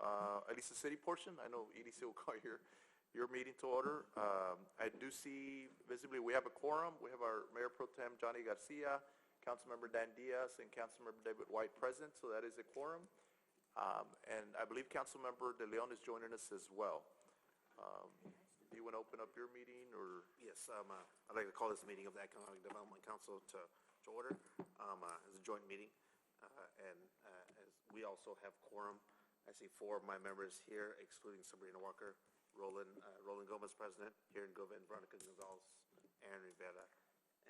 at least the city portion. I know EDC will call your meeting to order. I do see visibly we have a quorum. We have our Mayor Pro Tem Johnny Garcia, Councilmember Dan Diaz, and Councilmember David White present, so that is a quorum. And I believe Councilmember De Leon is joining us as well. Do you want to open up your meeting, or? Yes, I'd like to call this meeting of the Economic Development Council to order. It's a joint meeting, and as we also have quorum. I see 4 of my members here, excluding Sabrina Walker, Roland Gomez, President, Karen Govan, Veronica Gonzalez, Aaron Rivera,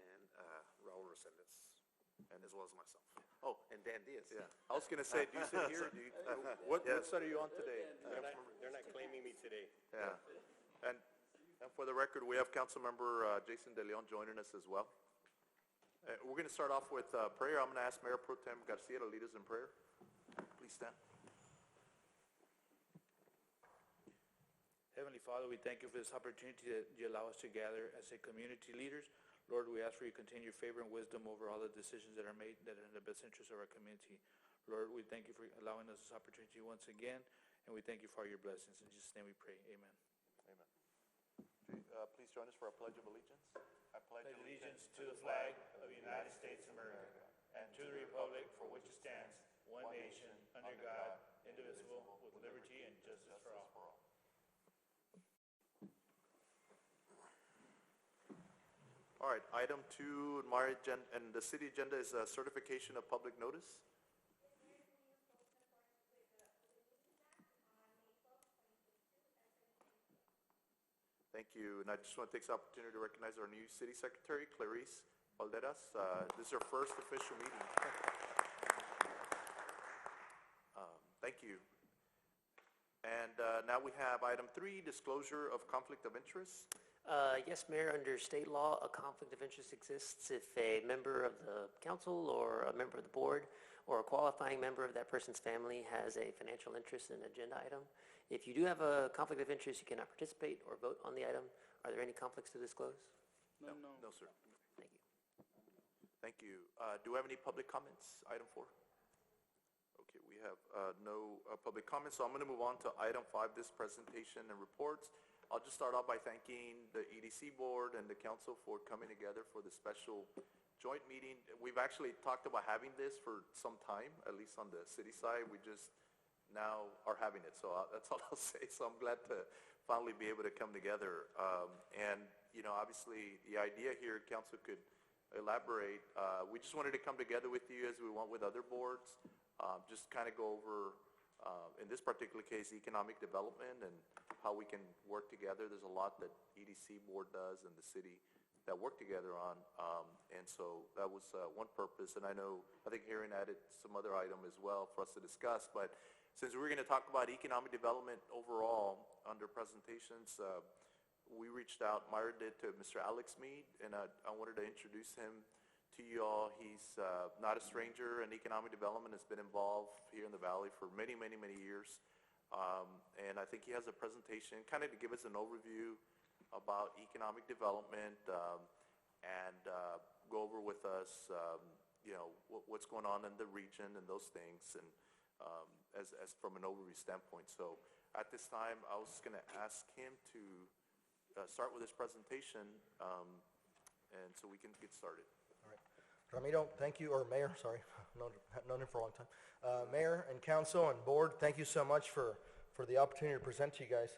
and Raul Resendez, and as well as myself. Oh, and Dan Diaz. Yeah, I was going to say, do you sit here? What side are you on today? They're not claiming me today. Yeah, and for the record, we have Councilmember Jason De Leon joining us as well. We're going to start off with prayer. I'm going to ask Mayor Pro Tem Garcia to lead us in prayer. Please stand. Heavenly Father, we thank you for this opportunity that you allow us to gather as a community leaders. Lord, we ask for your continued favor and wisdom over all the decisions that are made that are in the best interest of our community. Lord, we thank you for allowing us this opportunity once again, and we thank you for all your blessings. In Jesus' name we pray. Amen. Amen. Please join us for our Pledge of Allegiance. I pledge allegiance to the flag of the United States of America and to the republic for which it stands, one nation, under God, indivisible, with liberty and justice for all. All right, item 2 on my agenda, and the city agenda is certification of public notice. Thank you, and I just want to take this opportunity to recognize our new city secretary, Clarice Valderas. This is her first official meeting. Thank you. And now we have item 3, disclosure of conflict of interest. Yes, Mayor, under state law, a conflict of interest exists if a member of the council or a member of the board or a qualifying member of that person's family has a financial interest in an agenda item. If you do have a conflict of interest, you cannot participate or vote on the item. Are there any conflicts to disclose? No, sir. Thank you. Thank you. Do we have any public comments? Item 4. Okay, we have no public comments, so I'm going to move on to item 5, this presentation and reports. I'll just start off by thanking the EDC board and the council for coming together for the special joint meeting. We've actually talked about having this for some time, at least on the city side. We just now are having it, so that's all I'll say. So I'm glad to finally be able to come together. And, you know, obviously the idea here, council could elaborate, we just wanted to come together with you as we want with other boards, just kind of go over, in this particular case, economic development and how we can work together. There's a lot that EDC board does and the city that work together on, and so that was one purpose. And I think Aaron added some other item as well for us to discuss, but since we're going to talk about economic development overall under presentations, we reached out, Myra did, to Mr. Alex Mead, and I wanted to introduce him to you all. He's not a stranger in economic development, has been involved here in the Valley for many, many, many years. And I think he has a presentation kind of to give us an overview about economic development and go over with us, you know, what's going on in the region and those things, and as from an overview standpoint. So at this time, I was going to ask him to start with his presentation, and so we can get started. All right. Ramiro, thank you, or Mayor, sorry, known him for a long time. Mayor and council and board, thank you so much for the opportunity to present to you guys.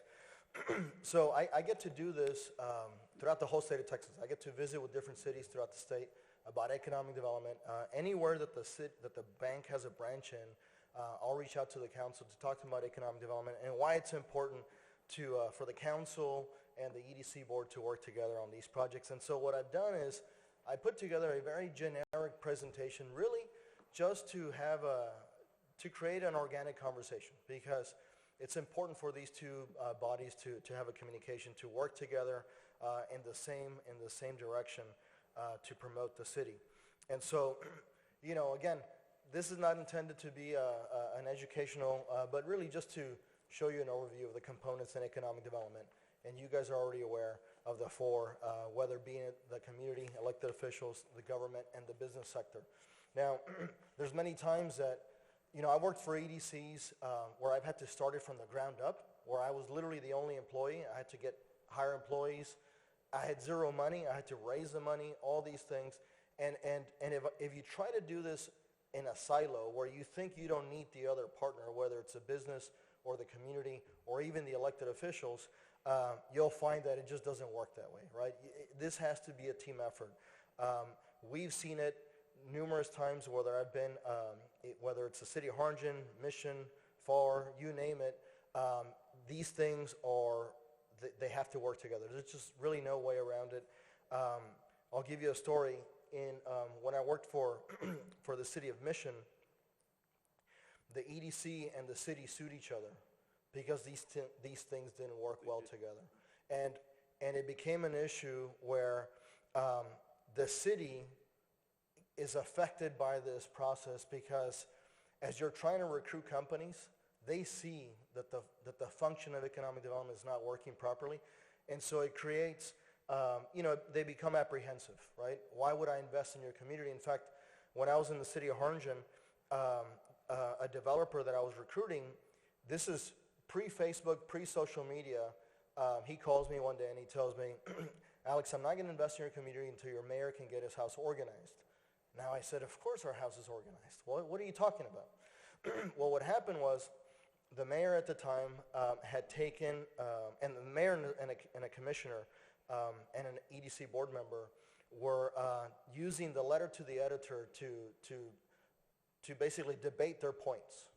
So I get to do this throughout the whole state of Texas. I get to visit with different cities throughout the state about economic development. Anywhere that the bank has a branch in, I'll reach out to the council to talk to them about economic development and why it's important for the council and the EDC board to work together on these projects. And so what I've done is I put together a very generic presentation, really just to create an organic conversation, because it's important for these two bodies to have a communication, to work together in the same direction to promote the city. And so, you know, again, this is not intended to be an educational, but really just to show you an overview of the components in economic development. And you guys are already aware of the 4, whether being the community, elected officials, the government, and the business sector. Now, there's many times that, I worked for EDCs where I've had to start it from the ground up, where I was literally the only employee. I had to hire employees. I had zero money. I had to raise the money, all these things. And if you try to do this in a silo where you think you don't need the other partner, whether it's a business or the community or even the elected officials, you'll find that it just doesn't work that way, right? This has to be a team effort. We've seen it numerous times, whether I've been, whether it's the city of Harlingen, Mission, FAR, you name it, these things they have to work together. There's just really no way around it. I'll give you a story. When I worked for the city of Mission, the EDC and the city sued each other because these things didn't work well together. And it became an issue where the city is affected by this process because as you're trying to recruit companies, they see that the function of economic development is not working properly. And so it creates, they become apprehensive, right? Why would I invest in your community? In fact, when I was in the city of Harlingen, a developer that I was recruiting, this is pre-Facebook, pre-social media, he calls me one day and he tells me, Alex, I'm not going to invest in your community until your mayor can get his house organized. Now I said, of course our house is organized. Well, what are you talking about? Well, what happened was the mayor at the time had taken, and the mayor and a commissioner and an EDC board member were using the letter to the editor to basically debate their points.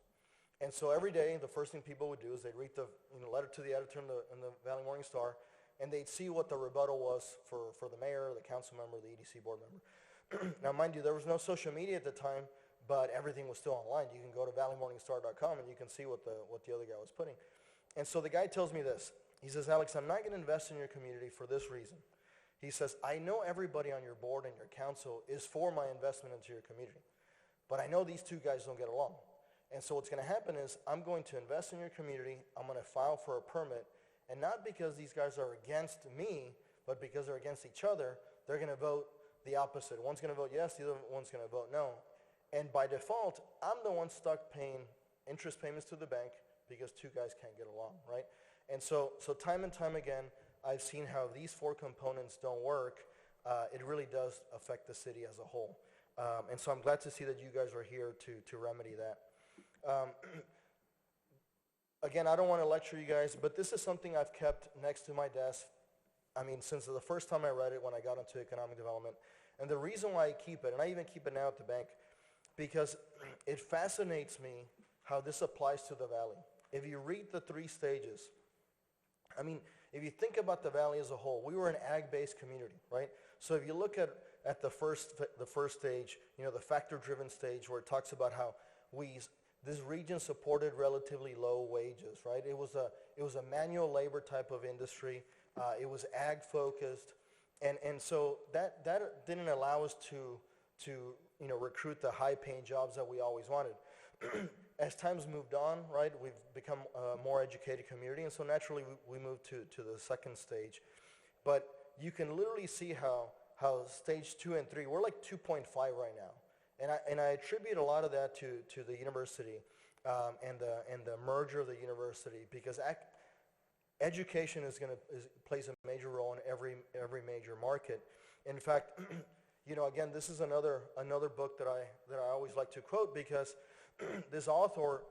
And so every day, the first thing people would do is they'd read the letter to the editor in the Valley Morning Star, and they'd see what the rebuttal was for the mayor, the council member, the EDC board member. Now, mind you, there was no social media at the time, but everything was still online. You can go to valleymorningstar.com and you can see what the other guy was putting. And so the guy tells me this. He says, Alex, I'm not going to invest in your community for this reason. He says, I know everybody on your board and your council is for my investment into your community, but I know these two guys don't get along. And so what's going to happen is I'm going to invest in your community. I'm going to file for a permit. And not because these guys are against me, but because they're against each other, they're going to vote the opposite. One's going to vote yes, the other one's going to vote no. And by default, I'm the one stuck paying interest payments to the bank because two guys can't get along, right? And so time and time again, I've seen how these four components don't work. It really does affect the city as a whole. And so I'm glad to see that you guys are here to remedy that. Again, I don't want to lecture you guys, but this is something I've kept next to my desk, since the first time I read it when I got into economic development. And the reason why I keep it, and I even keep it now at the bank, because it fascinates me how this applies to the Valley. If you read the 3 stages, if you think about the Valley as a whole, we were an ag-based community, right? So if you look at the first stage, the factor-driven stage where it talks about how this region supported relatively low wages, right? It was a manual labor type of industry. It was ag-focused, and so that didn't allow us to recruit the high-paying jobs that we always wanted. As times moved on, right, we've become a more educated community, and so naturally we moved to the second stage. But you can literally see how stage 2 and 3, we're like 2.5 right now. And I attribute a lot of that to the university and the merger of the university, because education plays a major role in every major market. In fact, again, this is another book that I always like to quote, because this author,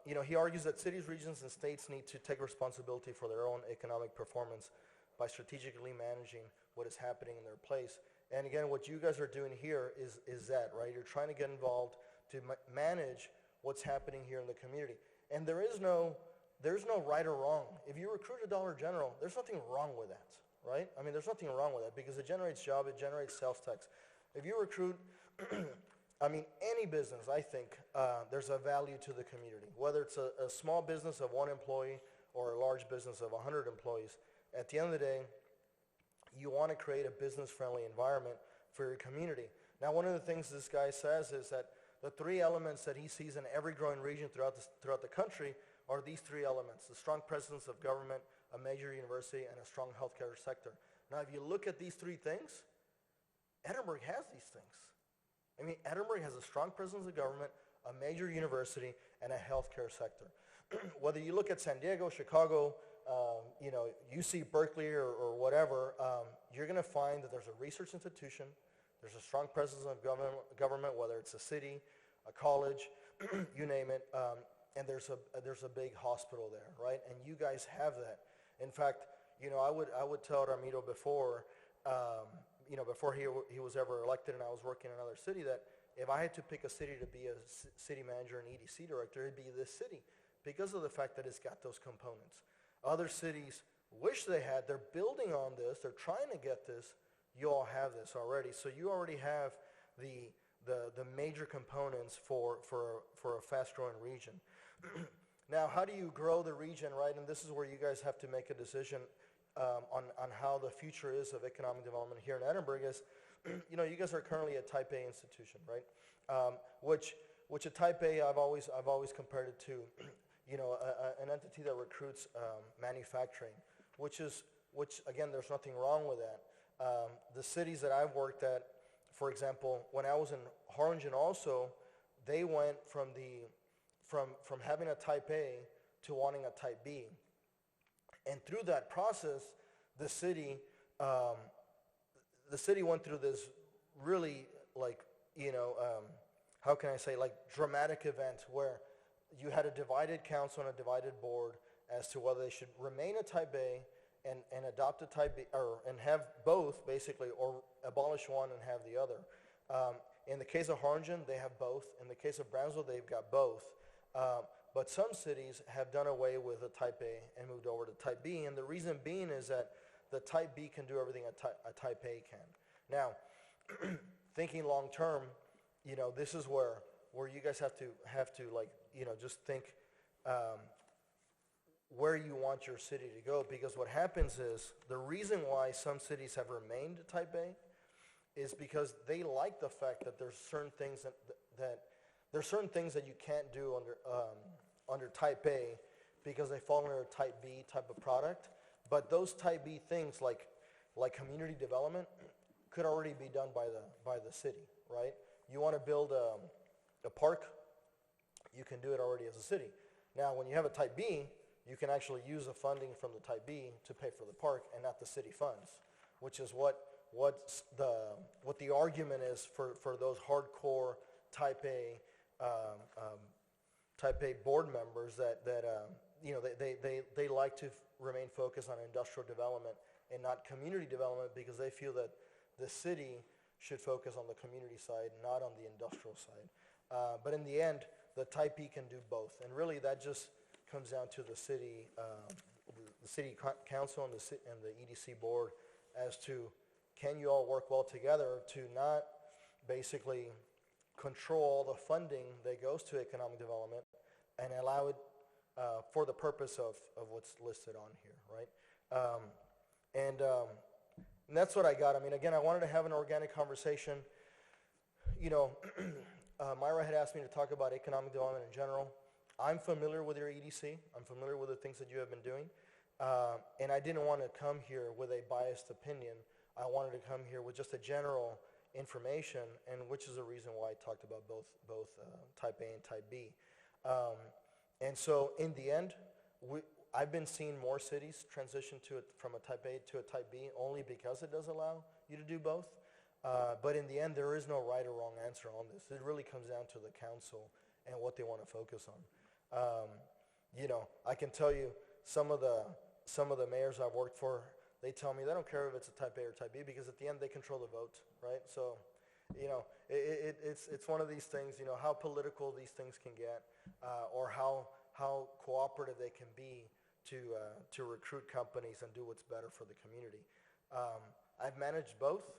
he argues that cities, regions, and states need to take responsibility for their own economic performance by strategically managing what is happening in their place. And again, what you guys are doing here is that, right? You're trying to get involved to manage what's happening here in the community. And there's no right or wrong. If you recruit a Dollar General, there's nothing wrong with that, right? There's nothing wrong with that, because it generates jobs, it generates sales tax. If you recruit, any business, I think, there's a value to the community. Whether it's a small business of 1 employee or a large business of 100 employees, at the end of the day, you want to create a business-friendly environment for your community. Now, one of the things this guy says is that the 3 elements that he sees in every growing region throughout the country are these 3 elements: the strong presence of government, a major university, and a strong healthcare sector. Now, if you look at these 3 things, Edinburgh has these things. Edinburgh has a strong presence of government, a major university, and a healthcare sector. Whether you look at San Diego, Chicago, UC Berkeley or whatever, you're going to find that there's a research institution, there's a strong presence of government, whether it's a city, a college, you name it, and there's a big hospital there, right? And you guys have that. In fact, I would tell Ramiro before, before he was ever elected and I was working in another city, that if I had to pick a city to be a city manager and EDC director, it'd be this city because of the fact that it's got those components. Other cities wish they had. They're building on this. They're trying to get this. You all have this already. So you already have the major components for a fast-growing region. Now, how do you grow the region, right? And this is where you guys have to make a decision on how the future is of economic development here in Edinburgh is, you guys are currently a Type A institution, right? Which a Type A, I've always compared it to, an entity that recruits manufacturing, which again, there's nothing wrong with that. The cities that I've worked at, for example, when I was in Harlingen also, they went from having a Type A to wanting a Type B. And through that process, the city went through this really, how can I say, dramatic event where you had a divided council and a divided board as to whether they should remain a Type A and adopt a Type B, and have both, basically, or abolish one and have the other. In the case of Harlingen, they have both. In the case of Brownsville, they've got both. But some cities have done away with a Type A and moved over to Type B, and the reason being is that the Type B can do everything a Type A can. Now, thinking long term, this is where you guys have to just think where you want your city to go, because what happens is the reason why some cities have remained Type A is because they like the fact that there's certain things that you can't do under Type A because they fall under a Type B type of product. But those Type B things like community development could already be done by the city, right? You want to build a park, you can do it already as a city. Now, when you have a Type B, you can actually use the funding from the Type B to pay for the park and not the city funds, which is what the argument is for those hardcore Type A board members that they like to remain focused on industrial development and not community development, because they feel that the city should focus on the community side, not on the industrial side. But in the end, the Type B can do both, and really that just comes down to the city council and the EDC board as to, can you all work well together to not basically control the funding that goes to economic development and allow it for the purpose of what's listed on here, right? And that's what I got. I mean, again, I wanted to have an organic conversation. Myra had asked me to talk about economic development in general. I'm familiar with your EDC. I'm familiar with the things that you have been doing. And I didn't want to come here with a biased opinion. I wanted to come here with just a general information, and which is the reason why I talked about both Type A and Type B. And so in the end, I've been seeing more cities transition from a Type A to a Type B only because it does allow you to do both. But in the end, there is no right or wrong answer on this. It really comes down to the council and what they want to focus on. I can tell you some of the mayors I've worked for, they tell me they don't care if it's a Type A or Type B, because at the end they control the vote, right? So, it's one of these things, how political these things can get, or how cooperative they can be to recruit companies and do what's better for the community. I've managed both,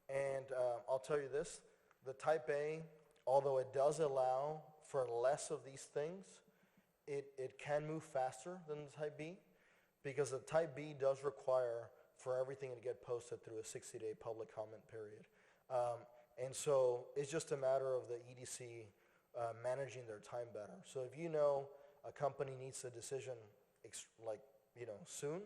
and I'll tell you this, the Type A, although it does allow for less of these things, it can move faster than the Type B, because the Type B does require for everything to get posted through a 60-day public comment period. And so it's just a matter of the EDC managing their time better. So if a company needs a decision soon,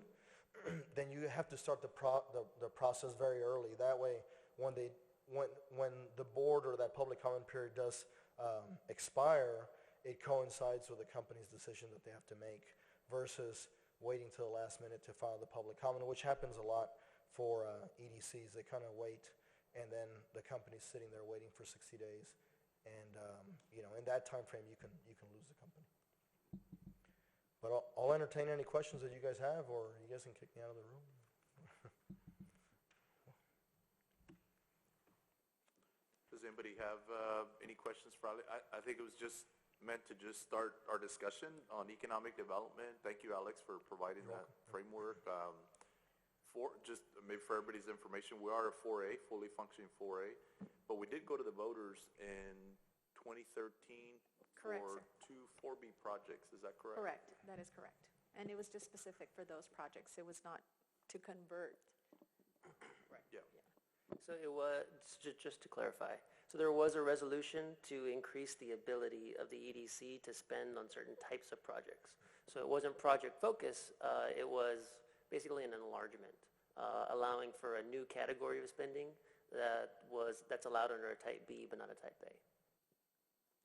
then you have to start the process very early. That way, when the board or that public comment period does expire, it coincides with the company's decision that they have to make versus waiting till the last minute to file the public comment, which happens a lot for EDCs. They kind of wait, and then the company's sitting there waiting for 60 days. And, in that time frame, you can lose the company. But I'll entertain any questions that you guys have, or you guys can kick me out of the room. Does anybody have any questions for Alex? I think it was just meant to just start our discussion on economic development. Thank you, Alex, for providing that framework. Maybe for everybody's information, we are a 4A, fully functioning 4A, but we did go to the voters in 2013 Correct, for sir. 2 4B projects. Is that correct? Correct, that is correct. And it was just specific for those projects. It was not to convert. Yeah. So it was, just to clarify, so there was a resolution to increase the ability of the EDC to spend on certain types of projects. So it wasn't project focus, it was basically an enlargement, allowing for a new category of spending that's allowed under a type B but not a type A.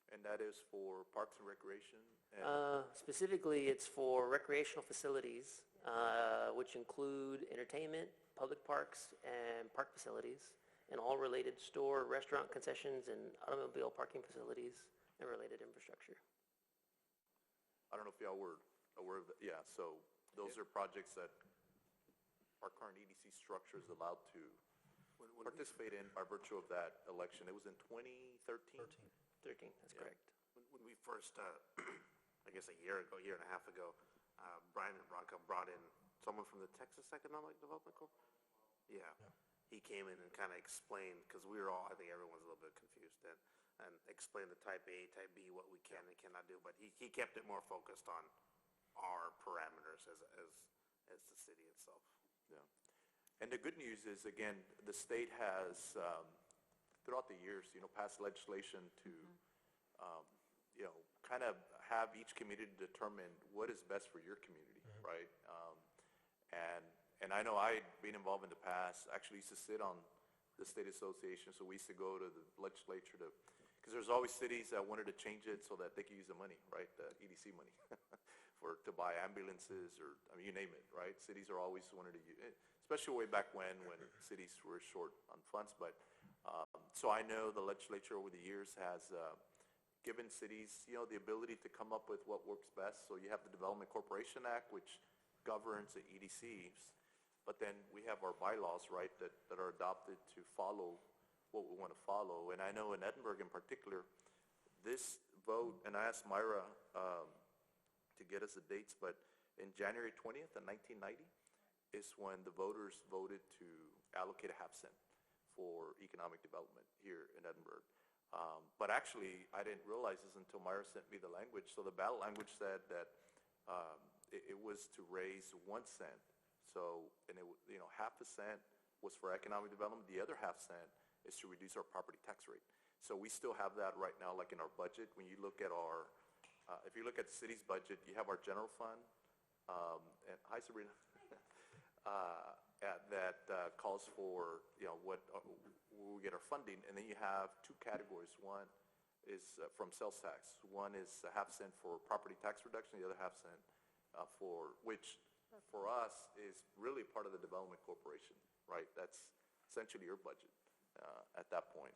And that is for parks and recreation? And Specifically, it's for recreational facilities, which include entertainment, public parks, and park facilities, and all related store, restaurant concessions, and automobile parking facilities, and related infrastructure. I don't know if y'all were aware of that. Yeah, so those are projects that our current EDC structure is allowed to participate in by virtue of that election. It was in 2013? 13, that's correct. When we first, I guess a year and a half ago, Brian and Bronco brought in someone from the Texas Economic Development Corp. Yeah. He came in and kind of explained, because we were all, I think everyone's a little bit confused, and explained the type A, type B, what we can and cannot do, but he kept it more focused on our parameters as the city itself. Yeah. And the good news is, again, the state has, throughout the years, passed legislation to, kind of have each community determine what is best for your community, right? And I know I, being involved in the past, actually used to sit on the state association, so we used to go to the legislature because there's always cities that wanted to change it so that they could use the money, right, the EDC money, to buy ambulances or, you name it, right? Cities are always wanted to use it, especially way back when cities were short on funds. But so I know the legislature over the years has given cities, the ability to come up with what works best. So you have the Development Corporation Act, which governs the EDCs. But then we have our bylaws, right, that are adopted to follow what we want to follow. And I know in Edinburgh in particular, this vote, and I asked Myra to get us the dates, but in January 20th of 1990 is when the voters voted to allocate a half cent for economic development here in Edinburgh. But actually, I didn't realize this until Myra sent me the language. So the ballot language said that it was to raise 1 cent. So, and half a cent was for economic development. The other half cent is to reduce our property tax rate. So we still have that right now, like in our budget. When you look at our, if you look at the city's budget, you have our general fund, and hi Sabrina, that calls for, what we get our funding. And then you have 2 categories. One is from sales tax. One is a half cent for property tax reduction, the other half cent which for us is really part of the Development Corporation, right? That's essentially your budget at that point.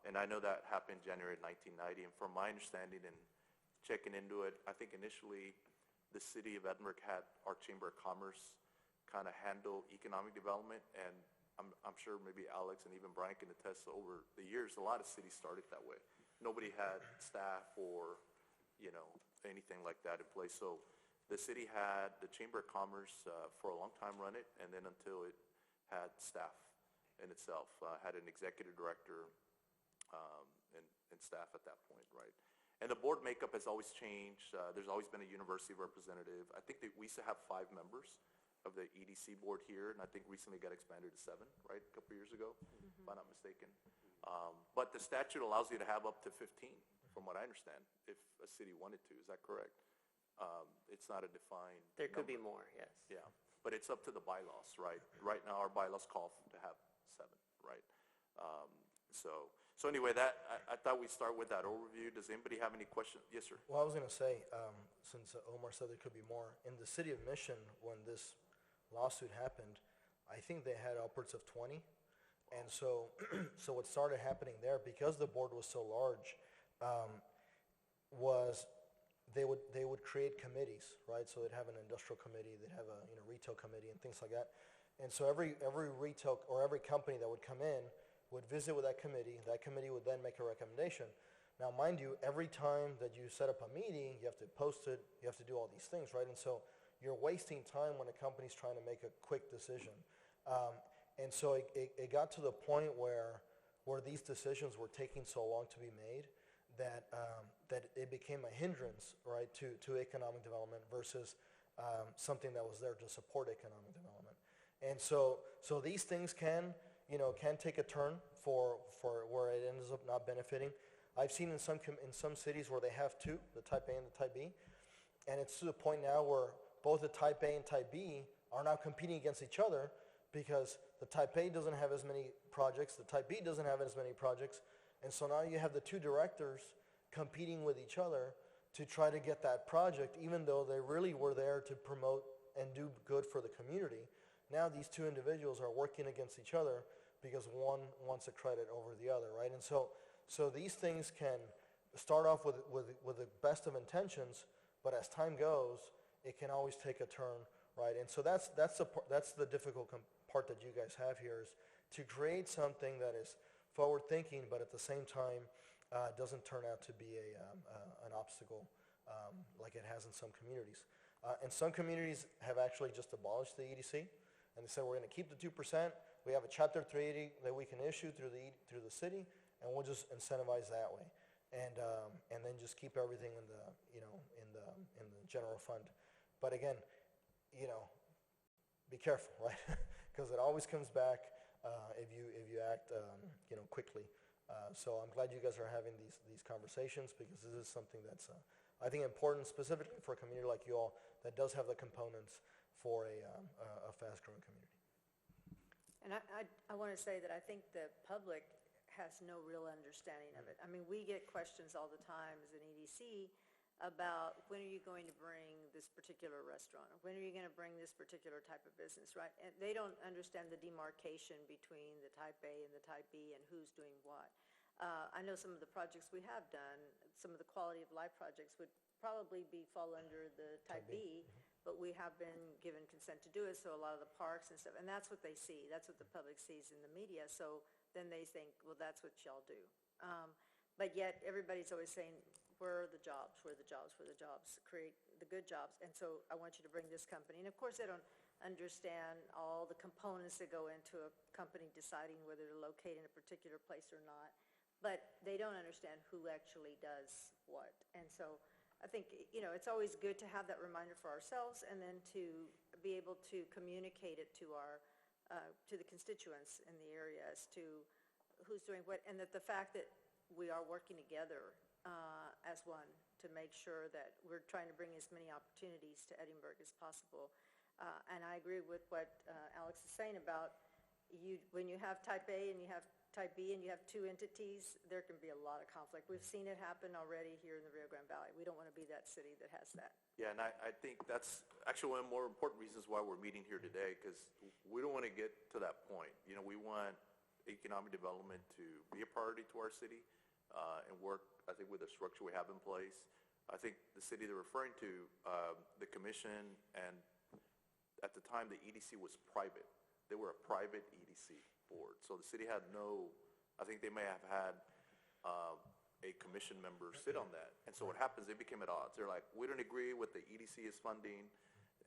And I know that happened January 1990, and from my understanding and checking into it, I think initially the city of Edinburgh had our Chamber of Commerce kind of handle economic development, and I'm sure maybe Alex and even Brian can attest over the years, a lot of cities started that way. Nobody had staff or, anything like that in place. So the city had the Chamber of Commerce for a long time run it, and then until it had staff in itself, had an executive director and staff at that point, right? And the board makeup has always changed. There's always been a university representative. I think that we used to have 5 members of the EDC board here, and I think recently got expanded to 7, right, a couple years ago, if I'm not mistaken. But the statute allows you to have up to 15, from what I understand, if a city wanted to. Is that correct? It's not a defined There could be number. more, yes. Yeah, but it's up to the bylaws, right? Right now, our bylaws call to have 7, right? So anyway, I thought we'd start with that overview. Does anybody have any questions? Yes, sir. Well, I was gonna say, since Omar said there could be more, in the city of Mission, when this lawsuit happened, I think they had upwards of 20. And so, so what started happening there, because the board was so large, was they would create committees, right? So they'd have an industrial committee, they'd have a retail committee and things like that. And so every retail or every company that would come in would visit with that committee. That committee would then make a recommendation. Now, mind you, every time that you set up a meeting, you have to post it, you have to do all these things, right? And so you're wasting time when a company's trying to make a quick decision. And so it got to the point where these decisions were taking so long to be made that it became a hindrance, right, to economic development versus something that was there to support economic development. And so these things can take a turn for where it ends up not benefiting. I've seen in some cities where they have two, the Type A and the Type B, and it's to the point now where both the Type A and Type B are now competing against each other because the Type A doesn't have as many projects, the Type B doesn't have as many projects, and so now you have the two directors competing with each other to try to get that project, even though they really were there to promote and do good for the community. Now these two individuals are working against each other because one wants a credit over the other, right? And so these things can start off with the best of intentions, but as time goes, it can always take a turn, right? And so that's the difficult part that you guys have here, is to create something that is forward-thinking, but at the same time doesn't turn out to be an obstacle like it has in some communities. And some communities have actually just abolished the EDC, and they said we're going to keep the 2%. We have a Chapter 380 that we can issue through the city, and we'll just incentivize that way, and then just keep everything in the general fund. But again, be careful, right? Because it always comes back if you act quickly. So I'm glad you guys are having these conversations, because this is something that's I think important, specifically for a community like you all that does have the components for a fast-growing community. And I want to say that I think the public has no real understanding of it. I mean, we get questions all the time as an EDC about when are you going to bring this particular restaurant, or when are you going to bring this particular type of business, right? And they don't understand the demarcation between the Type A and the Type B and who's doing what. I know some of the projects we have done, some of the quality of life projects would probably fall under the Type B, but we have been given consent to do it, so a lot of the parks and stuff, and that's what they see, that's what the public sees in the media, so then they think, well, that's what y'all do. But yet, everybody's always saying, where are the jobs, where are the jobs, where are the jobs, create the good jobs, and so I want you to bring this company. And of course, they don't understand all the components that go into a company deciding whether to locate in a particular place or not, but they don't understand who actually does what. And so I think, it's always good to have that reminder for ourselves, and then to be able to communicate it to to the constituents in the area as to who's doing what, and that the fact that we are working together as one to make sure that we're trying to bring as many opportunities to Edinburgh as possible. And I agree with what Alex is saying about when you have Type A and you have Type B and you have two entities, there can be a lot of conflict. We've seen it happen already here in the Rio Grande Valley. We don't want to be that city that has that. Yeah, and I think that's actually one of the more important reasons why we're meeting here today, because we don't want to get to that point. We want economic development to be a priority to our city, and work, I think, with the structure we have in place. I think the city they're referring to, the commission, and at the time the EDC was private. They were a private EDC board. So the city had I think they may have had a commission member sit on that. And so what happens, they became at odds. They're like, we don't agree with the EDC is funding,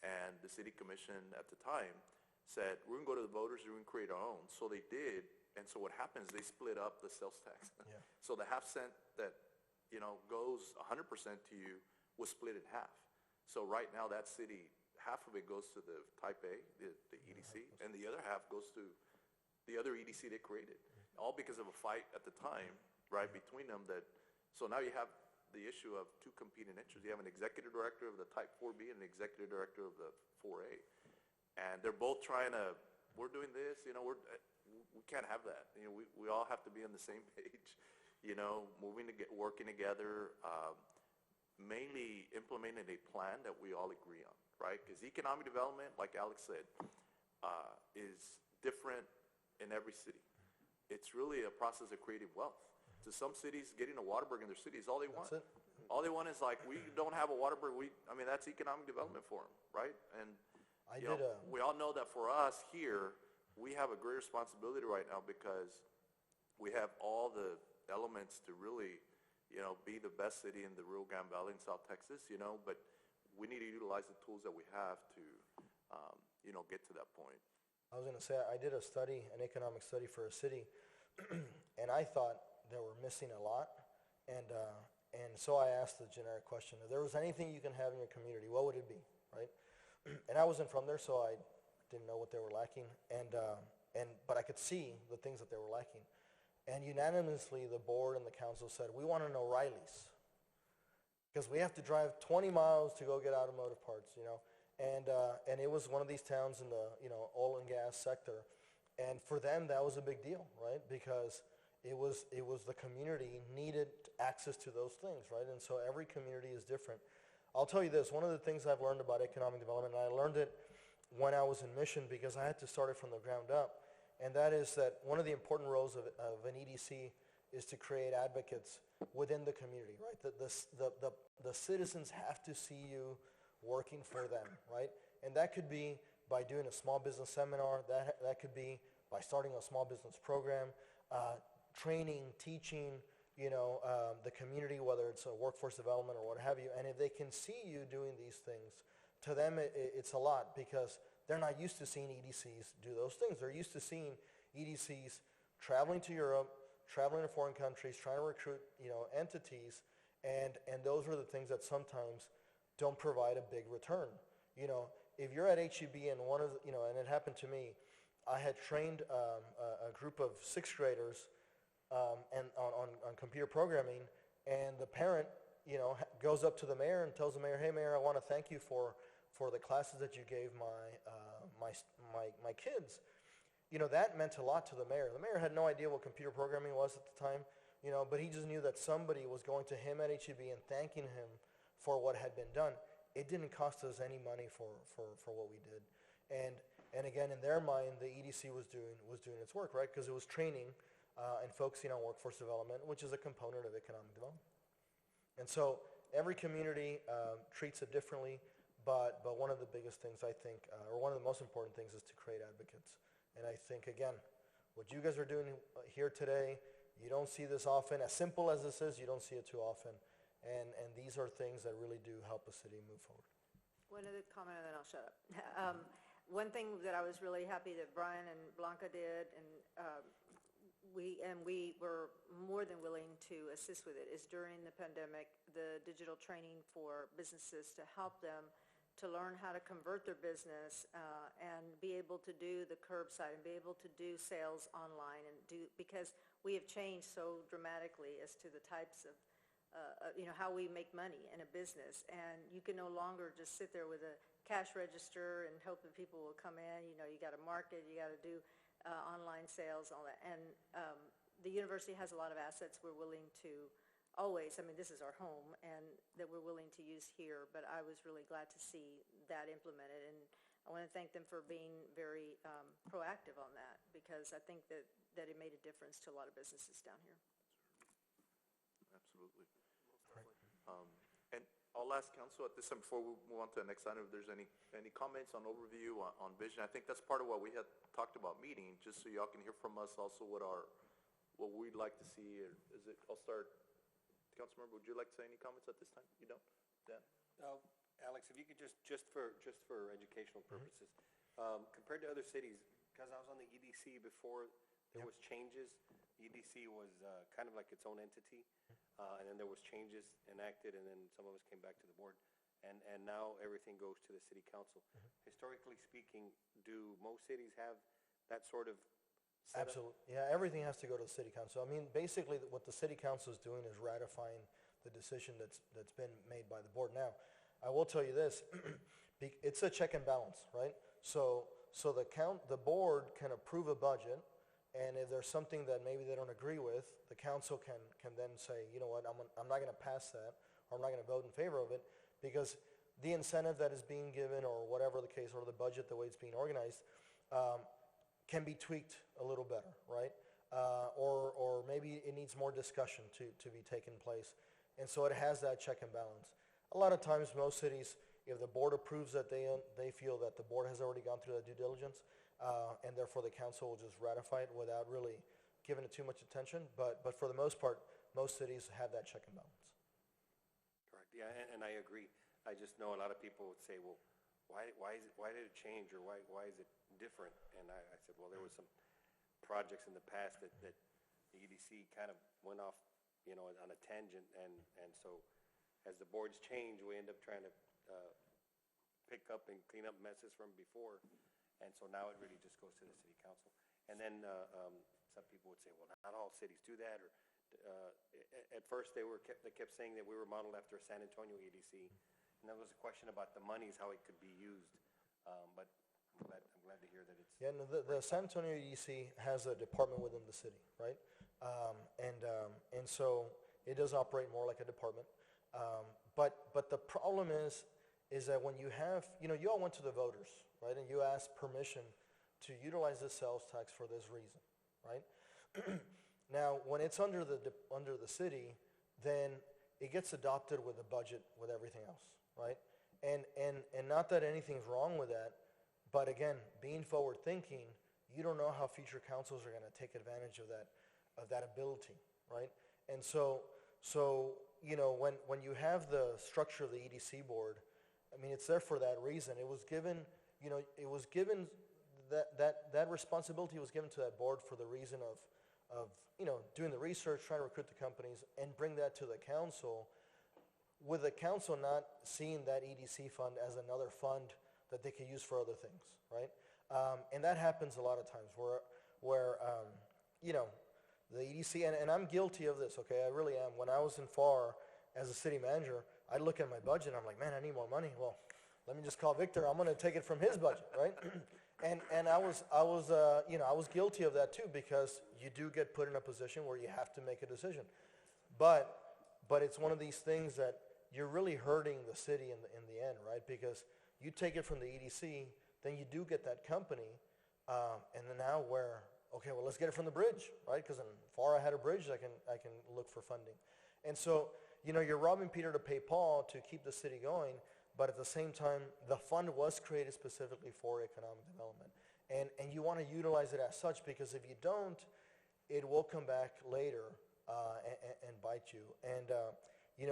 and the city commission at the time said, we're going to go to the voters, we're going to create our own. So they did, and so what happens, they split up the sales tax. Yeah. So the half cent that, goes 100% to you was split in half. So right now that city, half of it goes to the Type A, the EDC, and the other half goes to the other EDC they created, all because of a fight at the time, right, between them. So now you have the issue of two competing interests. You have an executive director of the Type 4B and an executive director of the 4A, and they're both trying to, we're doing this, we can't have that. You know, we all have to be on the same page, you know, working together, mainly implementing a plan that we all agree on, right? Because economic development, like Alex said, is different in every city. It's really a process of creating wealth. To some cities, getting a Waterburg in their city is all they want. That's it. All they want is like, we don't have a Waterburg, that's economic development for them, right? And, you know, we all know that for us here, we have a great responsibility right now because we have all the elements to really, you know, be the best city in the Rio Grande Valley in South Texas, you know, but we need to utilize the tools that we have to, you know, get to that point. I was gonna say, I did an economic study for a city, and I thought they were missing a lot, and so I asked the generic question, if there was anything you can have in your community, what would it be, right? And I wasn't from there, so I didn't know what they were lacking, but I could see the things that they were lacking. And unanimously, the board and the council said, we want an O'Reilly's, because we have to drive 20 miles to go get automotive parts, you know? And it was one of these towns in the, you know, oil and gas sector. And for them, that was a big deal, right? Because it was the community needed access to those things, right? And so every community is different. I'll tell you this, one of the things I've learned about economic development, and I learned it when I was in mission because I had to start it from the ground up, and that is that one of the important roles of an EDC is to create advocates within the community, right? The citizens have to see you working for them, right? And that could be by doing a small business seminar, that could be by starting a small business program, training, teaching, you know, the community, whether it's a workforce development or what have you. And if they can see you doing these things, to them it's a lot because they're not used to seeing EDCs do those things. They're used to seeing EDCs traveling to Europe, traveling to foreign countries, trying to recruit, you know, entities, and those are the things that sometimes don't provide a big return. You know, if you're at HEB and one of the, you know, and it happened to me, I had trained a group of sixth graders and on computer programming, and the parent, you know, goes up to the mayor and tells the mayor, hey mayor, I want to thank you for the classes that you gave my kids. You know, that meant a lot to the mayor. The mayor had no idea what computer programming was at the time, you know, but he just knew that somebody was going to him at HEB and thanking him for what had been done. It didn't cost us any money for what we did. And again, in their mind, the EDC was doing its work, right? Because it was training and focusing on workforce development, which is a component of economic development. And so every community treats it differently, but one of the biggest things I think, or one of the most important things is to create advocates. And I think, again, what you guys are doing here today, you don't see this often. As simple as this is, you don't see it too often. And these are things that really do help a city move forward. One other comment and then I'll shut up. One thing that I was really happy that Brian and Blanca did, and we were more than willing to assist with it, is during the pandemic, the digital training for businesses to help them to learn how to convert their business and be able to do the curbside and be able to do sales online because we have changed so dramatically as to the types of you know, how we make money in a business, and you can no longer just sit there with a cash register and hope that people will come in. You know, you got to market, you got to do online sales, all that. And the university has a lot of assets we're willing to always, I mean, this is our home, and that we're willing to use here, but I was really glad to see that implemented, and I want to thank them for being very proactive on that, because I think that it made a difference to a lot of businesses down here. Absolutely. And I'll ask council at this time, before we move on to the next item, if there's any comments on overview, on vision. I think that's part of what we had talked about meeting, just so y'all can hear from us also what we'd like to see. I'll start. Councilmember, would you like to say any comments at this time? You don't? Dan? Alex, if you could just for educational purposes, compared to other cities, because I was on the EDC before there was changes, EDC was kind of like its own entity, and then there was changes enacted, and then some of us came back to the board, and now everything goes to the city council. Historically speaking, do most cities have that sort of setup? Absolutely. Yeah, everything has to go to the city council. I mean, basically what the city council is doing is ratifying the decision that's been made by the board. Now, I will tell you this, it's a check and balance, right? So the board can approve a budget, And if there's something that maybe they don't agree with, the council can then say, you know what, I'm not going to pass that, or I'm not going to vote in favor of it, because the incentive that is being given, or whatever the case, or the budget, the way it's being organized, can be tweaked a little better, right? Or maybe it needs more discussion to be taken place. And so it has that check and balance. A lot of times, most cities, if the board approves that they feel that the board has already gone through that due diligence, and therefore the council will just ratify it without really giving it too much attention. But for the most part, most cities have that check and balance. Correct, yeah, and I agree. I just know a lot of people would say, well, why did it change, or why is it different? And I said, well, there was some projects in the past that the EDC kind of went off, on a tangent, and so as the boards change, we end up trying to pick up and clean up messes from before, and so now it really just goes to the city council. And then some people would say, well, not all cities do that, or at first they kept saying that we were modeled after a San Antonio EDC, and there was a question about the monies, how it could be used, but I'm glad to hear that it's... Yeah, no, the San Antonio EDC has a department within the city, right? And so it does operate more like a department. But the problem is that when you have, you all went to the voters, right? And you asked permission to utilize this sales tax for this reason, right? Now, when it's under the city, then it gets adopted with the budget, with everything else, right? And not that anything's wrong with that, but again, being forward-thinking, you don't know how future councils are going to take advantage of that ability, right? And so when you have the structure of the EDC board, I mean, it's there for that reason. It was given, that responsibility was given to that board for the reason of doing the research, trying to recruit the companies, and bring that to the council, with the council not seeing that EDC fund as another fund that they could use for other things, right? And that happens a lot of times where the EDC, and I'm guilty of this, okay, I really am. When I was in FAR as a city manager, I'd look at my budget and I'm like, man, I need more money. Well, let me just call Victor, I'm gonna take it from his budget, right? And I was guilty of that too, because you do get put in a position where you have to make a decision. But it's one of these things that you're really hurting the city in the end, right? Because you take it from the EDC, then you do get that company, and then now okay, well, let's get it from the bridge, right? Because in FAR I had a bridge, I can look for funding. And so, you're robbing Peter to pay Paul to keep the city going, but at the same time, the fund was created specifically for economic development. And you want to utilize it as such, because if you don't, it will come back later and bite you. And,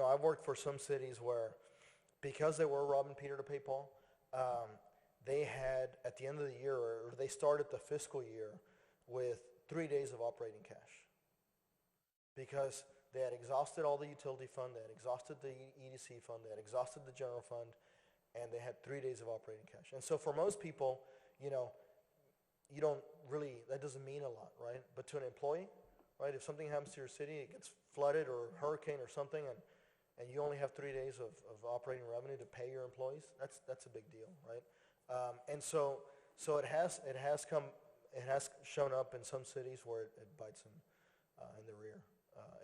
I've worked for some cities where, because they were robbing Peter to pay Paul, they had, at the end of the year, or they started the fiscal year with 3 days of operating cash. Because they had exhausted all the utility fund, they had exhausted the EDC fund, they had exhausted the general fund, and they had 3 days of operating cash. And so for most people, you don't really, that doesn't mean a lot, right? But to an employee, right, if something happens to your city, it gets flooded or hurricane or something, and you only have 3 days of operating revenue to pay your employees, that's a big deal, right? And so it has shown up in some cities where it bites them in the rear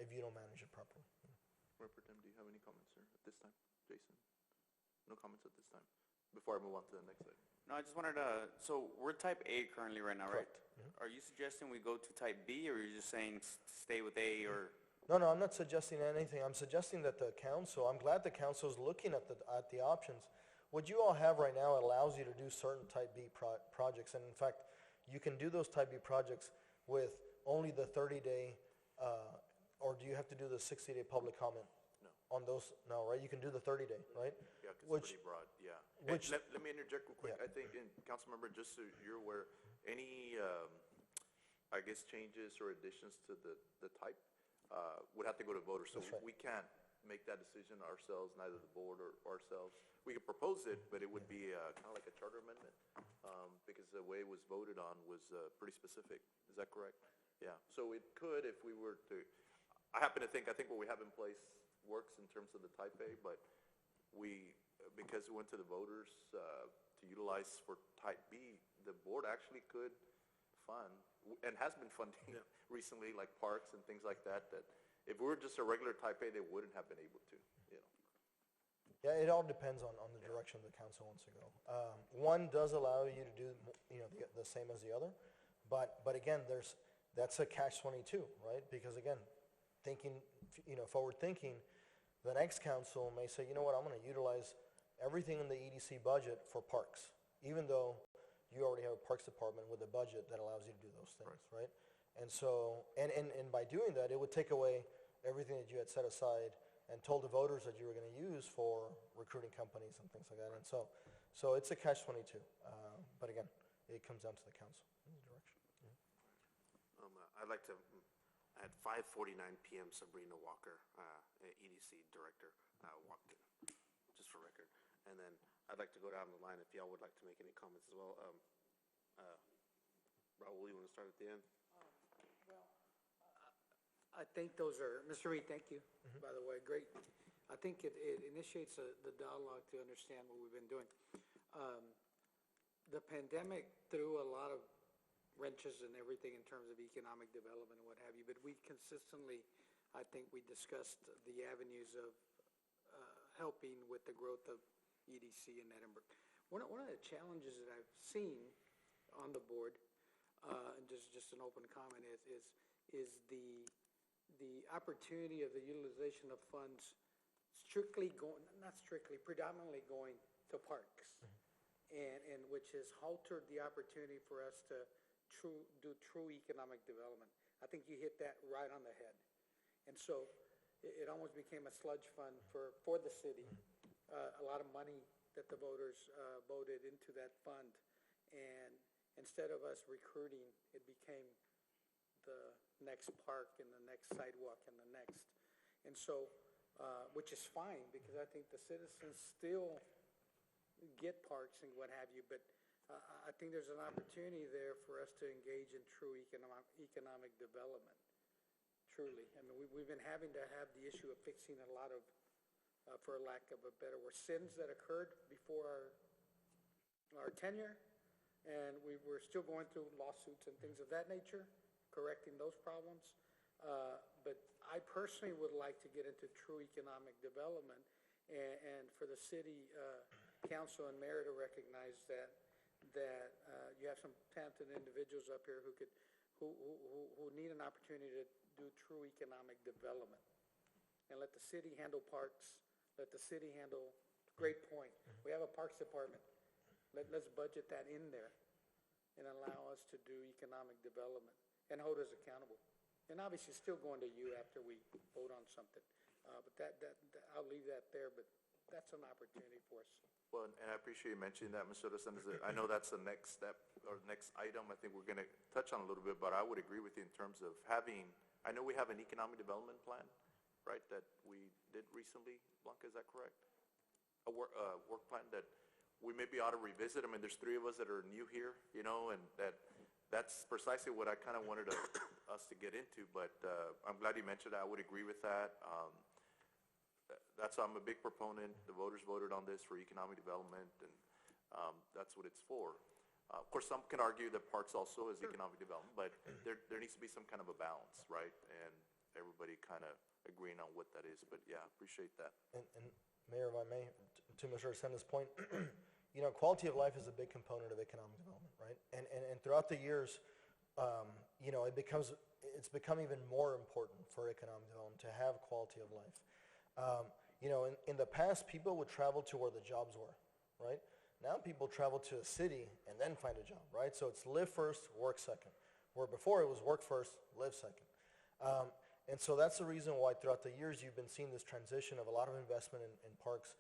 if you don't manage it properly. Representative, do you have any comments, sir, at this time? Jason? No comments at this time? Before I move on to the next item. No, I just wanted to, so we're type A currently right now, right? Correct. Are you suggesting we go to type B, or are you just saying stay with A, or? No, I'm not suggesting anything. I'm suggesting that the council, I'm glad the council is looking at the options. What you all have right now allows you to do certain type B projects, and in fact, you can do those type B projects with only the 30-day, or do you have to do the 60-day public comment? No. On those, no, right? You can do the 30-day, right? Yeah, because it's pretty broad, yeah. Which- Let me interject real quick. Yeah. I think, and Councilmember, just so you're aware, any, I guess, changes or additions to the type would have to go to voters. So That's right. we can't make that decision ourselves, neither the board or ourselves. We could propose it, but it would be kind of like a charter amendment, because the way it was voted on was pretty specific. Is that correct? Yeah. So it could, if we were to, I think what we have in place works in terms of the type A, but because it went to the voters to utilize for type B, the board actually could fund and has been funding recently, like parks and things like that, that if we were just a regular type A, they wouldn't have been able to, you know. Yeah, it all depends on the direction the council wants to go. One does allow you to do, the same as the other, but again, that's a catch-22, right? Because again, thinking, forward thinking, the next council may say, you know what, I'm gonna utilize everything in the EDC budget for parks, even though you already have a parks department with a budget that allows you to do those things, right? And so, and by doing that, it would take away everything that you had set aside and told the voters that you were gonna use for recruiting companies and things like that. And so it's a catch-22. But again, it comes down to the council, the direction. I'd like to, at 5:49 PM, Sabrina Walker, EDC Director, walked in, just for record. And then I'd like to go down the line if y'all would like to make any comments as well. Raul, you want to start at the end? I think those are, Mr. Reed, thank you, by the way, great. I think it initiates the dialogue to understand what we've been doing. The pandemic threw a lot of wrenches and everything in terms of economic development and what have you, but we consistently, I think we discussed the avenues of helping with the growth of EDC in Edinburgh. One of the challenges that I've seen on the board, and just an open comment, is the opportunity of the utilization of funds predominantly going to parks, and which has halted the opportunity for us to do true economic development. I think you hit that right on the head. And so it almost became a sludge fund for the city. A lot of money that the voters voted into that fund, and instead of us recruiting, it became the next park and the next sidewalk and the next. And so, which is fine, because I think the citizens still get parks and what have you, but I think there's an opportunity there for us to engage in true economic development, truly. I mean, we've been having to have the issue of fixing a lot of, for lack of a better word, sins that occurred before our tenure, and we're still going through lawsuits and things of that nature, correcting those problems. But I personally would like to get into true economic development, and for the city council and mayor to recognize that you have some talented individuals up here who need an opportunity to do true economic development, and let the city handle parks. Let the city handle. Great point. We have a parks department. Let's budget that in there, and allow us to do economic development and hold us accountable. And obviously, still going to you after we vote on something. But that I'll leave that there. But that's an opportunity for us. Well, and I appreciate you mentioning that, Mr. Rosales. I know that's the next step or next item I think we're going to touch on a little bit, but I would agree with you in terms of having, I know we have an economic development plan, right, that we did recently. Blanca, is that correct? A work plan that we maybe ought to revisit. I mean, there's three of us that are new here, and that's precisely what I kind of wanted us to get into, but I'm glad you mentioned that. I would agree with that. I'm a big proponent. The voters voted on this for economic development, and that's what it's for. Of course, some can argue that parks also is economic development, but there needs to be some kind of a balance, right? And everybody kind of agreeing on what that is. But yeah, appreciate that. And Mayor, if I may, to Mr. Arsenda's point, quality of life is a big component of economic development, right? And throughout the years, it's become even more important for economic development to have quality of life. In the past, people would travel to where the jobs were, right? Now people travel to a city and then find a job, right? So it's live first, work second. Where before it was work first, live second. And so that's the reason why throughout the years you've been seeing this transition of a lot of investment in parks,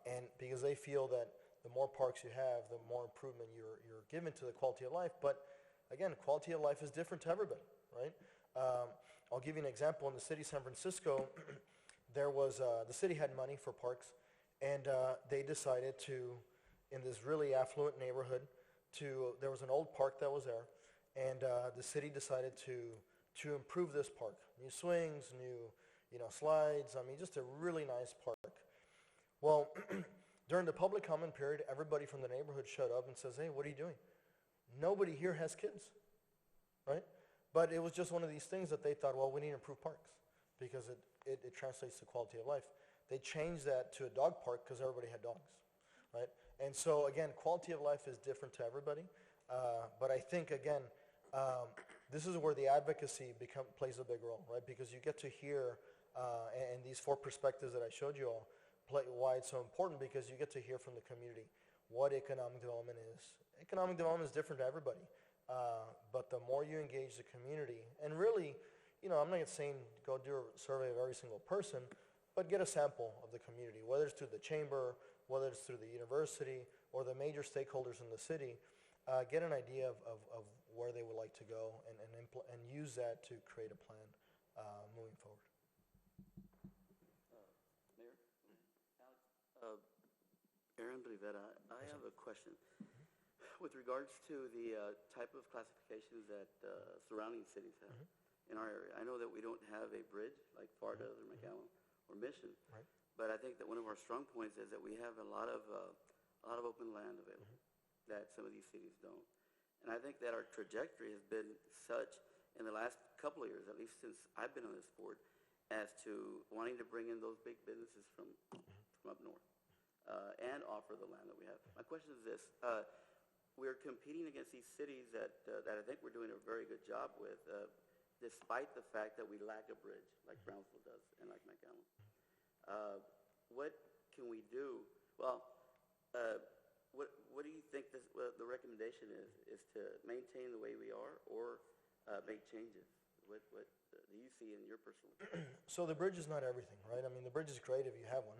and because they feel that the more parks you have, the more improvement you're given to the quality of life. But again, quality of life is different to everybody, right? I'll give you an example. In the city of San Francisco, there was the city had money for parks, and they decided to, in this really affluent neighborhood, there was an old park that was there, and the city decided to improve this park. New swings, new slides. I mean, just a really nice park. Well, during the public comment period, everybody from the neighborhood showed up and says, "Hey, what are you doing?" Nobody here has kids, right? But it was just one of these things that they thought, well, we need to improve parks because it translates to quality of life. They changed that to a dog park because everybody had dogs, right? And so, again, quality of life is different to everybody. But I think, again, this is where the advocacy plays a big role, right? Because you get to hear, and these 4 perspectives that I showed you all, why it's so important, because you get to hear from the community what economic development is. Economic development is different to everybody. But the more you engage the community, and really, I'm not saying go do a survey of every single person, but get a sample of the community, whether it's through the chamber, whether it's through the university, or the major stakeholders in the city, get an idea of where they would like to go and use that to create a plan moving forward. Mayor? Alex? Aaron Rivera, I have a question. With regards to the type of classifications that surrounding cities have in our area, I know that we don't have a bridge like FAR does or McAllen or Mission, Right. but I think that one of our strong points is that we have a lot of open land available that some of these cities don't. And I think that our trajectory has been such in the last couple of years, at least since I've been on this board, as to wanting to bring in those big businesses from up north and offer the land that we have. My question is this. We're competing against these cities that I think we're doing a very good job with, despite the fact that we lack a bridge, like Brownsville does and like McAllen. What can we do? Well, what do you think the recommendation is to maintain the way we are or make changes? What do you see in your personal opinion? So the bridge is not everything, right? I mean, the bridge is great if you have one,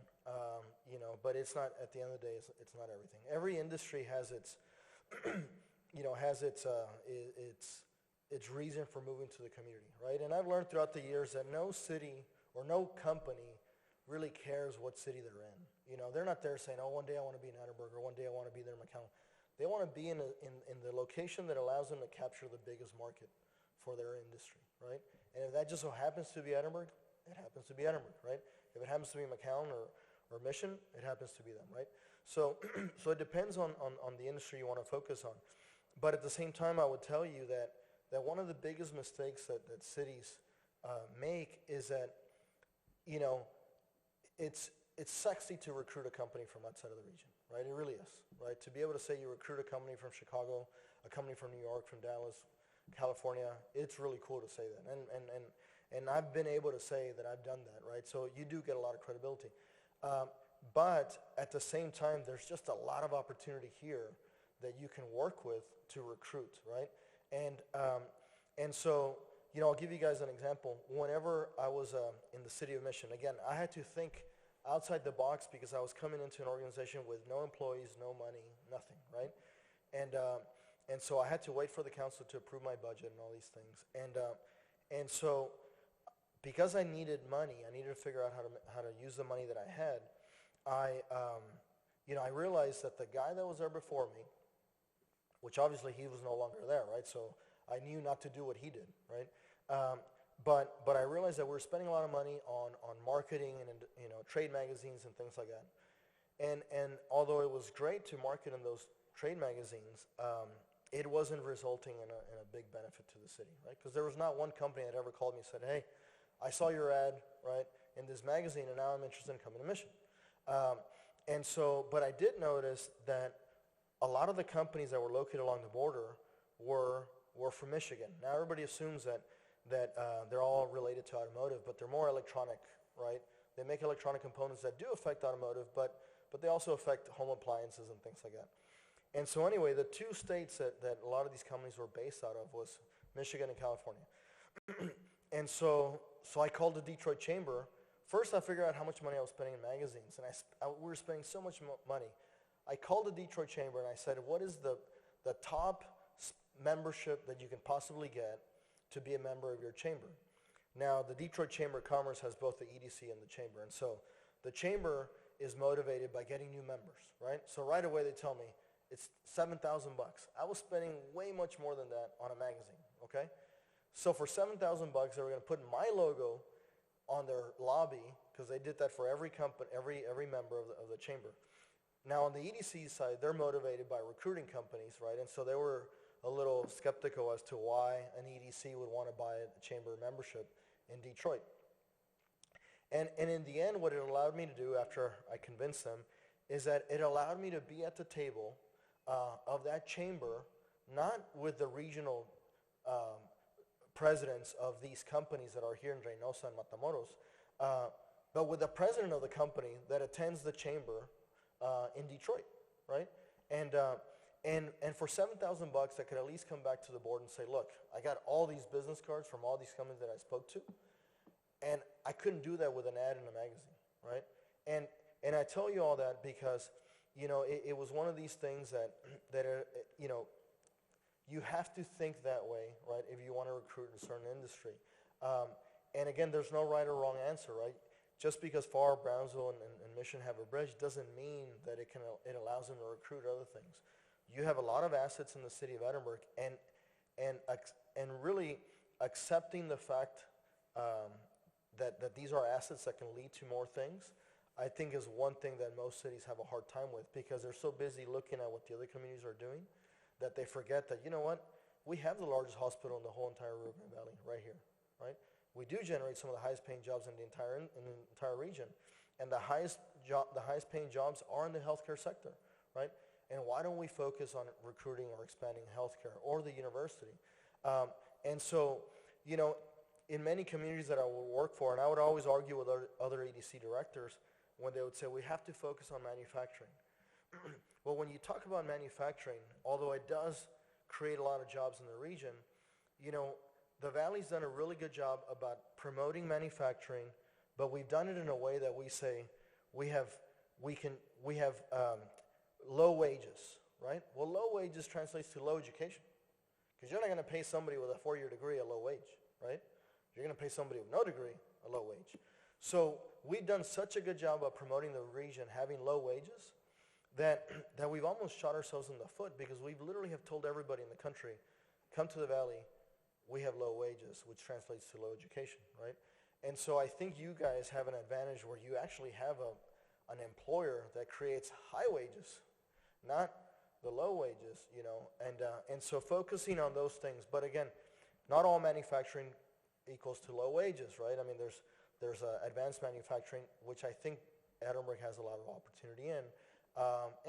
but it's not, at the end of the day, it's not everything. Every industry has its its reason for moving to the community, right? And I've learned throughout the years that no city or no company really cares what city they're in. They're not there saying, oh, one day I want to be in Attleboro, or one day I want to be there in McAllen. They want to be in the location that allows them to capture the biggest market for their industry, right? And if that just so happens to be Edinburgh, it happens to be Edinburgh, right? If it happens to be McAllen or Mission, it happens to be them, right? So so it depends on the industry you want to focus on. But at the same time, I would tell you that one of the biggest mistakes that cities make is that, it's sexy to recruit a company from outside of the region, right? It really is, right? To be able to say you recruit a company from Chicago, a company from New York, from Dallas, California, it's really cool to say that. And I've been able to say that I've done that, right? So you do get a lot of credibility. But at the same time, there's just a lot of opportunity here that you can work with to recruit, right? And so, I'll give you guys an example. Whenever I was in the city of Mission, again, I had to think outside the box because I was coming into an organization with no employees, no money, nothing, right? And so I had to wait for the council to approve my budget and all these things. And so because I needed money, I needed to figure out how to use the money that I had. I realized that the guy that was there before me, which obviously he was no longer there, right? So I knew not to do what he did, right? But I realized that we were spending a lot of money on marketing and trade magazines and things like that. And although it was great to market in those trade magazines, it wasn't resulting in a big benefit to the city, right? Because there was not one company that ever called me and said, hey, I saw your ad, right, in this magazine, and now I'm interested in coming to Mission. But I did notice that a lot of the companies that were located along the border were from Michigan. Now everybody assumes that they're all related to automotive, but they're more electronic, right? They make electronic components that do affect automotive, but they also affect home appliances and things like that. And so anyway, the 2 states that a lot of these companies were based out of was Michigan and California. And so I called the Detroit Chamber. First, I figured out how much money I was spending in magazines, and we were spending so much money. I called the Detroit Chamber, and I said, what is the top membership that you can possibly get to be a member of your chamber? Now, the Detroit Chamber of Commerce has both the EDC and the chamber, and so the chamber is motivated by getting new members, right? So right away, they tell me, it's $7,000. I was spending way much more than that on a magazine, okay? So for $7,000, they were going to put my logo on their lobby, because they did that for every company, every member of the chamber. Now on the EDC side, they're motivated by recruiting companies, right? And so they were a little skeptical as to why an EDC would want to buy a chamber membership in Detroit. And in the end, what it allowed me to do after I convinced them is that it allowed me to be at the table of that chamber, not with the regional presidents of these companies that are here in Reynosa and Matamoros, but with the president of the company that attends the chamber in Detroit, right? And for $7,000, I could at least come back to the board and say, look, I got all these business cards from all these companies that I spoke to, and I couldn't do that with an ad in a magazine, right? And I tell you all that because, you know, it was one of these things that you know, you have to think that way, right, if you want to recruit in a certain industry. And again, there's no right or wrong answer, right? Just because FAR, Brownsville, and Mission have a bridge doesn't mean that it allows them to recruit other things. You have a lot of assets in the city of Edinburgh, and really accepting the fact that these are assets that can lead to more things, I think is one thing that most cities have a hard time with, because they're so busy looking at what the other communities are doing that they forget that, you know what, we have the largest hospital in the whole entire Rio Grande Valley right here, right? We do generate some of the highest paying jobs in the entire region, and the highest paying jobs are in the healthcare sector, right? And why don't we focus on recruiting or expanding healthcare or the university? And so, you know, in many communities that I will work for, and I would always argue with other EDC directors when they would say, we have to focus on manufacturing. Well, when you talk about manufacturing, although it does create a lot of jobs in the region, you know, the Valley's done a really good job about promoting manufacturing, but we've done it in a way that we say we have low wages, right? Well, low wages translates to low education, because you're not going to pay somebody with a 4-year degree a low wage, right? You're going to pay somebody with no degree a low wage. So we've done such a good job of promoting the region having low wages that we've almost shot ourselves in the foot, because we literally have told everybody in the country, come to the Valley, we have low wages, which translates to low education, right? And so I think you guys have an advantage where you actually have an employer that creates high wages, not the low wages, you know, and so focusing on those things. But again, not all manufacturing equals to low wages, right? I mean, there's advanced manufacturing, which I think Edinburgh has a lot of opportunity in,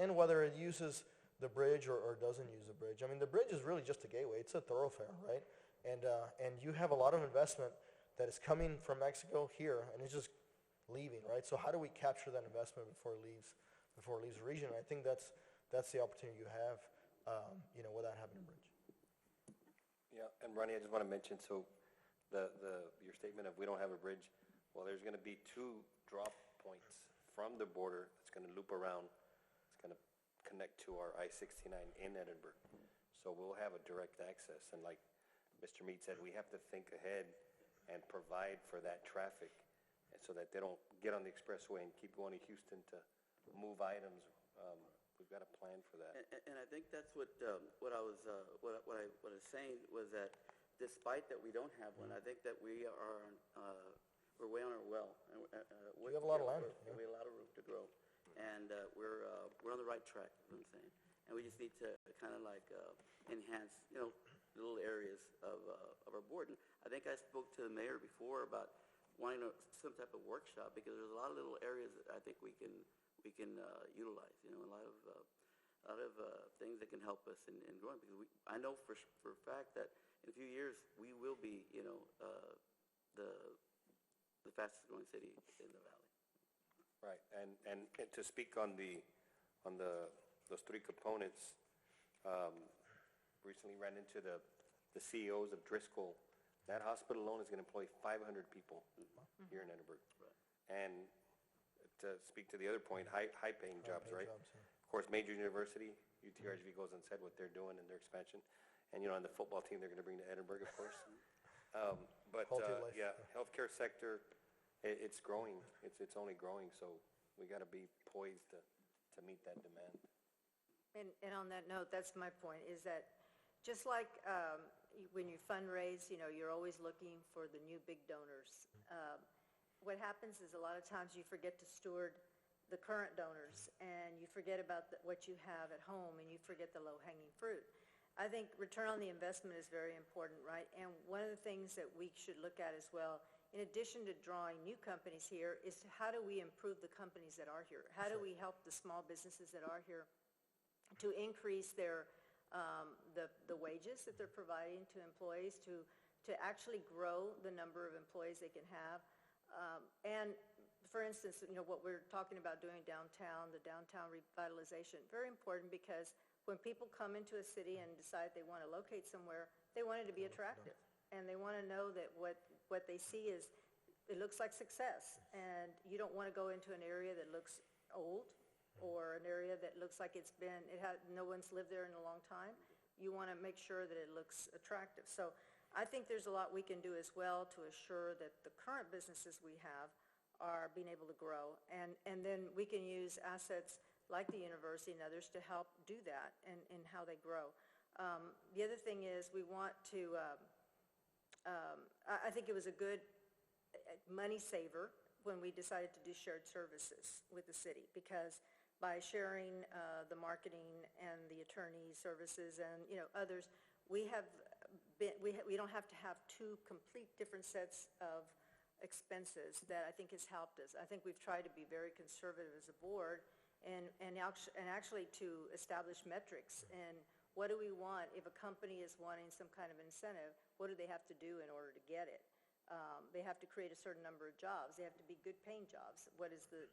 and whether it uses the bridge or doesn't use the bridge. I mean, the bridge is really just a gateway. It's a thoroughfare, right? And you have a lot of investment that is coming from Mexico here, and it's just leaving, right? So how do we capture that investment before it leaves the region? I think that's the opportunity you have, you know, without having a bridge. Yeah, and Ronnie, I just want to mention, so your statement of we don't have a bridge, well, there's going to be 2 drop points from the border that's going to loop around. It's going to connect to our I-69 in Edinburgh. So we'll have a direct access. And like Mr. Mead said, we have to think ahead and provide for that traffic, and so that they don't get on the expressway and keep going to Houston to move items. We've got a plan for that. And I think that's what I was saying was that despite that we don't have one, I think that we're way on our well. We have a lot of land. We have a lot of room to grow, and we're on the right track, is what I'm saying. And we just need to kind of like enhance, you know, little areas of our board. And I think I spoke to the mayor before about wanting some type of workshop, because there's a lot of little areas that I think we can utilize. You know, a lot of things that can help us in growing. Because I know for a fact that in a few years we will be, you know, the fastest growing city in the valley. Right, and to speak on those 3 components, recently ran into the CEOs of Driscoll. That hospital alone is going to employ 500 people here in Edinburgh. Right. And to speak to the other point, high-paying jobs, right? Of course, major university, UTRGV goes and said what they're doing in their expansion. And, you know, on the football team, they're going to bring to Edinburgh, of course. Yeah, healthcare sector, it's growing. It's only growing, so we got to be poised to meet that demand. And on that note, that's my point, is that just like when you fundraise, you know, you're always looking for the new big donors. What happens is a lot of times you forget to steward the current donors, and you forget about what you have at home, and you forget the low-hanging fruit. I think return on the investment is very important, right? And one of the things that we should look at as well, in addition to drawing new companies here, is how do we improve the companies that are here? How do we help the small businesses that are here to increase their, the wages that they're providing to employees, to actually grow the number of employees they can have? And for instance, what we're talking about doing downtown, the downtown revitalization, very important, because when people come into a city and decide they want to locate somewhere, they want it to be attractive. And they want to know that what they see is, it looks like success. And you don't want to go into an area that looks old, or an area that looks like no one's lived there in a long time. You want to make sure that it looks attractive. So I think there's a lot we can do as well to assure that the current businesses we have are being able to grow. And then we can use assets like the university and others to help do that and how they grow. The other thing is we want to, I think it was a good money saver when we decided to do shared services with the city, because by sharing the marketing and the attorney services and others, we don't have to have two complete different sets of expenses. That I think has helped us. I think we've tried to be very conservative as a board and actually to establish metrics. And what do we want if a company is wanting some kind of incentive? What do they have to do in order to get it? They have to create a certain number of jobs. They have to be good paying jobs. What is the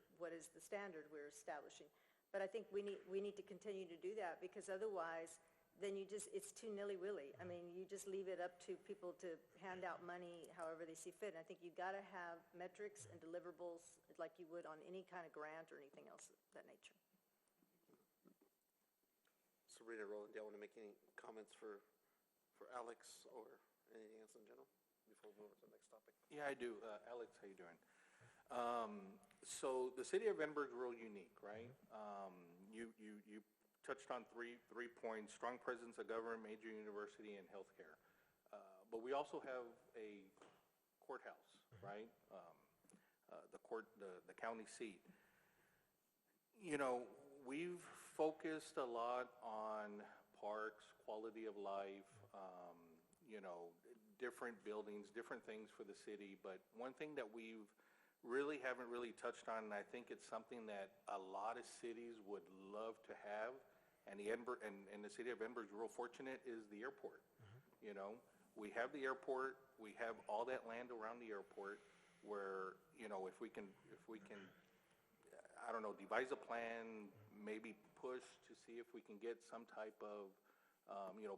standard we're establishing? But I think we need to continue to do that, because otherwise then it's too nilly-willy. I mean, you just leave it up to people to hand out money however they see fit. And I think you've got to have metrics and deliverables like you would on any kind of grant or anything else of that nature. Sabrina, Roland, do you want to make any comments for Alex or anything else in general before we move on to the next topic? Yeah, I do. Alex, how you doing? So the city of Edinburgh is real unique, right? You touched on three points: strong presence of government, major university, and healthcare. But we also have a courthouse, right? The county seat. We've focused a lot on parks, quality of life, different buildings, different things for the city. But one thing that we haven't really touched on, and I think it's something that a lot of cities would love to have, and the city of Edinburgh is real fortunate, is the airport. We have the airport, we have all that land around the airport where, if we can, I don't know, devise a plan, maybe push to see if we can get some type of,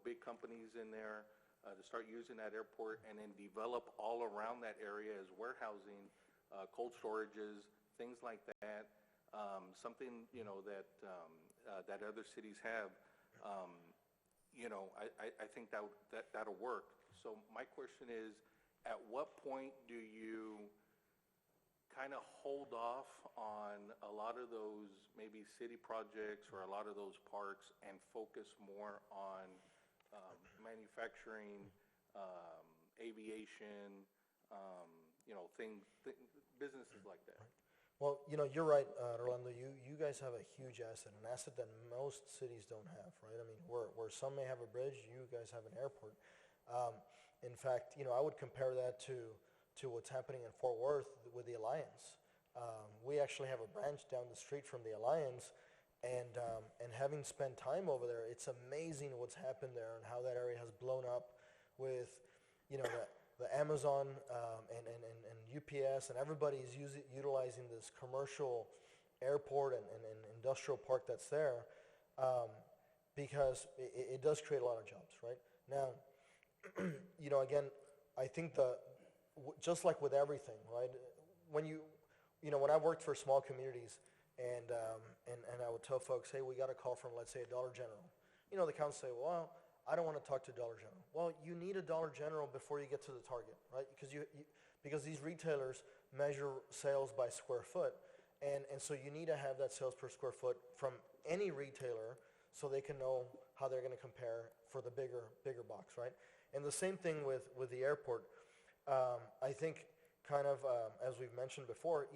big companies in there to start using that airport, and then develop all around that area as warehousing, cold storages, things like that. Something, that other cities have, I think that'll work. So my question is, at what point do you kind of hold off on a lot of those maybe city projects or a lot of those parks and focus more on manufacturing, aviation, businesses like that? Well, you're right, Rolando. You guys have a huge asset, an asset that most cities don't have, right? I mean, where some may have a bridge, you guys have an airport. In fact, I would compare that to what's happening in Fort Worth with the Alliance. We actually have a branch down the street from the Alliance, and having spent time over there, it's amazing what's happened there and how that area has blown up with, the Amazon and UPS, and everybody is utilizing this commercial airport and industrial park that's there, because it does create a lot of jobs, right? Now, again, I think just like with everything, right? When I worked for small communities, and I would tell folks, hey, we got a call from, let's say, a Dollar General. The council say, well, I don't want to talk to Dollar General. Well, you need a Dollar General before you get to the Target, right? Because these retailers measure sales by square foot, and so you need to have that sales per square foot from any retailer so they can know how they're going to compare for the bigger box, right? And the same thing with the airport. I think kind of, as we've mentioned before,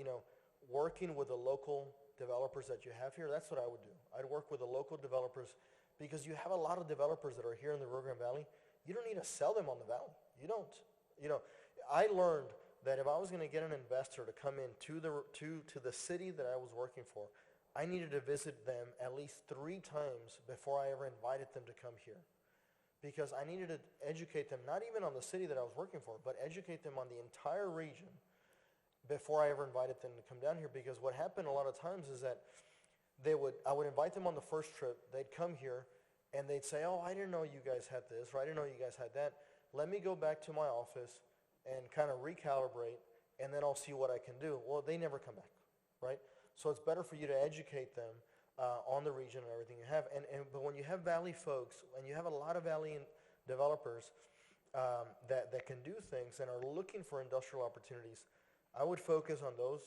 working with the local developers that you have here, that's what I would do. I'd work with the local developers because you have a lot of developers that are here in the Rio Grande Valley. You don't need to sell them on the valley. You don't. You know, I learned that if I was going to get an investor to come in to the city that I was working for, I needed to visit them at least 3 times before I ever invited them to come here. Because I needed to educate them, not even on the city that I was working for, but educate them on the entire region before I ever invited them to come down here. Because what happened a lot of times is that I would invite them on the first trip, they'd come here, and they'd say, oh, I didn't know you guys had this, or I didn't know you guys had that. Let me go back to my office and kind of recalibrate, and then I'll see what I can do. Well, they never come back, right? So it's better for you to educate them on the region and everything you have. But when you have Valley folks, and you have a lot of Valley developers that can do things and are looking for industrial opportunities, I would focus on those,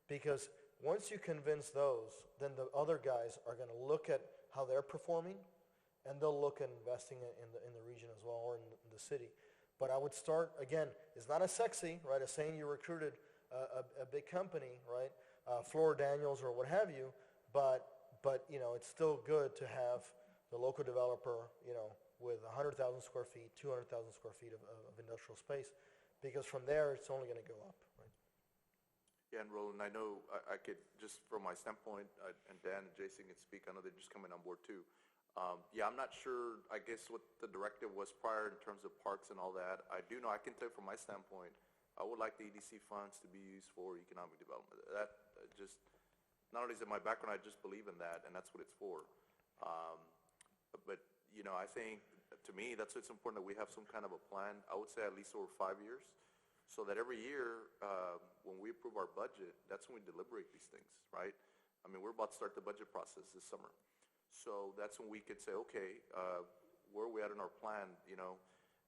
because once you convince those, then the other guys are going to look at how they're performing, and they'll look at investing in the region as well, or in the city. But I would start, again, it's not as sexy, right, as saying you recruited a big company, right, Flora Daniels or what have you, but you know, it's still good to have the local developer, you know, with 100,000 square feet, 200,000 square feet of industrial space, because from there, it's only going to go up, right? Yeah, and Roland, I know I could, just from my standpoint, and Dan and Jason can speak, I know they're just coming on board too. Yeah, I'm not sure, I guess, what the directive was prior in terms of parks and all that. I do know, I can tell you from my standpoint, I would like the EDC funds to be used for economic development. That just, not only is it my background, I just believe in that, and that's what it's for. But, you know, I think, to me, that's why it's important that we have some kind of a plan, I would say at least over 5 years, so that every year, when we approve our budget, that's when we deliberate these things, right? I mean, we're about to start the budget process this summer. So that's when we could say, okay, where are we at in our plan, you know?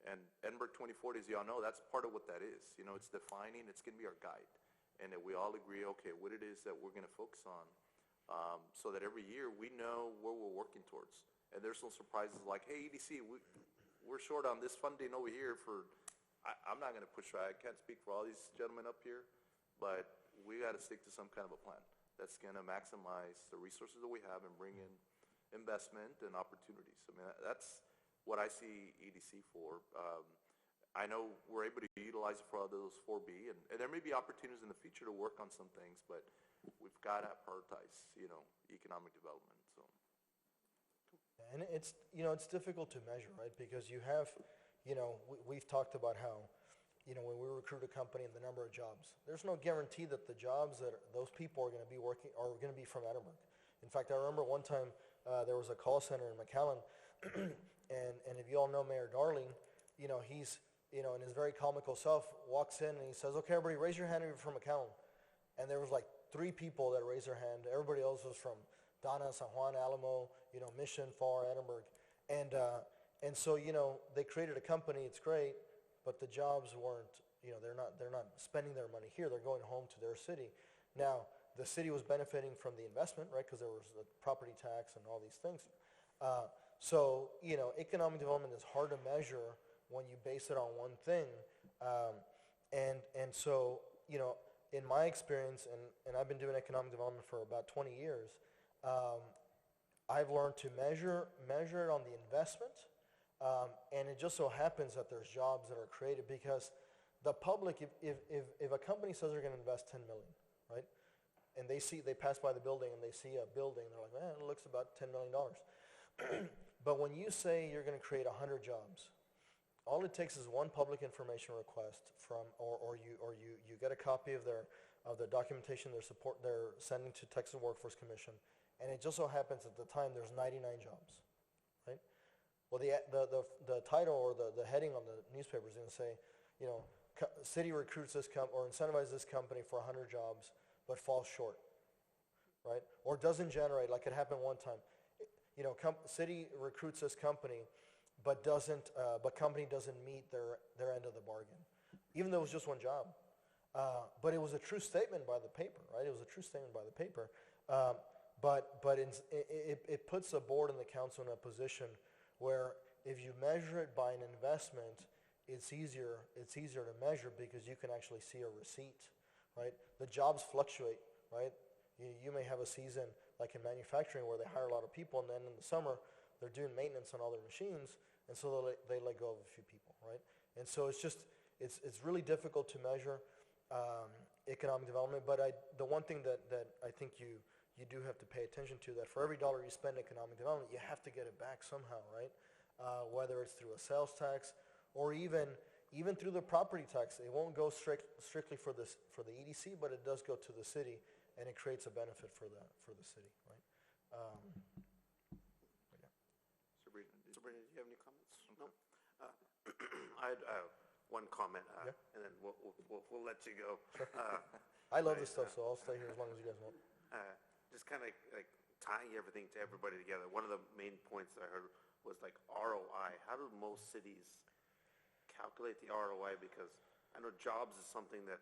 And Edinburgh 2040, as y'all know, that's part of what that is. You know, it's defining, it's going to be our guide. And that we all agree, okay, what it is that we're going to focus on, so that every year we know where we're working towards. And there's no surprises like, hey, EDC, we're short on this funding over here for, I'm not going to push, I can't speak for all these gentlemen up here, but we got to stick to some kind of a plan that's going to maximize the resources that we have and bring in investment and opportunities. I mean, that's what I see EDC for. I know we're able to utilize it for all those 4B, and there may be opportunities in the future to work on some things, but we've got to prioritize, you know, economic development, so. And it's, you know, it's difficult to measure, right? Because you have, you know, we've talked about how, you know, when we recruit a company and the number of jobs, there's no guarantee that the jobs that those people are going to be working are going to be from Edinburgh. In fact, I remember one time there was a call center in McAllen, and if you all know Mayor Darling, you know, he's, you know, in his very comical self, walks in and he says, okay, everybody, raise your hand if you're from McAllen. And there was like 3 people that raised their hand. Everybody else was from Donna, San Juan, Alamo, you know, Mission, Far, Edinburgh. And so, you know, they created a company, it's great, but the jobs weren't, you know, they're not spending their money here, they're going home to their city. Now, the city was benefiting from the investment, right, because there was the property tax and all these things. So, you know, economic development is hard to measure when you base it on one thing. And so, you know, in my experience, and I've been doing economic development for about 20 years, I've learned to measure it on the investment, and it just so happens that there's jobs that are created, because the public, if a company says they're going to invest $10 million, right, and they pass by the building and they see a building, they're like, man, it looks about $10 million. But when you say you're going to create 100 jobs, all it takes is one public information request from, or you get a copy of the documentation they're sending to Texas Workforce Commission, and it just so happens at the time there's 99 jobs, right? Well, the title or the heading on the newspaper is going to say, you know, city recruits this or incentivizes this company for 100 jobs, but falls short, right? Or doesn't generate, like it happened one time. You know, city recruits this company, but company doesn't meet their end of the bargain, even though it was just one job. But it was a true statement by the paper, right? It was a true statement by the paper. But it puts the board and the council in a position where if you measure it by an investment, it's easier to measure because you can actually see a receipt, right? The jobs fluctuate, right? You may have a season like in manufacturing where they hire a lot of people, and then in the summer, they're doing maintenance on all their machines, and so they let go of a few people, right? And so it's really difficult to measure economic development, but the one thing that I think you do have to pay attention to, that for every dollar you spend economic development, you have to get it back somehow, right? Whether it's through a sales tax or even through the property tax. It won't go strictly for the EDC, but it does go to the city, and it creates a benefit for the city, right? Sabrina, do you have any comments? No? I had one comment, Yeah. and then we'll let you go. I love this stuff, so I'll stay here as long as you guys want. Just kind of like tying everything to everybody together. One of the main points I heard was like ROI. How do most cities calculate the ROI? Because I know jobs is something that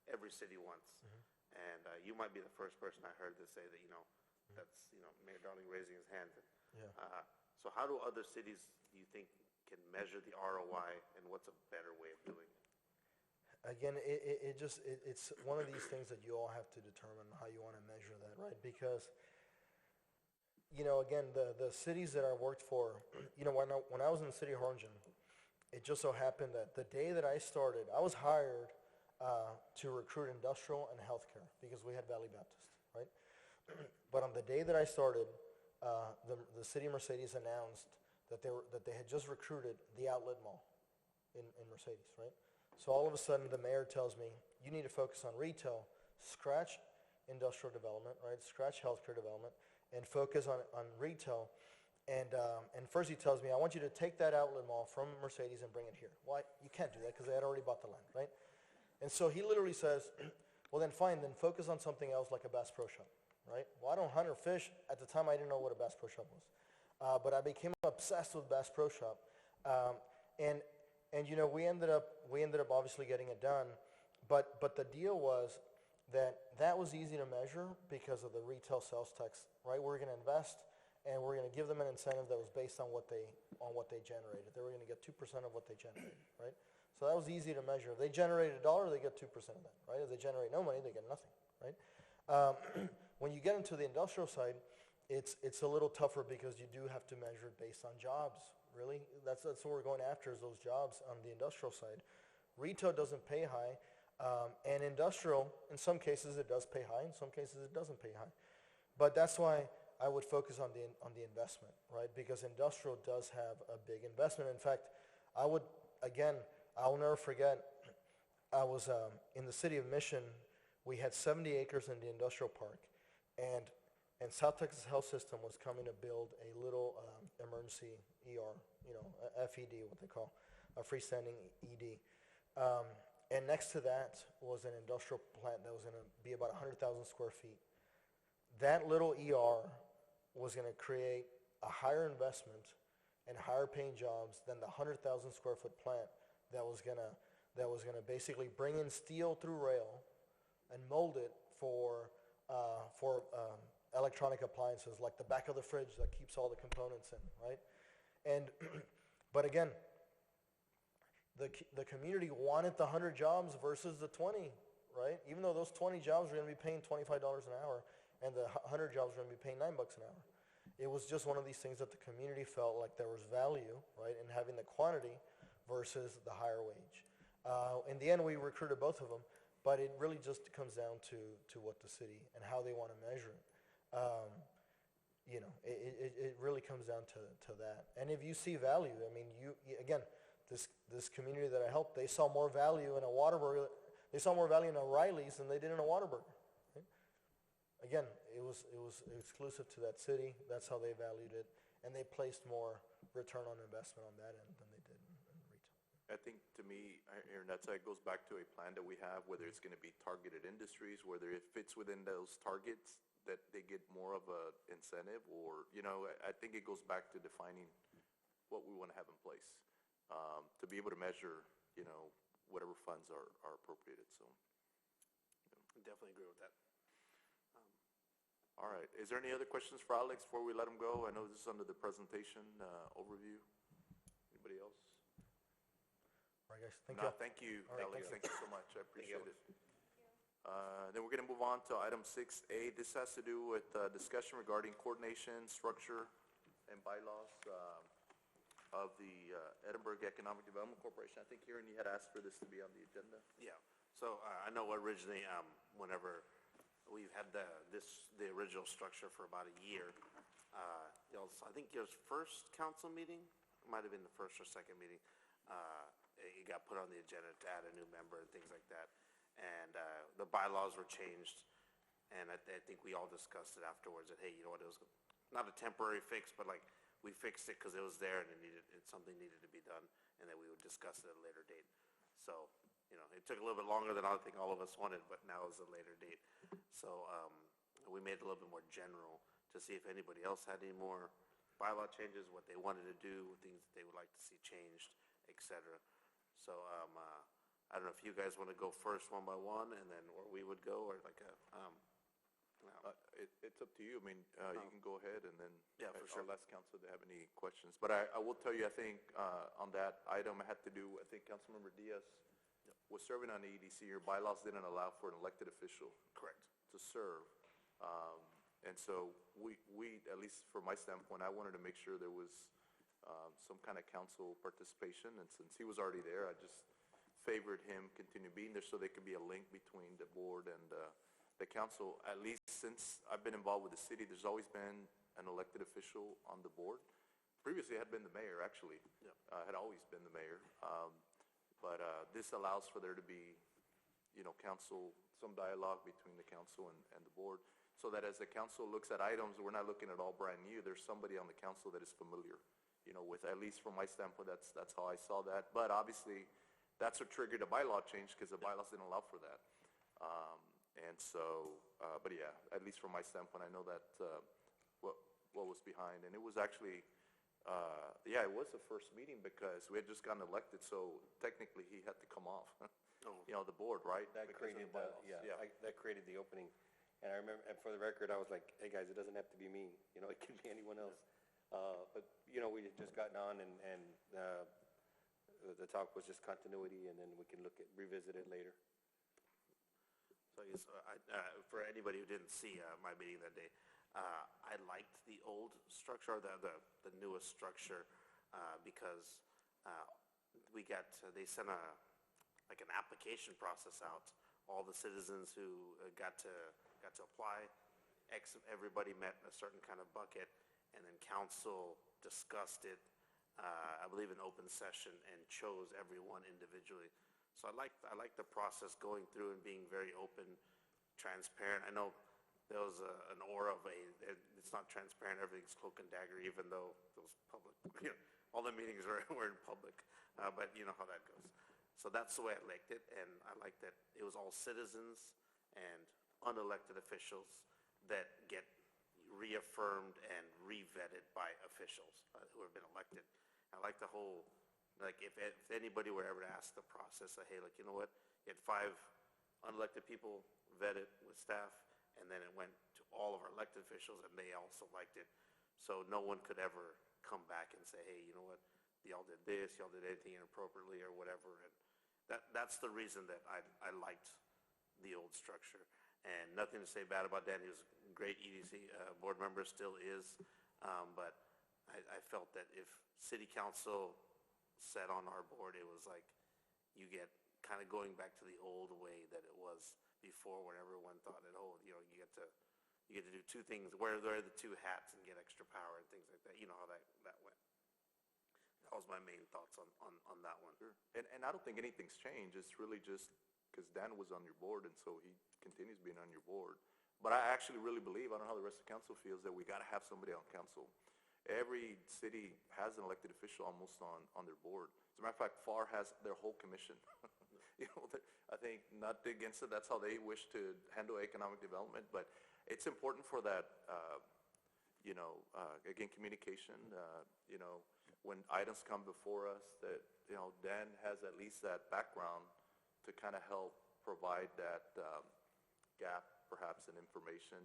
every city wants. And you might be the first person I heard to say that, that's, Mayor Darling raising his hand. Yeah. So how do other cities, do you think, can measure the ROI, and what's a better way of doing it? Again, it's one of these things that you all have to determine how you want to measure that, right? Because, again, the cities that I worked for, when I was in the city of Harlingen, it just so happened that the day that I started, I was hired to recruit industrial and healthcare because we had Valley Baptist, right? But on the day that I started, the city of Mercedes announced that they had just recruited the outlet mall in Mercedes, right? So all of a sudden, the mayor tells me, you need to focus on retail, scratch industrial development, right? Scratch healthcare development, and focus on retail. And first he tells me, I want you to take that outlet mall from Mercedes and bring it here. Well, you can't do that because they had already bought the land, right? And so he literally says, well, then fine, then focus on something else like a Bass Pro Shop, right? Well, I don't hunt or fish. At the time, I didn't know what a Bass Pro Shop was. But I became obsessed with Bass Pro Shop. And we ended up obviously getting it done. But the deal was that was easy to measure because of the retail sales tax, right? We're going to invest, and we're going to give them an incentive that was based on what they generated. They were going to get 2% of what they generated, right? So that was easy to measure. If they generated $1, they get 2% of that, right? If they generate no money, they get nothing, right? When you get into the industrial side, it's a little tougher because you do have to measure it based on jobs, really. That's what we're going after, is those jobs on the industrial side. Retail doesn't pay high, and industrial, in some cases it does pay high, in some cases it doesn't pay high. But that's why I would focus on the investment, right? Because industrial does have a big investment. In fact, I'll never forget, I was in the city of Mission. We had 70 acres in the industrial park, and South Texas Health System was coming to build a little emergency ER, FED, what they call a freestanding ED. And next to that was an industrial plant that was going to be about 100,000 square feet. That little ER was going to create a higher investment and higher paying jobs than the 100,000 square foot plant that was going to basically bring in steel through rail and mold it for electronic appliances, like the back of the fridge that keeps all the components in, right? But again, the community wanted the 100 jobs versus the 20, right? Even though those 20 jobs were going to be paying $25 an hour, and the 100 jobs were going to be paying $9 an hour. It was just one of these things that the community felt like there was value, right, in having the quantity versus the higher wage. In the end, we recruited both of them, but it really just comes down to what the city and how they want to measure it. It really comes down to that. And if you see value, I mean, again, this community that I helped, they saw more value in a Whataburger, they saw more value in a O'Reilly's than they did in a Whataburger. Right? Again, it was exclusive to that city. That's how they valued it, and they placed more return on investment on that end than they did in retail. I think, to me, Aaron, it goes back to a plan that we have, whether it's going to be targeted industries, whether it fits within those targets, that they get more of a incentive, or, I think it goes back to defining what we want to have in place, to be able to measure, whatever funds are appropriated, so. I definitely agree with that. All right, is there any other questions for Alex before we let him go? I know this is under the presentation overview. Anybody else? All right, guys, thank No, you. thank you, All right, Alex, thank you so much, I appreciate you. it. Then we're going to move on to item 6A. This has to do with discussion regarding coordination, structure, and bylaws of the Edinburgh Economic Development Corporation. I think, Kieran, you had asked for this to be on the agenda. Yeah, so I know originally, whenever we've had the original structure for about a year, I think your first council meeting, it might have been the first or second meeting, it got put on the agenda to add a new member and things like that. And the bylaws were changed, and I think we all discussed it afterwards, that, hey, you know what, it was not a temporary fix, but like, we fixed it because it was there and something needed to be done, and then we would discuss it at a later date. So, it took a little bit longer than I think all of us wanted, but now is a later date. So, we made it a little bit more general to see if anybody else had any more bylaw changes, what they wanted to do, things that they would like to see changed, et cetera. So, I don't know if you guys want to go first one by one, and then, or we would go, or like a, It's up to you. I mean, you can go ahead, and then Yeah, for sure. I'll ask council if they have any questions. But I will tell you, I think, on that item, it had to do, I think Councilmember Diaz was serving on the EDC. Your bylaws didn't allow for an elected official correct. to serve. And so we, at least from my standpoint, I wanted to make sure there was some kind of council participation. And since he was already there, I just favored him continue being there so there could be a link between the board and the council. At least since I've been involved with the city, there's always been an elected official on the board. Previously, it had been the mayor, actually. Yeah. Had always been the mayor. But this allows for there to be, council, some dialogue between the council and the board, so that as the council looks at items, we're not looking at all brand new. There's somebody on the council that is familiar, with, at least from my standpoint, that's how I saw that. But obviously, that's what triggered a bylaw change, because the bylaws didn't allow for that. And so, but yeah, at least from my standpoint, I know that what was behind. And it was actually, it was the first meeting because we had just gotten elected, so technically he had to come off, the board, right? That Because of created the bylaws. that created the opening. And I remember, and for the record, I was like, hey, guys, it doesn't have to be me, it could be anyone else. But, we had just gotten on, and the talk was just continuity, and then we can revisit it later. So I guess, for anybody who didn't see my meeting that day, I liked the old structure, or the newest structure, because they sent an application process out. All the citizens who got to apply, everybody met a certain kind of bucket, and then council discussed it, I believe in open session, and chose everyone individually. So I like the process going through and being very open, transparent. I know there was an aura of it's not transparent, everything's cloak and dagger, even though it was public. All the meetings were in public, but you know how that goes. So that's the way I liked it, and I like that it was all citizens and unelected officials that get reaffirmed and re-vetted by officials who have been elected. I like the whole, if anybody were ever to ask the process, hey, you know what, you had 5 unelected people vetted with staff, and then it went to all of our elected officials, and they also liked it. So no one could ever come back and say, hey, you know what, y'all did this, y'all did anything inappropriately or whatever. And that's the reason that I liked the old structure. And nothing to say bad about Dan. He was a great EDC board member, still is. But I felt that if city council sat on our board, it was like you get kind of going back to the old way that it was before, when everyone thought that, you get to do 2 things, wear the 2 hats and get extra power and things like that. You know how that went. That was my main thoughts on that one. Sure. And I don't think anything's changed. It's really just because Dan was on your board, and so he continues being on your board. But I actually really believe, I don't know how the rest of the council feels, that we got to have somebody on council. Every city has an elected official almost on their board. As a matter of fact, FAR has their whole commission. I think, not against it, that's how they wish to handle economic development. But it's important for that, again, communication, when items come before us, that, Dan has at least that background to kind of help provide that gap, perhaps, in information.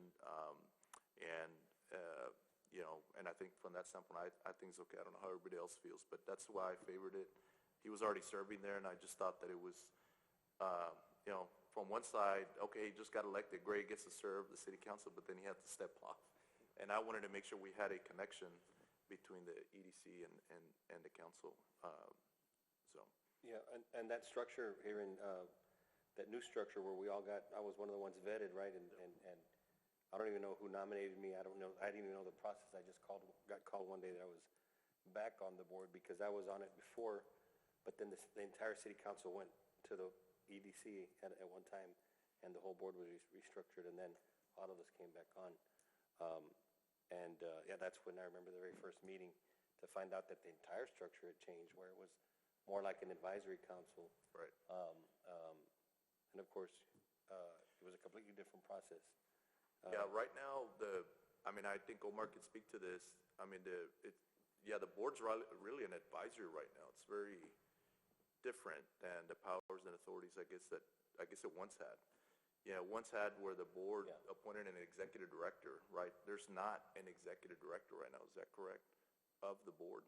And I think from that standpoint, I think it's okay. I don't know how everybody else feels, but that's why I favored it. He was already serving there, and I just thought that it was, from one side, okay, he just got elected, great, gets to serve the city council, but then he had to step off. And I wanted to make sure we had a connection between the EDC and the council, so. Yeah, and that structure here in, that new structure where we all got, I was one of the ones vetted, right? And I don't even know who nominated me. I don't know, I didn't even know the process. I just got called one day that I was back on the board because I was on it before, but then the entire city council went to the EDC at one time, and the whole board was restructured, and then all of us came back on. Yeah, that's when I remember the very first meeting to find out that the entire structure had changed, where it was more like an advisory council. Right. And of course, it was a completely different process. Yeah, right now, I think Omar can speak to this. I mean, the board's really an advisory right now. It's very different than the powers and authorities, I guess it once had. Yeah, once had where the board appointed an executive director, right? There's not an executive director right now, is that correct? Of the board?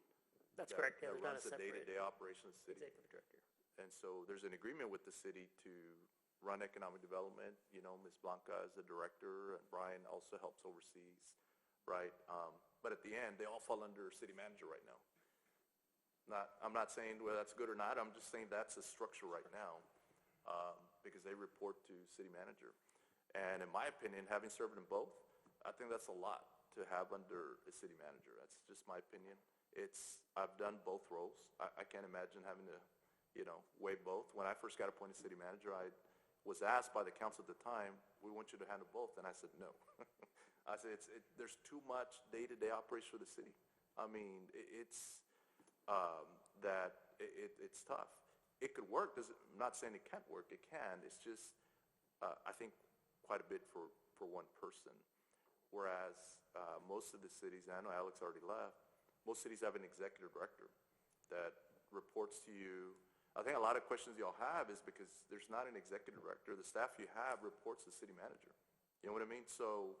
That's correct, yeah, That there's not a runs the separate day-to-day operations of the city. executive director. And so there's an agreement with the city to run economic development. You know, Ms. Blanca is the director, and Brian also helps overseas, right? But at the end, they all fall under city manager right now. I'm not saying whether that's good or not, I'm just saying that's the structure right now, because they report to city manager. And in my opinion, having served in both, I think that's a lot to have under a city manager. That's just my opinion. I've done both roles. I can't imagine having to, weigh both. When I first got appointed city manager, I was asked by the council at the time, we want you to handle both, and I said no. I said, there's too much day-to-day operation for the city. I mean, it's tough. It could work. I'm not saying it can't work. It can. It's just, I think, quite a bit for one person. Whereas most of the cities, and I know Alex already left, most cities have an executive director that reports to you. I think a lot of questions y'all have is because there's not an executive director. The staff you have reports to the city manager. You know what I mean? So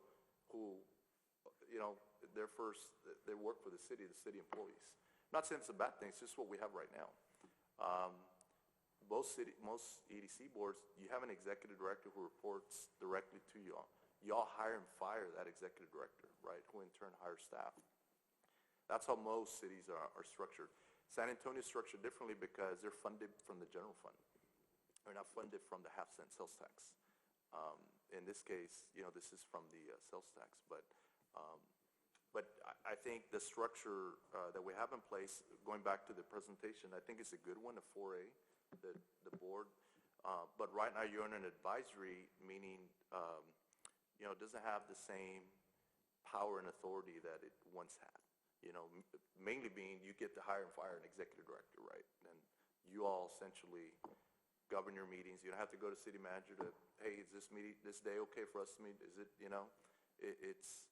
they work for the city employees. I'm not saying it's a bad thing. It's just what we have right now. Most EDC boards, you have an executive director who reports directly to y'all. Y'all hire and fire that executive director, right, who in turn hires staff. That's how most cities are structured. San Antonio is structured differently because they're funded from the general fund. They're not funded from the half-cent sales tax. In this case, this is from the sales tax. But I think the structure that we have in place, going back to the presentation, I think it's a good one, a 4A, the board. But right now you're on an advisory, meaning it doesn't have the same power and authority that it once had. Mainly being you get to hire and fire an executive director, right? And you all essentially govern your meetings. You don't have to go to city manager to, hey, is this day okay for us to meet? Is it, it's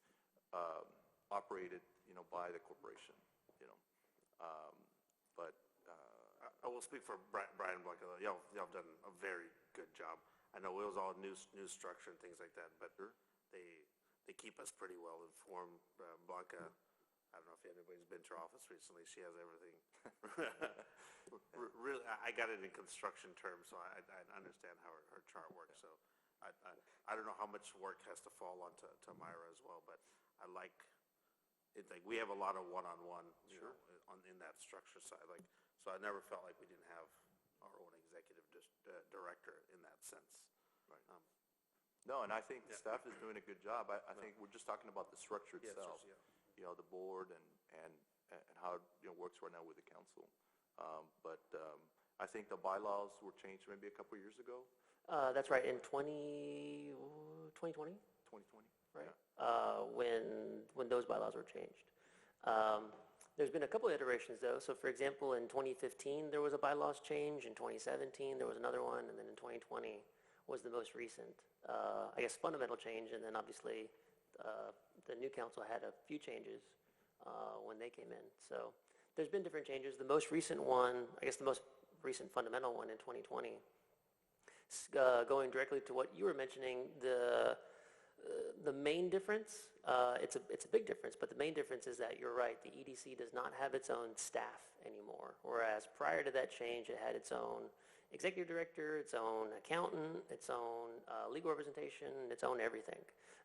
operated, by the corporation, But I will speak for Brian Blanca. Y'all have done a very good job. I know it was all new structure and things like that, but they keep us pretty well informed. Blanca, I don't know if anybody's been to her office recently. She has everything. Really, I got it in construction terms, so I understand how her chart works. So I don't know how much work has to fall onto Myra as well, but I like it. Like we have a lot of one-on-one, in that structure side. Like, so I never felt like we didn't have our own executive director in that sense. Right. No, and I think the staff is doing a good job. I think we're just talking about the structure itself. The board and how it works right now with the council. But I think the bylaws were changed maybe a couple years ago. That's right, in 2020? 2020. Right. Yeah. When those bylaws were changed. There's been a couple of iterations, though. So, for example, in 2015, there was a bylaws change. In 2017, there was another one. And then in 2020 was the most recent, fundamental change. And then, obviously, the new council had a few changes when they came in. So there's been different changes. The most recent one, the most recent fundamental one in 2020, going directly to what you were mentioning, the main difference, it's a big difference, but the main difference is that you're right, the EDC does not have its own staff anymore, whereas prior to that change, it had its own executive director, its own accountant, its own legal representation, its own everything.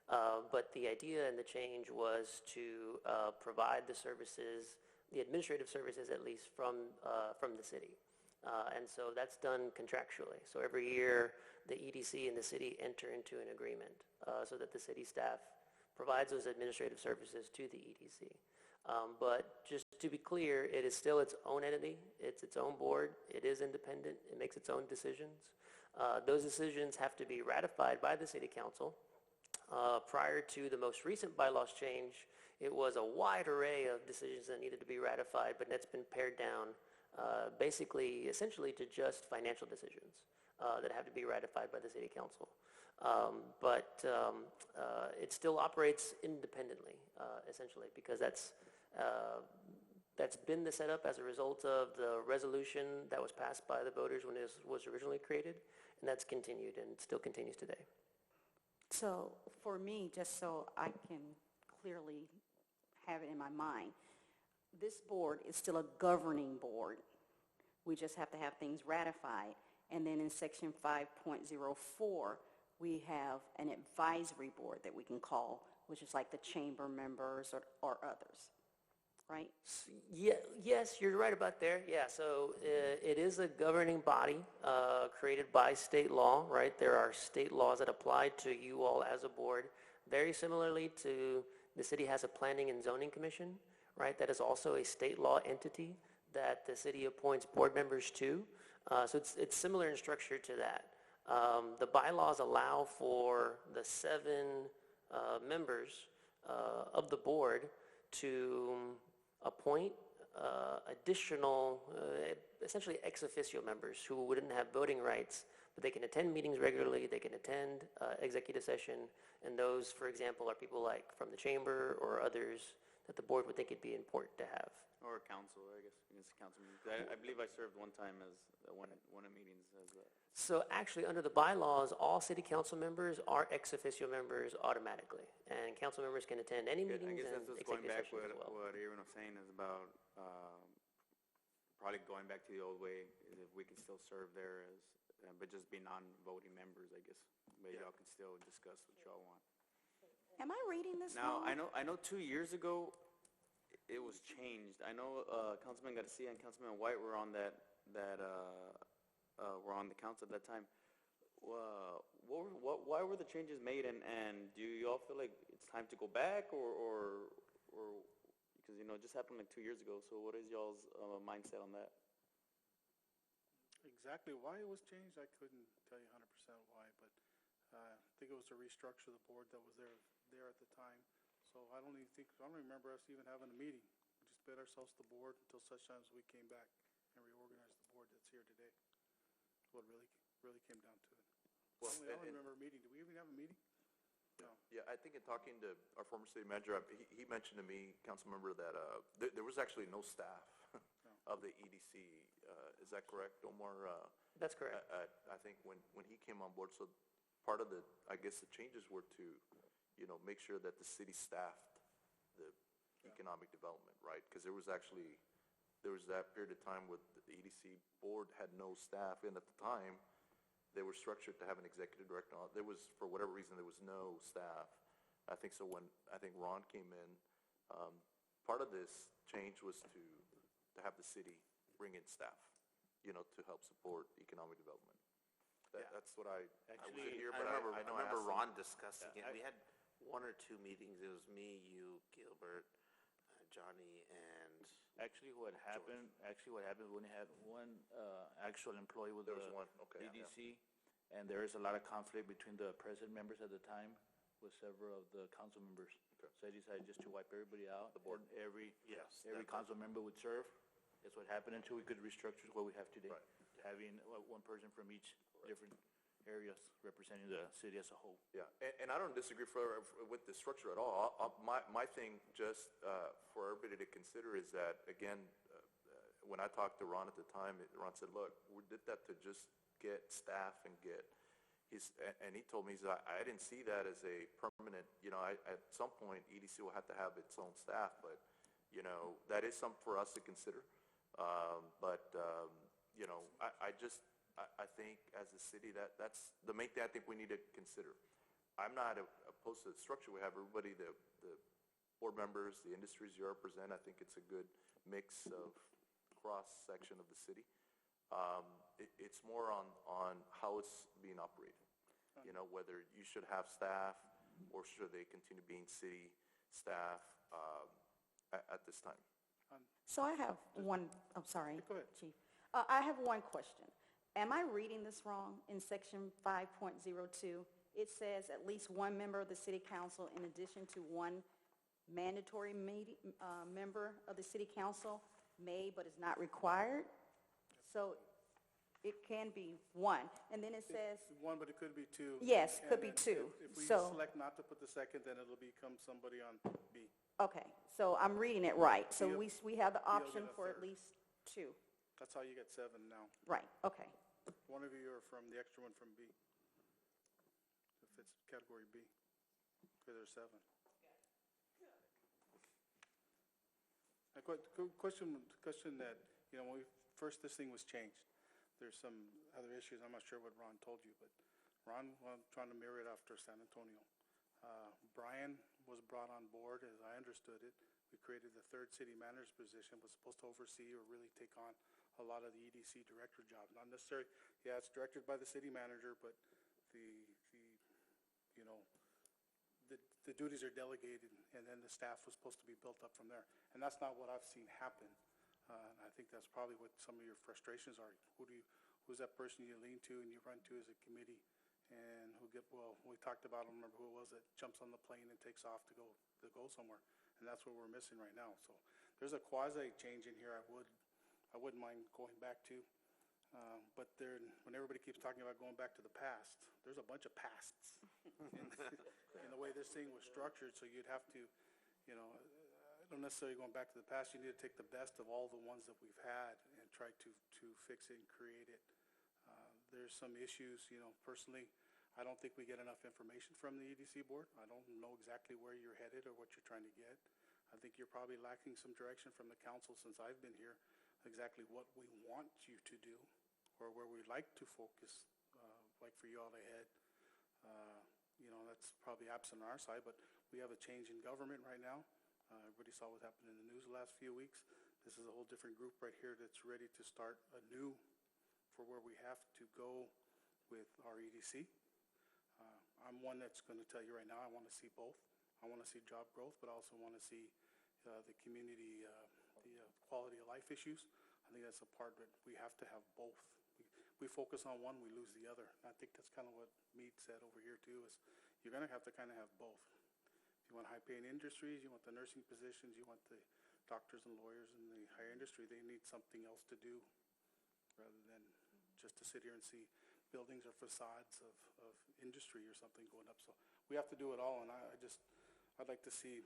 But the idea and the change was to provide the services, the administrative services at least, from the city. And so that's done contractually. So every year, the EDC and the city enter into an agreement so that the city staff provides those administrative services to the EDC. But just to be clear, it is still its own entity. It's its own board. It is independent. It makes its own decisions. Those decisions have to be ratified by the city council. Prior to the most recent bylaws change, it was a wide array of decisions that needed to be ratified, but that's been pared down essentially to just financial decisions that have to be ratified by the city council. But it still operates independently, essentially, because that's been the setup as a result of the resolution that was passed by the voters when it was originally created, and that's continued and still continues today. So for me, just so I can clearly have it in my mind, this board is still a governing board. We just have to have things ratified. And then in section 5.04, we have an advisory board that we can call, which is like the chamber members or others, right? Yeah, yes, you're right about there. Yeah, so it is a governing body created by state law, right? There are state laws that apply to you all as a board. Very similarly to the city has a planning and zoning commission, right? That is also a state law entity that the city appoints board members to. So it's similar in structure to that. The bylaws allow for the 7 members of the board to appoint additional, essentially ex officio members who wouldn't have voting rights, but they can attend meetings regularly, they can attend executive session, and those, for example, are people like from the chamber or others that the board would think it'd be important to have. Or council, I guess, against the council. I believe I served one time as one of meetings as a... So actually, under the bylaws, all city council members are ex officio members automatically, and council members can attend any I meetings guess and that's just going executive back sessions as well. what Aaron was saying is about probably going back to the old way, is if we can still serve there as, but just be non-voting members, I guess. But y'all can still discuss what y'all want. Am I reading this Now, wrong? I know 2 years ago, it was changed. I know Councilman Garcia and Councilman White were on were on the council at that time. Why were the changes made, and do you all feel like it's time to go back, or because it just happened like 2 years ago? So what is y'all's mindset on that? Exactly why it was changed, I couldn't tell you 100% why, but I think it was to restructure the board that was there at the time. So I don't remember us even having a meeting. We just bid ourselves to the board until such time as we came back and reorganized the board that's here today. What really came down to it. Well, I don't remember a meeting. Did we even have a meeting? No. Yeah, I think in talking to our former city manager, he mentioned to me, council member, that there was actually no staff of the EDC. Is that correct, Omar? That's correct. I think when he came on board, so part of the changes were to, make sure that the city staffed the economic development, right? Because there was that period of time where the EDC board had no staff, and at the time, they were structured to have an executive director. There was, for whatever reason, there was no staff. I think so when Ron came in, part of this change was to have the city bring in staff, to help support economic development. That's what I wasn't here, but I remember asked Ron him. discussing it. We had 1 or 2 meetings. It was me, you, Gilbert, Johnny, and Actually, what happened, we only had one actual employee with There the was one, okay, yeah. EDC, and there is a lot of conflict between the present members at the time with several of the council members. Okay. So I decided just to wipe everybody out. The board. And every Yes, council member would serve. That's what happened until we could restructure what we have today. Right. Having one person from each different areas representing the city as a whole. Yeah, and I don't disagree with the structure at all. My thing, just for everybody to consider, is that, again, when I talked to Ron at the time, Ron said, look, we did that to just get staff and and he told me, I didn't see that as a permanent, at some point, EDC will have to have its own staff, but, that is something for us to consider. I I think as a city, that's the main thing I think we need to consider. I'm not opposed to the structure. We have everybody, the board members, the industries you represent. I think it's a good mix of cross-section of the city. It's more on how it's being operated. You know, whether you should have staff or should they continue being city staff at this time. So I have one, I'm sorry, Go ahead. Chief. I have one question. Am I reading this wrong? In section 5.02, it says at least one member of the city council in addition to one mandatory member of the city council may but is not required. So it can be one. And then it says, One, but it could be two. yes, could And be then two. If we So, select not to put the second, then it'll become somebody on B. okay, so I'm reading it right. So You'll- we have the you'll option get a for at third. least two. That's how you get 7 now. Right, okay. One of you are from the extra one from B. If it's category B, because there's 7. A question that, you know, when this thing was changed, there's some other issues. I'm not sure what Ron told you, but Ron, well, I'm trying to mirror it after San Antonio. Brian was brought on board, as I understood it. We created the third city manager's position, was supposed to oversee or really take on a lot of the EDC director jobs. Not necessarily, yeah, it's directed by the city manager, but you know, the duties are delegated, and then the staff was supposed to be built up from there. And that's not what I've seen happen. And I think that's probably what some of your frustrations are. Who's that person you lean to and you run to as a committee? And we talked about, I don't remember who it was that jumps on the plane and takes off to go somewhere. And that's what we're missing right now. So there's a quasi change in here I wouldn't mind going back to. But when everybody keeps talking about going back to the past, there's a bunch of pasts in the way this thing was structured. So you'd have to, you know, don't necessarily going back to the past. You need to take the best of all the ones that we've had and try to fix it and create it. There's some issues, you know, personally, I don't think we get enough information from the EDC board. I don't know exactly where you're headed or what you're trying to get. I think you're probably lacking some direction from the council since I've been here, exactly what we want you to do or where we'd like to focus, like for you all ahead. You know, that's probably absent on our side, but we have a change in government right now. Everybody saw what happened in the news the last few weeks. This is a whole different group right here that's ready to start anew for where we have to go with our EDC. I'm one that's going to tell you right now, I want to see both. I want to see job growth, but I also want to see the community, the quality of life issues. I think that's a part that we have to have both. We focus on one, we lose the other. And I think that's kind of what Meade said over here too, is you're going to have have both. If you want high-paying industries, you want the nursing positions, you want the doctors and lawyers in the higher industry, they need something else to do rather than just to sit here and see buildings or facades of industry or something going up. So we have to do it all, and I'd like to see,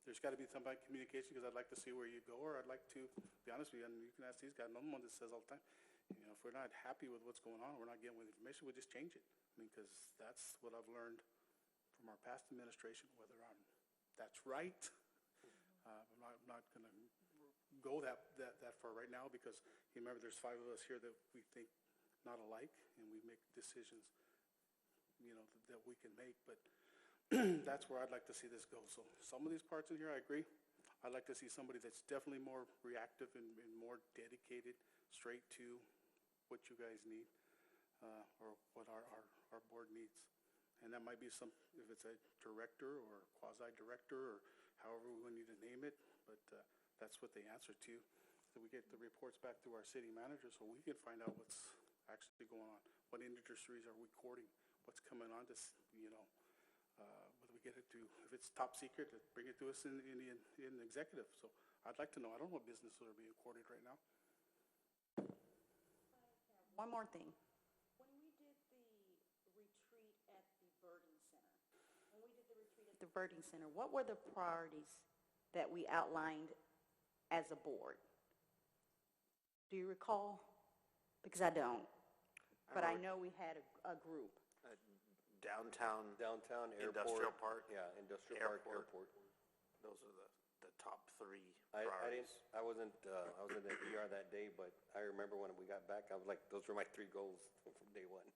there's got to be some communication, because I'd like to see where you go, or I'd like to, be honest with you, and you can ask these guys, I'm one that says all the time, you know, if we're not happy with what's going on, we're not getting with information, we just change it. I mean, because that's what I've learned from our past administration, whether that's right. I'm not going to go that far right now, because you remember there's 5 of us here that we think not alike, and we make decisions, you know, that we can make, but that's where I'd like to see this go. So some of these parts in here, I agree. I'd like to see somebody that's definitely more reactive and more dedicated straight to what you guys need, or what our board needs. And that might be if it's a director or quasi-director or however we need to name it, but that's what they answer to. So we get the reports back to our city manager so we can find out what's actually going on. What industries are we courting? What's coming on to, you know, whether we get it to, if it's top secret, bring it to us in executive. So I'd like to know. I don't know what businesses are being courted right now. One more thing. When we did the retreat at the Birding Center, what were the priorities that we outlined as a board? Do you recall? Because I don't. But I know we had a group. Downtown, Downtown, airport. industrial park. Yeah, industrial park, airport. Those are the top 3 I wasn't in the ER that day, but I remember when we got back, I was like, those were my 3 goals from day one.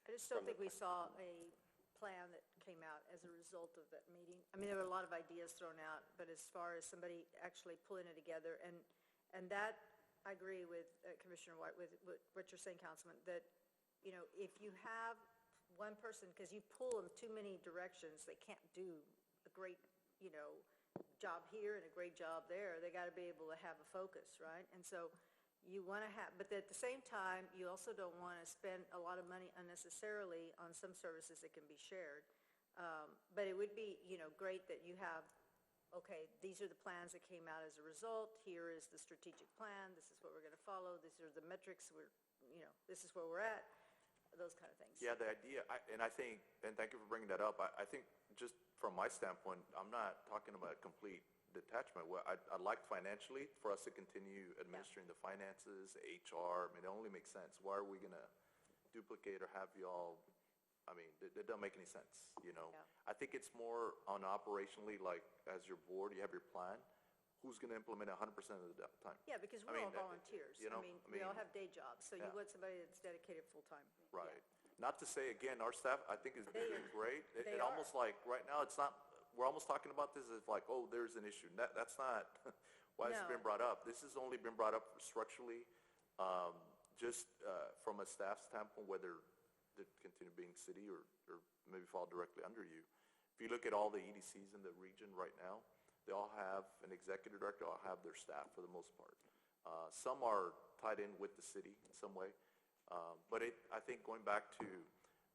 I just don't From the think we saw a plan that came out as a result of that meeting. I mean, there were a lot of ideas thrown out, but as far as somebody actually pulling it together, and that, I agree with Commissioner White, with what you're saying, Councilman, that, you know, if you have one person, because you pull them too many directions, they can't do a great, you know, job here and a great job there. They got to be able to have a focus, right? And so you want to have, but at the same time, you also don't want to spend a lot of money unnecessarily on some services that can be shared. But it would be, you know, great that you have, okay, these are the plans that came out as a result. Here is the strategic plan. This is what we're going to follow. These are the metrics. You know, this is where we're at. Those kind of things. Yeah, the idea, and thank you for bringing that up. I think just from my standpoint, I'm not talking about complete detachment. Well, I'd like financially for us to continue administering the finances, HR. I mean, it only makes sense. Why are we going to duplicate or have y'all, I mean, it doesn't make any sense, you know? Yeah. I think it's more on operationally, like as your board, you have your plan. Who's going to implement it 100% of the time? Yeah, because I we're mean, all volunteers. you know, I mean, we all have day jobs, so you yeah. want somebody that's dedicated full-time. Right. Not to say, again, our staff, I think is doing great. They It almost like, right now, it's not, we're almost talking about this as like, oh, there's an issue. That's not why it's No. been brought up. This has only been brought up structurally, just from a staff standpoint, whether they continue being city or maybe fall directly under you. If you look at all the EDCs in the region right now, they all have an executive director, all have their staff for the most part. Some are tied in with the city in some way. But I think going back to,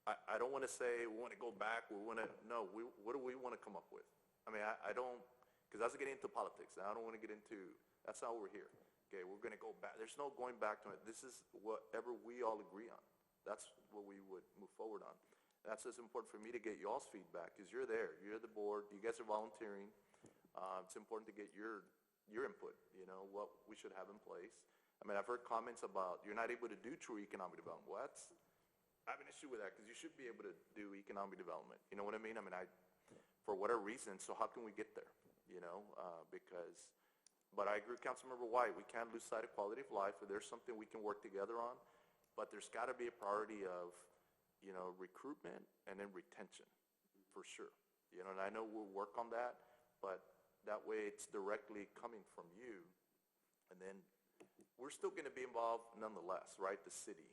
I don't want to say we want to go back, what do we want to come up with? I mean, I don't, because that's getting into politics. I don't want to get into, that's not what we're here. Okay, we're going to go back. There's no going back to it. This is whatever we all agree on. That's what we would move forward on. That's just important for me to get y'all's feedback, because you're there. You're the board. You guys are volunteering. It's important to get your input, you know, what we should have in place. I mean, I've heard comments about you're not able to do true economic development. Well, I have an issue with that because you should be able to do economic development. You know what I mean? I mean, for whatever reason, so how can we get there? You know, but I agree with Councilmember White. We can't lose sight of quality of life. If there's something we can work together on, but there's got to be a priority of, you know, recruitment and then retention for sure. You know, and I know we'll work on that, but that way it's directly coming from you. And then we're still going to be involved nonetheless, right? The city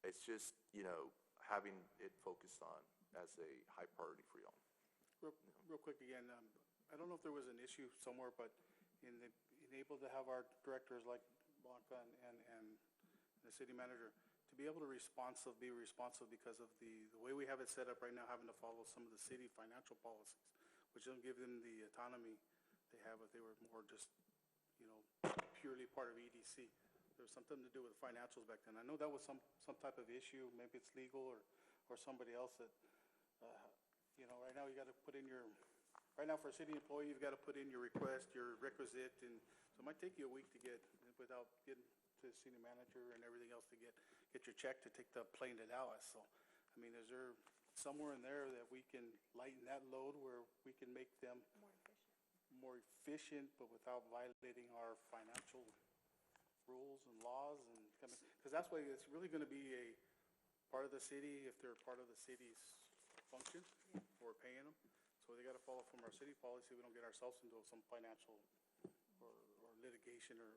it's just, you know, having it focused on as a high priority for y'all. Real quick again, I don't know if there was an issue somewhere, but in able to have our directors like Blanca and the city manager to be able to be responsive because of the way we have it set up right now, having to follow some of the city financial policies, which don't give them the autonomy they have if they were more just, you know, purely part of EDC. There was something to do with financials back then. I know that was some type of issue. Maybe it's legal or somebody else that, you know, right now you got to put in right now for a city employee, you've got to put in your request, your requisite, and so it might take you a week to get, without getting to the city manager and everything else to get your check to take the plane to Dallas. So, I mean, is there somewhere in there that we can lighten that load where we can make them more efficient, but without violating our financial rules and laws? And because that's why it's really going to be a part of the city if they're part of the city's function. We're paying them, so they got to follow from our city policy. We don't get ourselves into some financial or litigation or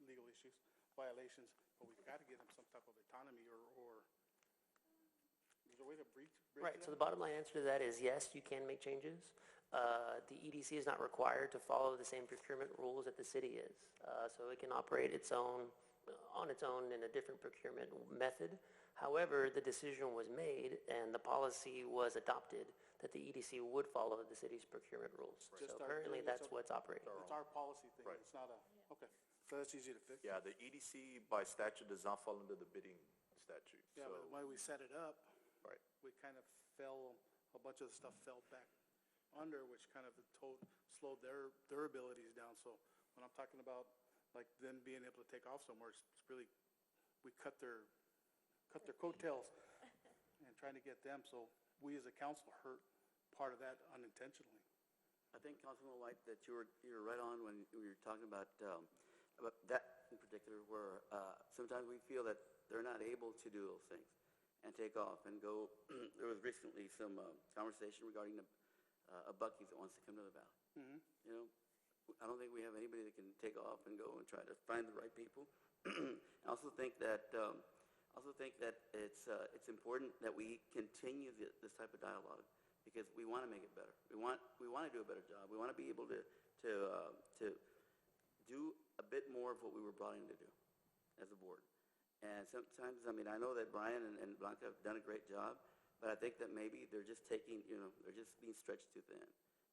legal issues, violations. But we've got to give them some type of autonomy or is there a way to bridge Right, that? so the bottom line answer to that is yes, you can make changes. The EDC is not required to follow the same procurement rules that the city is. So it can operate on its own in a different procurement method. However, the decision was made and the policy was adopted that the EDC would follow the city's procurement rules. Just So our- currently, that's what's operating. It's our policy thing. Right. It's not okay. So that's easy to fix. Yeah, the EDC by statute does not fall under the bidding statute. Yeah, So, but when we set it up, right. we kind of a bunch of the stuff fell back under, which kind of slowed their abilities down. So when I'm talking about like them being able to take off somewhere, it's really, we cut their coattails and trying to get them. So we as a council hurt part of that unintentionally. I think, Councilman White, that you were right on when you were talking about that in particular, where sometimes we feel that they're not able to do those things and take off and go. There was recently some conversation regarding a Buc-ee's that wants to come to the valley. You know, I don't think we have anybody that can take off and go and try to find the right people. I also think that it's important that we continue this type of dialogue, because we want to make it better. We want to do a better job. We want to be able to do a bit more of what we were brought in to do as a board. And sometimes, I mean, I know that Brian and Blanca have done a great job, but I think that maybe they're just taking, they're just being stretched too thin.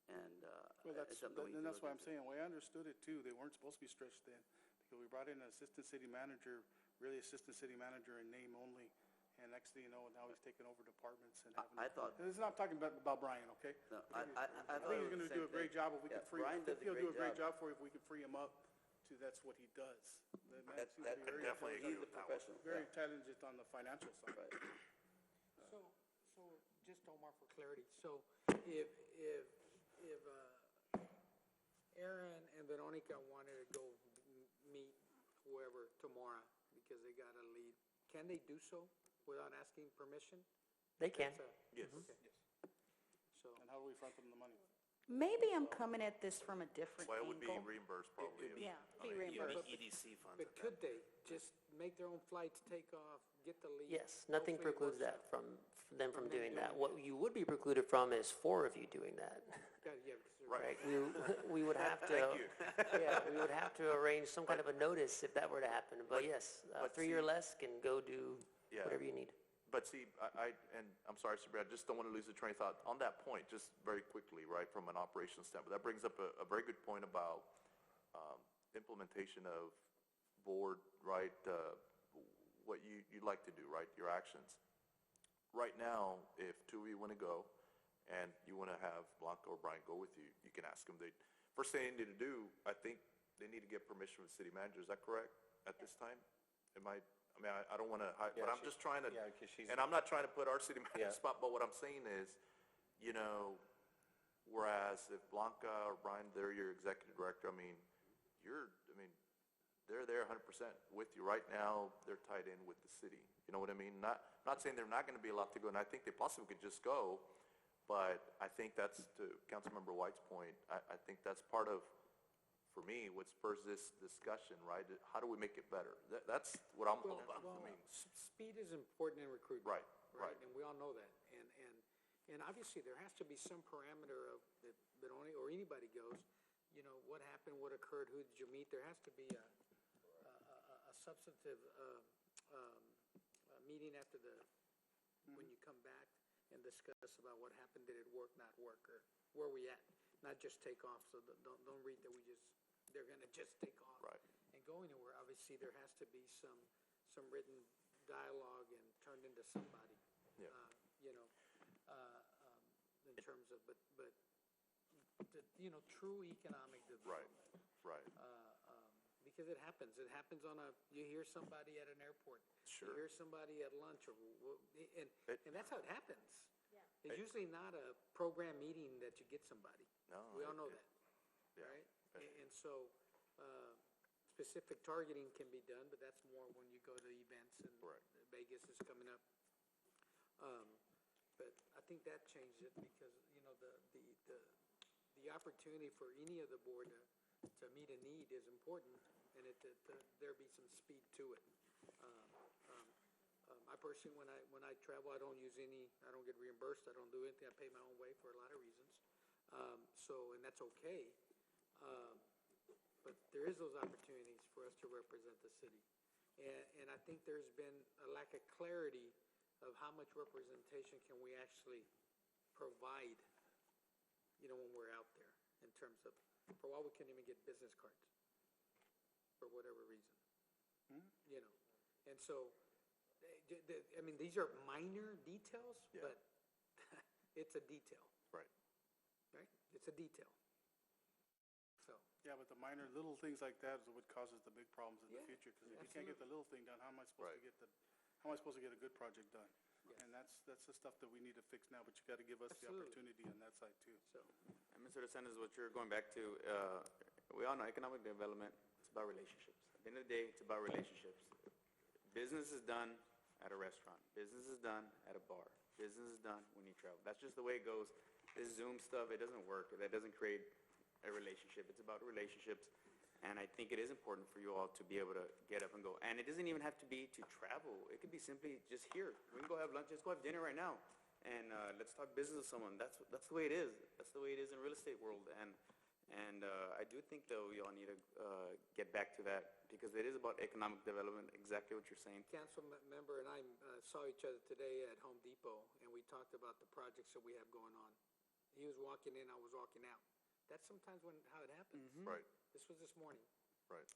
And Well, it's something we and need to that's look why I'm into. saying, the way I understood it too, they weren't supposed to be stretched thin, because we brought in an assistant city manager, really assistant city manager in name only, and next thing you know, now he's taking over departments and having. I thought- This is not talking about Brian, okay? No, I thought think he's it was gonna the do same a great thing. job if we Yeah, could free, I Brian does think a he'll do a great great job for you if we can free him up to, that's what he does. The man seems to be I very definitely intelligent- agree with that one. Professional. Very intelligent on the financial side. Right. So just Omar for clarity, so if Aaron and Veronica wanted to go meet whoever tomorrow because they got a lead, can they do so without asking permission? They can. That's a- Yes. Okay. So, And how do we front them the money? Maybe I'm coming at this from a different Well, it would be angle. reimbursed probably. Yeah, be It'd be reimbursed. EDC funds. but could they just make their own flights, take off, get the lead? Yes, nothing Hopefully it precludes works that from them from them doing that. doing What you would be precluded from is 4 of you doing that, Yeah, because they're- right? We would have to. Thank you. Yeah, we would have to arrange some kind of a notice if that were to happen. But yes, but 3 or see- less can go do Yeah. whatever you need. But see, and I'm sorry, Sabrina, I just don't want to lose the train of thought. On that point, just very quickly, right, from an operations standpoint, that brings up a very good point about implementation of board, right, what you'd like to do, right, your actions. Right now, if 2 of you want to go and you want to have Blanca or Brian go with you, you can ask them. First thing they need to do, I think they need to get permission from the city manager. Is that correct at this time? I don't want to, but Yeah, I'm just trying to, yeah, 'cause she's- and I'm not trying to put our city manager Yeah. on the spot, but what I'm saying is, whereas if Blanca or Brian, they're your executive director, they're there 100% with you. Right now, they're tied in with the city. You know what I mean? Not saying they're not going to be allowed to go, and I think they possibly could just go, but I think that's, to Councilmember White's point, I think that's part of, for me, what spurs this discussion, right? How do we make it better? That's what I'm all about. Well, speed is important in recruitment. Right, right. And we all know that. And obviously, there has to be some parameter of, that Benoni or anybody goes, what happened, what occurred, who did you meet? There has to be a substantive meeting after when you come back and discuss about what happened, did it work, not work, or where we at? Not just take off, so don't read that they're gonna just take off. Right. And go anywhere. Obviously, there has to be some written dialogue and turned into somebody. Yeah. In terms of, but, true economic development. Right. Because it happens. It happens you hear somebody at an airport. Sure. You hear somebody at lunch, and that's how it happens. Yeah. It's usually not a program meeting that you get somebody. No. We all know that, Yeah. right? And so, specific targeting can be done, but that's more when you go to events, and Correct. Vegas is coming up. But I think that changed it because, the opportunity for any of the board to meet a need is important, and there be some speed to it. I personally, when I travel, I don't get reimbursed, I don't do anything, I pay my own way for a lot of reasons. And that's okay. But there is those opportunities for us to represent the city. And I think there's been a lack of clarity of how much representation can we actually provide, when we're out there, in terms of, for a while, we couldn't even get business cards, for whatever reason. And so, these are minor details, Yeah. but it's a detail. Right. Right? It's a detail. So, Yeah, but the minor little things like that is what causes the big problems in the Yeah, future, because if you can't get the little thing done, how am I supposed Right. to get a good project done? And that's the stuff that we need to fix now, but you got to give us the opportunity on that side too. And Mr. DeSantis, what you're going back to, we all know economic development, it's about relationships. At the end of the day, it's about relationships. Business is done at a restaurant. Business is done at a bar. Business is done when you travel. That's just the way it goes. This Zoom stuff, it doesn't work. That doesn't create a relationship. It's about relationships. And I think it is important for you all to be able to get up and go. And it doesn't even have to be to travel. It could be simply just here. We can go have lunch. Let's go have dinner right now. And let's talk business with someone. That's the way it is. That's the way it is in real estate world. And I do think, though, you all need to get back to that because it is about economic development, exactly what you're saying. Council member and I saw each other today at Home Depot, and we talked about the projects that we have going on. He was walking in, I was walking out. That's sometimes how it happens. Right, This was this morning. right.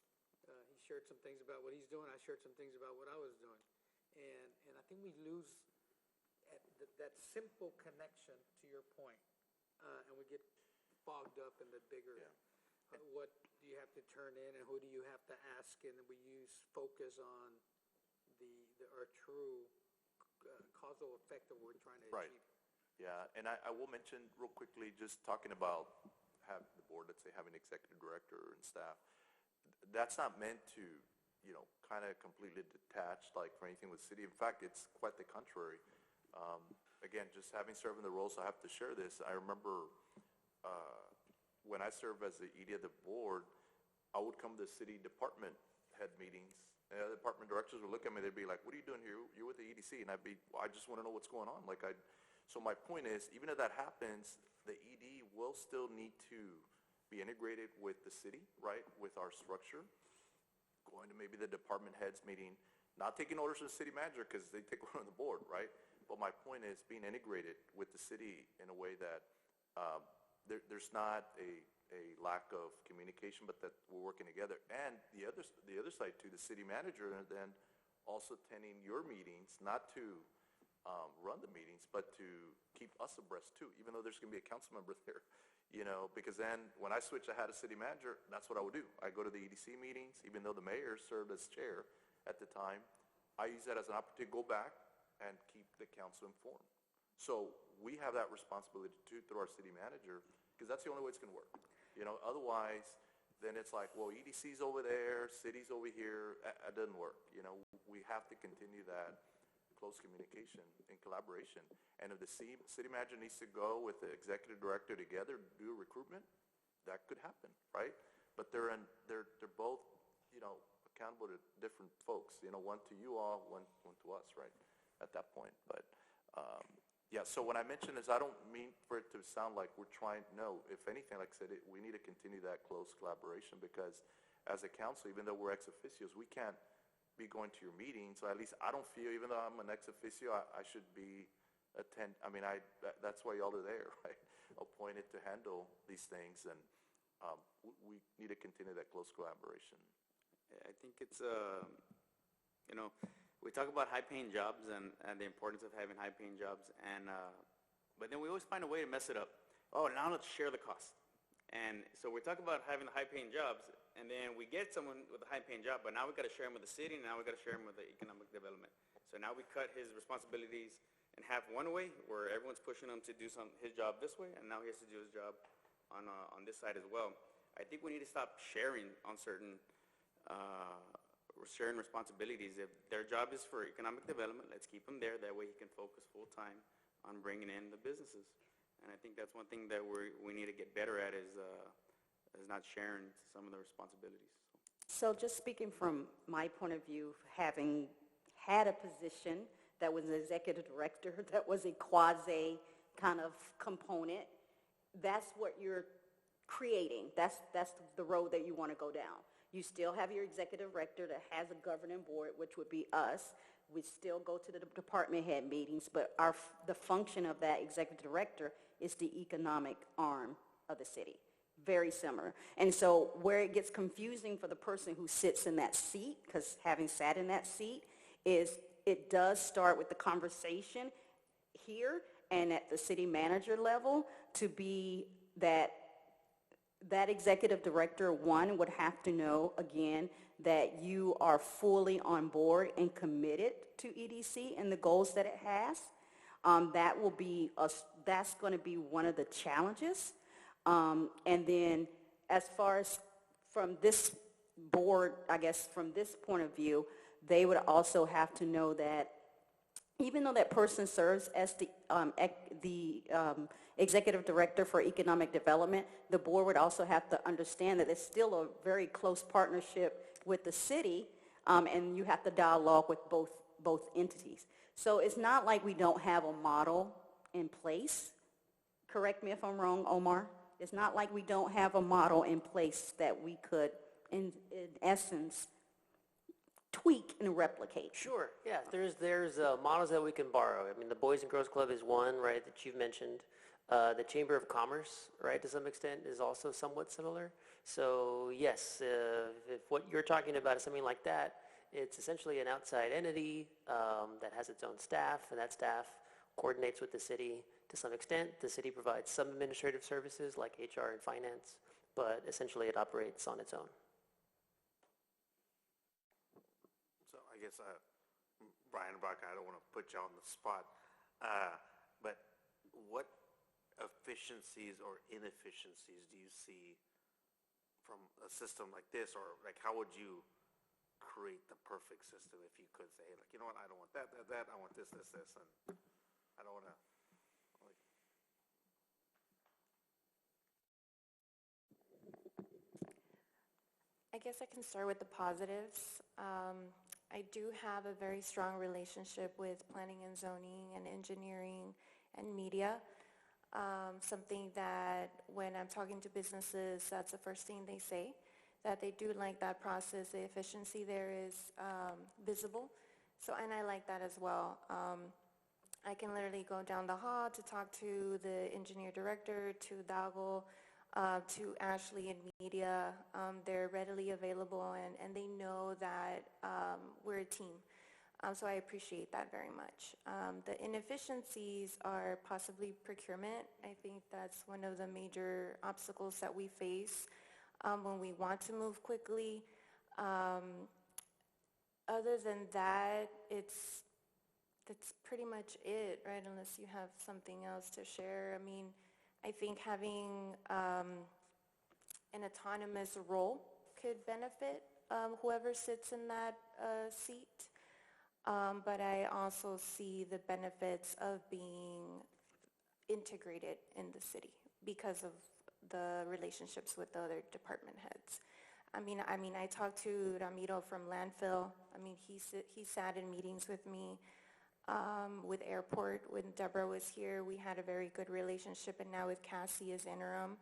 He shared some things about what he's doing. I shared some things about what I was doing. And I think we lose that simple connection, to your point, and we get fogged up in the bigger, what do you have to turn in and who do you have to ask, and we focus on our true causal effect that we're trying to Right. achieve. Yeah, and I will mention real quickly, just talking about have the board, let's say, have an executive director and staff. That's not meant to, kind of completely detached, like, for anything with city. In fact, it's quite the contrary. Again, just having served in the roles, I have to share this. I remember when I served as the ED of the board, I would come to city department head meetings, and the department directors would look at me, they'd be like, what are you doing here? You're with the EDC. And I'd be, well, I just want to know what's going on. So my point is, even if that happens, the ED will still need to be integrated with the city, right, with our structure, going to maybe the department heads meeting, not taking orders from the city manager because they take one on the board, right? But my point is being integrated with the city in a way that there's not a lack of communication, but that we're working together. And the other side too, the city manager, and then also attending your meetings, not to run the meetings, but to keep us abreast too, even though there's going to be a council member there, because then when I switched, I had a city manager, that's what I would do. I go to the EDC meetings, even though the mayor served as chair at the time, I use that as an opportunity to go back and keep the council informed. So we have that responsibility too through our city manager, because that's the only way it's going to work. Otherwise, then it's like, well, EDC's over there, city's over here. It doesn't work. We have to continue that close communication and collaboration. And if the city manager needs to go with the executive director together to do recruitment, that could happen, right? But they're both, accountable to different folks. One to you all, one to us, right? At that point, but yeah. So when I mention this, I don't mean for it to sound like we're trying. No, if anything, like I said, we need to continue that close collaboration because as a council, even though we're ex officios, we can't be going to your meetings. So at least I don't feel, even though I'm an ex officio, I should be attend. I mean, that's why y'all are there, right? Appointed to handle these things, and we need to continue that close collaboration. I think it's, we talk about high-paying jobs and the importance of having high-paying jobs, but then we always find a way to mess it up. Oh, now let's share the cost. And so we talk about having the high-paying jobs, and then we get someone with a high-paying job, but now we got to share him with the city, and now we got to share him with the economic development. So now we cut his responsibilities in half one way, where everyone's pushing him to do his job this way, and now he has to do his job on this side as well. I think we need to stop sharing on certain sharing responsibilities. If their job is for economic development, let's keep him there. That way he can focus full-time on bringing in the businesses. And I think that's one thing that we need to get better at is not sharing some of the responsibilities. So just speaking from my point of view, having had a position that was an executive director, that was a quasi kind of component, that's what you're creating. That's the road that you want to go down. You still have your executive director that has a governing board, which would be us. We still go to the department head meetings, but the function of that executive director is the economic arm of the city. Very similar. And so where it gets confusing for the person who sits in that seat, because having sat in that seat, is it does start with the conversation here and at the city manager level to be that that executive director, one, would have to know, again, that you are fully on board and committed to EDC and the goals that it has. That's going to be one of the challenges. And then as far as from this board, I guess from this point of view, they would also have to know that even though that person serves as the executive director for economic development, the board would also have to understand that it's still a very close partnership with the city, and you have to dialogue with both entities. So it's not like we don't have a model in place. Correct me if I'm wrong, Omar. It's not like we don't have a model in place that we could, in essence, tweak and replicate. Sure, yeah, there's models that we can borrow. I mean, the Boys and Girls Club is one, right, that you've mentioned. The Chamber of Commerce, right, to some extent, is also somewhat similar. So yes, if what you're talking about is something like that, it's essentially an outside entity that has its own staff, and that staff coordinates with the city to some extent. The city provides some administrative services like HR and finance, but essentially it operates on its own. So I guess, Brian and Brock, I don't want to put you on the spot, but what efficiencies or inefficiencies do you see from a system like this, or like how would you create the perfect system if you could say, like, you know what, I don't want that, I want this, and I don't want to, like, I guess I can start with the positives. I do have a very strong relationship with planning and zoning and engineering and media. Something that when I'm talking to businesses, that's the first thing they say, that they do like that process. The efficiency there is visible. So, and I like that as well. I can literally go down the hall to talk to the engineer director, to Dago, to Ashley in media. They're readily available, and they know that we're a team. So I appreciate that very much. The inefficiencies are possibly procurement. I think that's one of the major obstacles that we face when we want to move quickly. Other than that, that's pretty much it, right? Unless you have something else to share. I mean, I think having an autonomous role could benefit whoever sits in that seat. But I also see the benefits of being integrated in the city because of the relationships with the other department heads. I mean, I talked to Ramiro from landfill. I mean, he sat in meetings with me with airport. When Deborah was here, we had a very good relationship, and now with Cassie as interim,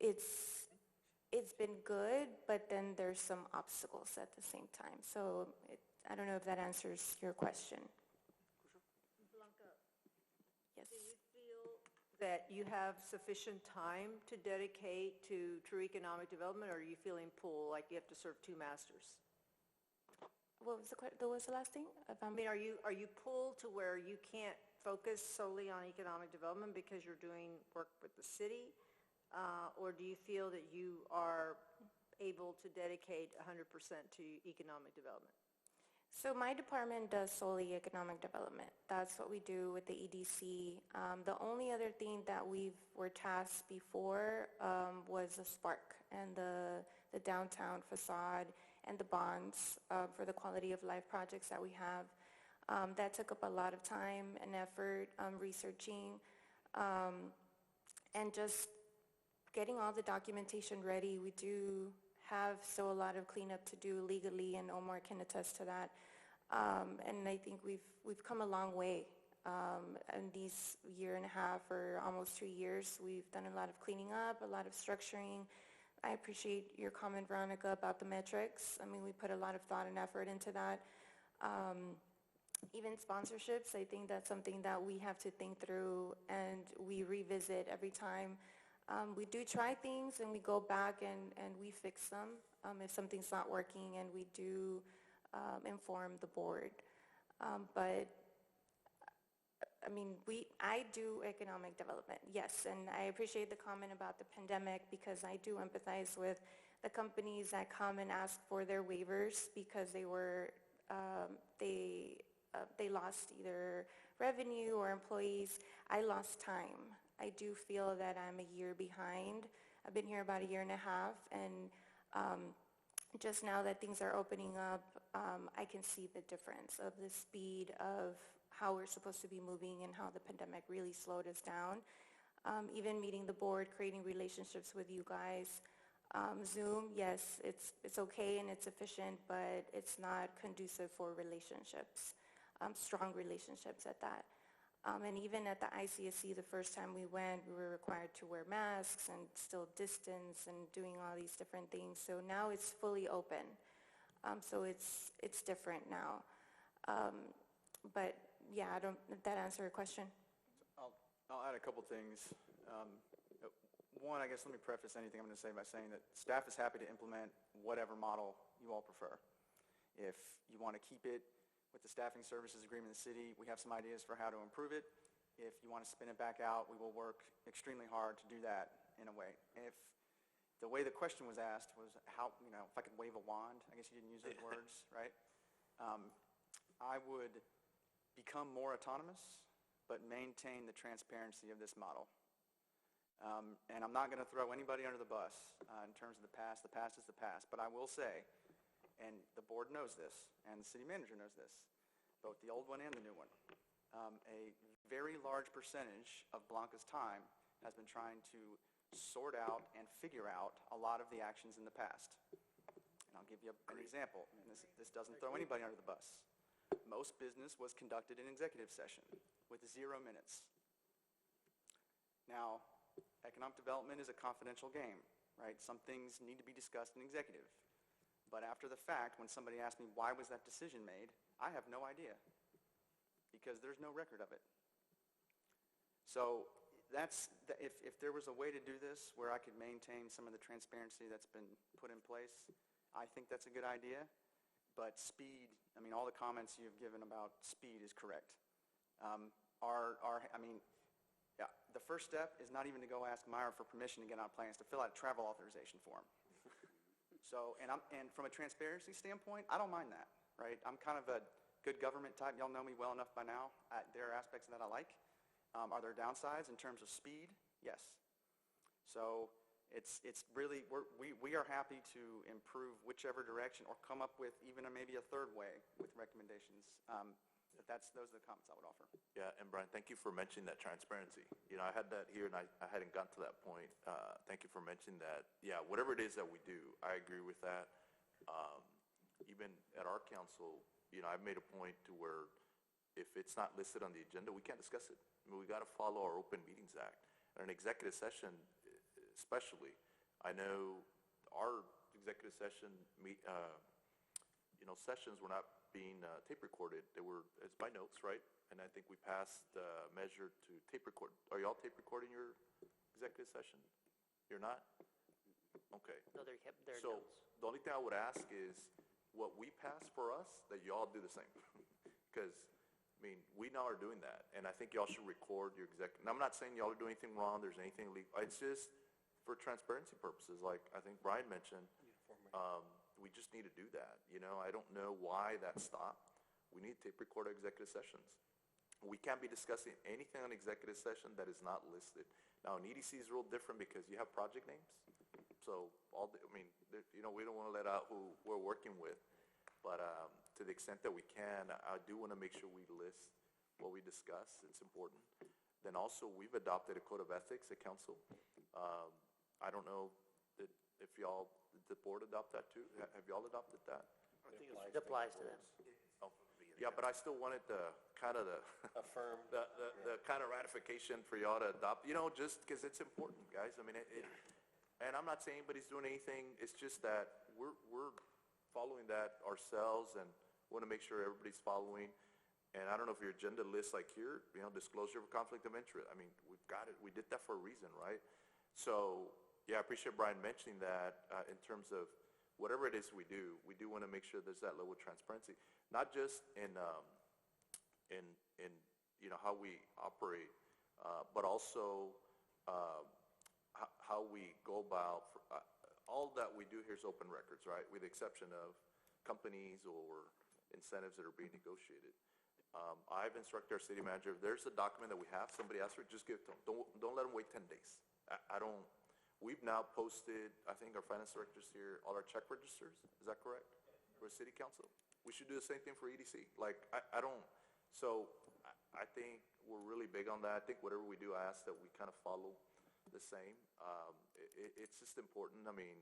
it's been good, but then there's some obstacles at the same time. So I don't know if that answers your question. Blanca, Yes. do you feel that you have sufficient time to dedicate to true economic development, or are you feeling pulled, like you have to serve two masters? What was the last thing? I mean, are you pulled to where you can't focus solely on economic development because you're doing work with the city? Or do you feel that you are able to dedicate 100% to economic development? So my department does solely economic development. That's what we do with the EDC. The only other thing that we were tasked before was the Spark and the downtown facade and the bonds for the quality of life projects that we have. That took up a lot of time and effort researching and just getting all the documentation ready. We do have still a lot of cleanup to do legally, and Omar can attest to that. And I think we've come a long way in these year and a half or almost 2 years. We've done a lot of cleaning up, a lot of structuring. I appreciate your comment, Veronica, about the metrics. I mean, we put a lot of thought and effort into that. Even sponsorships, I think that's something that we have to think through, and we revisit every time. We do try things, and we go back and we fix them if something's not working, and we do inform the board. But I mean, I do economic development, yes, and I appreciate the comment about the pandemic because I do empathize with the companies that come and ask for their waivers because they lost either revenue or employees. I lost time. I do feel that I'm a year behind. I've been here about a year and a half, and just now that things are opening up, I can see the difference of the speed of how we're supposed to be moving and how the pandemic really slowed us down. Even meeting the board, creating relationships with you guys. Zoom, yes, it's okay and it's efficient, but it's not conducive for relationships, strong relationships at that. And even at the ICSC, the first time we went, we were required to wear masks and still distance and doing all these different things. So now it's fully open. So it's different now. But yeah, did that answer your question? I'll add a couple things. One, I guess let me preface anything I'm going to say by saying that staff is happy to implement whatever model you all prefer. If you want to keep it with the staffing services agreement in the city, we have some ideas for how to improve it. If you want to spin it back out, we will work extremely hard to do that in a way. And if the way the question was asked was how, if I could wave a wand, I guess you didn't use those words, right? I would become more autonomous, but maintain the transparency of this model. And I'm not going to throw anybody under the bus in terms of the past. The past is the past. But I will say, and the board knows this, and the city manager knows this, both the old one and the new one, a very large percentage of Blanca's time has been trying to sort out and figure out a lot of the actions in the past. And I'll give you an example. And this doesn't throw anybody under the bus. Most business was conducted in executive session with 0 minutes. Now, economic development is a confidential game, right? Some things need to be discussed in executive. But after the fact, when somebody asks me why was that decision made, I have no idea because there's no record of it. So if there was a way to do this where I could maintain some of the transparency that's been put in place, I think that's a good idea. But speed, all the comments you've given about speed is correct. The first step is not even to go ask Myra for permission to get on plans, to fill out a travel authorization form. So, and from a transparency standpoint, I don't mind that, right? I'm kind of a good government type. Y'all know me well enough by now. There are aspects that I like. Are there downsides in terms of speed? Yes. So it's really, we are happy to improve whichever direction or come up with even maybe a third way with recommendations. But those are the comments I would offer. Yeah, and Brian, thank you for mentioning that transparency. I had that here, and I hadn't gotten to that point. Thank you for mentioning that. Yeah, whatever it is that we do, I agree with that. Even at our council, I've made a point to where if it's not listed on the agenda, we can't discuss it. We got to follow our Open Meetings Act. And an executive session, especially, I know our executive session sessions were not being tape recorded. It's by notes, right? And I think we passed a measure to tape record. Are y'all tape recording your executive session? You're not? Okay. No, they're kept, they're So notes. the only thing I would ask is what we pass for us, that y'all do the same. Because, we now are doing that. And I think y'all should record your executive. And I'm not saying y'all are doing anything wrong. There's anything illegal. It's just for transparency purposes, like I think Brian mentioned. We just need to do that. I don't know why that stopped. We need to tape record our executive sessions. We can't be discussing anything on executive session that is not listed. Now, an EDC is real different because you have project names. So, we don't want to let out who we're working with. But to the extent that we can, I do want to make sure we list what we discuss. It's important. Then also, we've adopted a code of ethics at council. I don't know if y'all, did the board adopt that too? Have y'all adopted that? I think It applies to them. Oh, yeah, but I still wanted the kind of Affirm. the kind of ratification for y'all to adopt, just because it's important, guys. And I'm not saying anybody's doing anything. It's just that we're following that ourselves and want to make sure everybody's following. And I don't know if your agenda lists like here, disclosure of conflict of interest. We've got it. We did that for a reason, right? So, yeah, I appreciate Brian mentioning that in terms of whatever it is we do want to make sure there's that level of transparency, not just in how we operate, but also how we go about, all that we do here is open records, right? With the exception of companies or incentives that are being negotiated. I've instructed our city manager, if there's a document that we have, somebody asks for it, just give it to them. Don't let them wait 10 days. I don't, we've now posted, I think our finance director's here, all our check registers, is that correct? For city council? We should do the same thing for EDC. Like, I don't, so I think we're really big on that. I think whatever we do, I ask that we kind of follow the same. It's just important. I mean,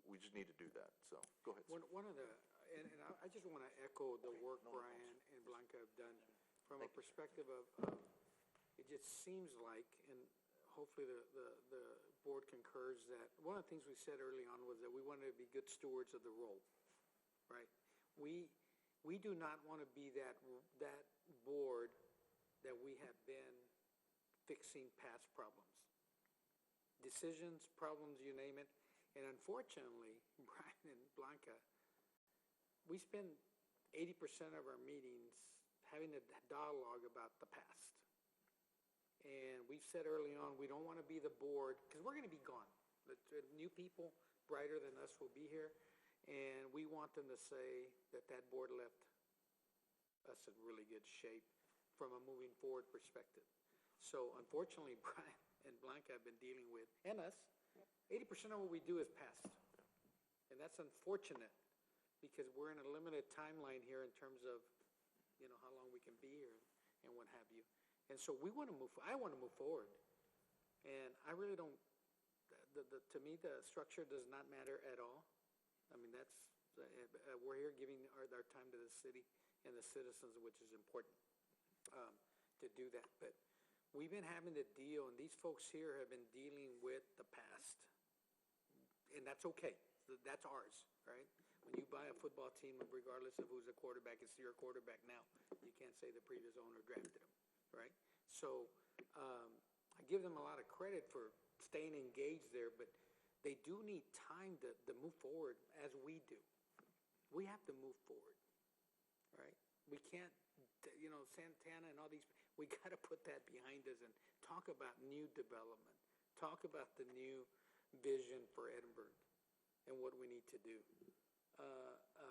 we just need to do that. So, go ahead. One of the, and I just want to echo the work Brian and Blanca have done from a perspective of, it just seems like, and hopefully the board concurs, that one of the things we said early on was that we wanted to be good stewards of the role, right? We do not want to be that board that we have been fixing past problems. Decisions, problems, you name it. And unfortunately, Brian and Blanca, we spend 80% of our meetings having a dialogue about the past. And we've said early on, we don't want to be the board, because we're going to be gone. New people, brighter than us, will be here. And we want them to say that that board left us in really good shape from a moving forward perspective. So unfortunately, Brian and Blanca have been dealing with, and us, 80% of what we do is past. And that's unfortunate, because we're in a limited timeline here in terms of, how long we can be here and what have you. And so we want to I want to move forward. And I really don't, to me, the structure does not matter at all. I mean, that's, we're here giving our time to the city and the citizens, which is important to do that. But we've been having to deal, and these folks here have been dealing with the past. And that's okay. That's ours, right? When you buy a football team, regardless of who's the quarterback, it's your quarterback now. You can't say the previous owner drafted him, right? So I give them a lot of credit for staying engaged there, but they do need time to move forward as we do. We have to move forward, right? We can't, Santana and all these, we got to put that behind us and talk about new development, talk about the new vision for Edinburgh and what we need to do.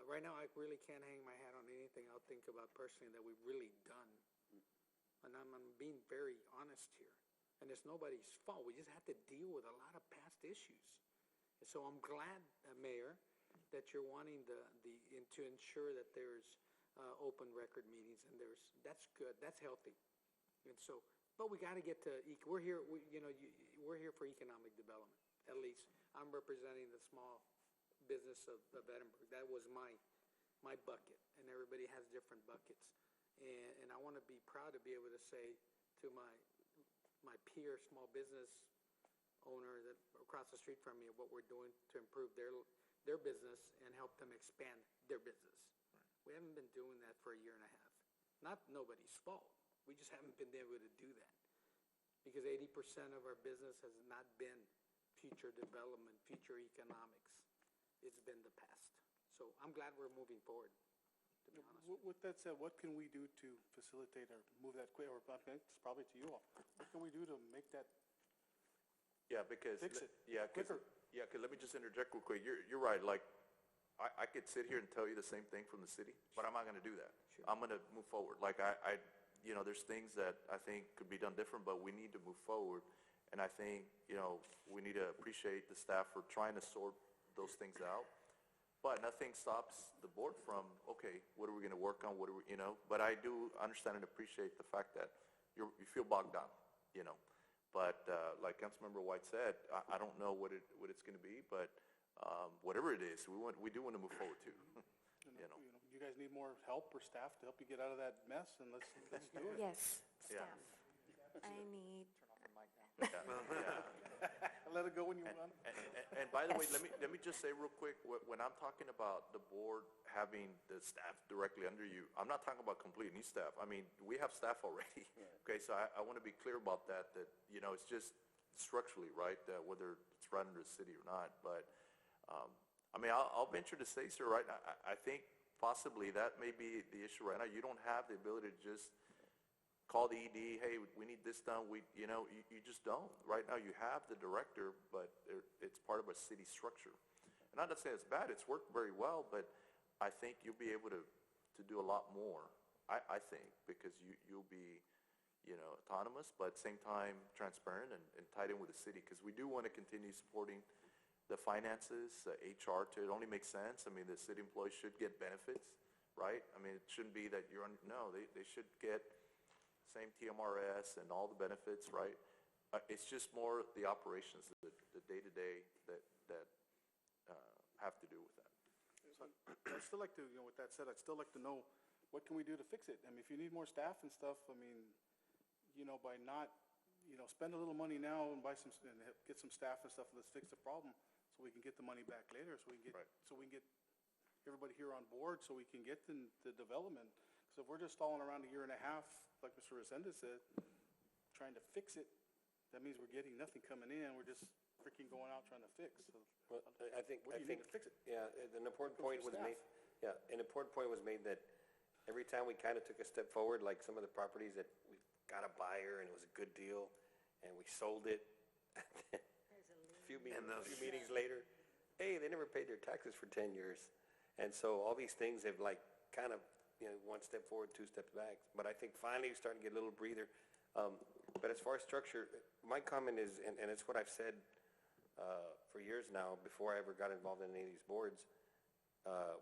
Right now, I really can't hang my hat on anything I'll think about personally that we've really done. And I'm being very honest here. And it's nobody's fault. We just have to deal with a lot of past issues. And so I'm glad, Mayor, that you're wanting to ensure that there's open record meetings, and that's good, that's healthy. And so, but we got to get to, we're here, we're here for economic development, at least. I'm representing the small business of Edinburgh. That was my bucket, and everybody has different buckets. And I want to be proud to be able to say to my peer small business owner that across the street from me what we're doing to improve their business and help them expand their business. We haven't been doing that for a year and a half. Not nobody's fault. We just haven't been able to do that because 80% of our business has not been future development, future economics. It's been the past. So I'm glad we're moving forward, to be honest. With that said, what can we do to facilitate or move that quick, or it's probably to you all, what can we do to make that because fix it because quicker? let me just interject real quick. You're right. Like, I could sit here and tell you the same thing from the city, but I'm not going to do that. Sure. I'm going to move forward. Like, there's things that I think could be done different, but we need to move forward. And I think, we need to appreciate the staff for trying to sort those things out. But nothing stops the board from, okay, what are we going to work on? But I do understand and appreciate the fact that you feel bogged down, But like Councilmember White said, I don't know what it's going to be, but whatever it is, we do want to move forward too. You guys need more help or staff to help you get out of that mess, and let's do it. Yes, staff. I need. Let it go when you want. And by the way, let me just say real quick, when I'm talking about the board having the staff directly under you, I'm not talking about complete new staff. I mean, we have staff already. Okay, so I want to be clear about that it's just structurally, right, whether it's right under the city or not. But, I'll venture to say, sir, right, I think possibly that may be the issue right now. You don't have the ability to just call the ED, hey, we need this done, you just don't. Right now, you have the director, but it's part of a city structure. And not to say it's bad, it's worked very well, but I think you'll be able to do a lot more, I think, because you'll be, autonomous, but at the same time transparent and tied in with the city, because we do want to continue supporting the finances, HR, it only makes sense. I mean, the city employees should get benefits, right? I mean, it shouldn't be that no, they should get same TMRS and all the benefits, right? It's just more the operations, the day-to-day that have to do with that. So I'd still like to, with that said, I'd still like to know, what can we do to fix it? I mean, if you need more staff and stuff, I mean, by not, spend a little money now and get some staff and stuff, let's fix the problem so we can get the money back later, so we can get everybody here on board, so we can get the development. Because if we're just stalling around a year and a half, like Mr. Resendez said, trying to fix it, that means we're getting nothing coming in, we're just freaking going out trying to fix. So, Well, I think, what do you need to fix it? yeah, an important point was made, that every time we kind of took a step forward, like some of the properties that we got a buyer and it was a good deal, and we sold it, a few meetings later, hey, they never paid their taxes for 10 years. And so all these things have like kind of, one step forward, two steps back. But I think finally we're starting to get a little breather. But as far as structure, my comment is, and it's what I've said for years now, before I ever got involved in any of these boards,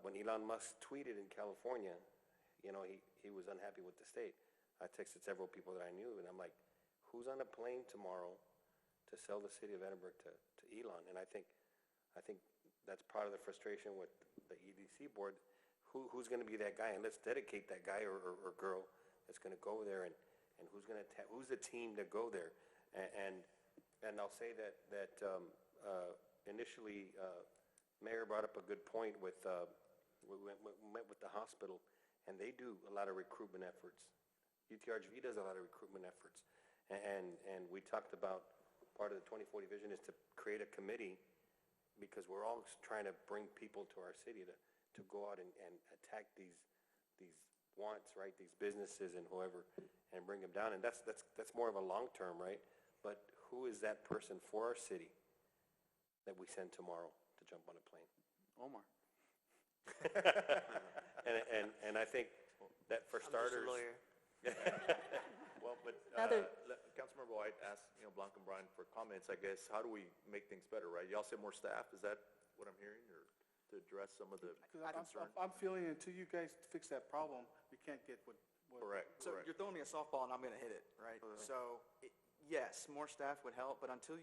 when Elon Musk tweeted in California, he was unhappy with the state. I texted several people that I knew, and I'm like, who's on a plane tomorrow to sell the city of Edinburgh to Elon? And I think that's part of the frustration with the EDC board. Who's going to be that guy? And let's dedicate that guy or girl that's going to go there, and who's the team to go there? And I'll say that initially, Mayor brought up a good point with, we met with the hospital, and they do a lot of recruitment efforts. UTRGV does a lot of recruitment efforts. And we talked about part of the 2040 vision is to create a committee, because we're all trying to bring people to our city to go out and attack these wants, right? These businesses and whoever, and bring them down. And that's more of a long term, right? But who is that person for our city that we send tomorrow to jump on a plane? Omar. And I think that for starters. I'm just a lawyer. Well, but Councilmember White asked, Blanca and Brian for comments, I guess. How do we make things better, right? Y'all say more staff, is that what I'm hearing, or to address some of the concerns? I'm feeling until you guys fix that problem, we can't get what. Correct. So you're throwing me a softball, and I'm going to hit it, right? So, yes, more staff would help, but until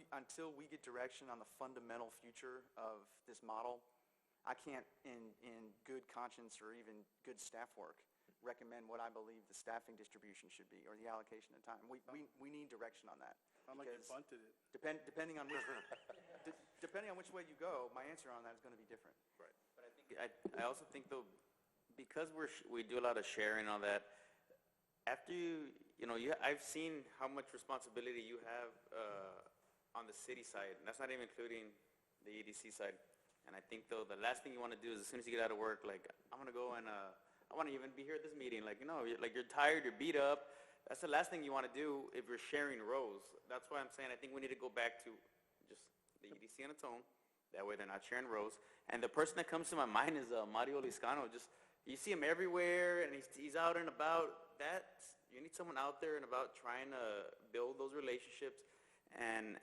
we get direction on the fundamental future of this model, I can't, in good conscience or even good staff work, recommend what I believe the staffing distribution should be, or the allocation of time. We need direction on that. I'm like you bunted it. Depending on which way you go, my answer on that is going to be different. Right. But I also think, though, because we do a lot of sharing on that, after I've seen how much responsibility you have on the city side, and that's not even including the EDC side. And I think, though, the last thing you want to do is, as soon as you get out of work, like, I'm going to go and I want to even be here at this meeting. Like, you're tired, you're beat up. That's the last thing you want to do if you're sharing rows. That's why I'm saying I think we need to go back to just the EDC on its own. That way they're not sharing rows. And the person that comes to my mind is Mario Liscano. You see him everywhere, and he's out and about. You need someone out there and about trying to build those relationships, and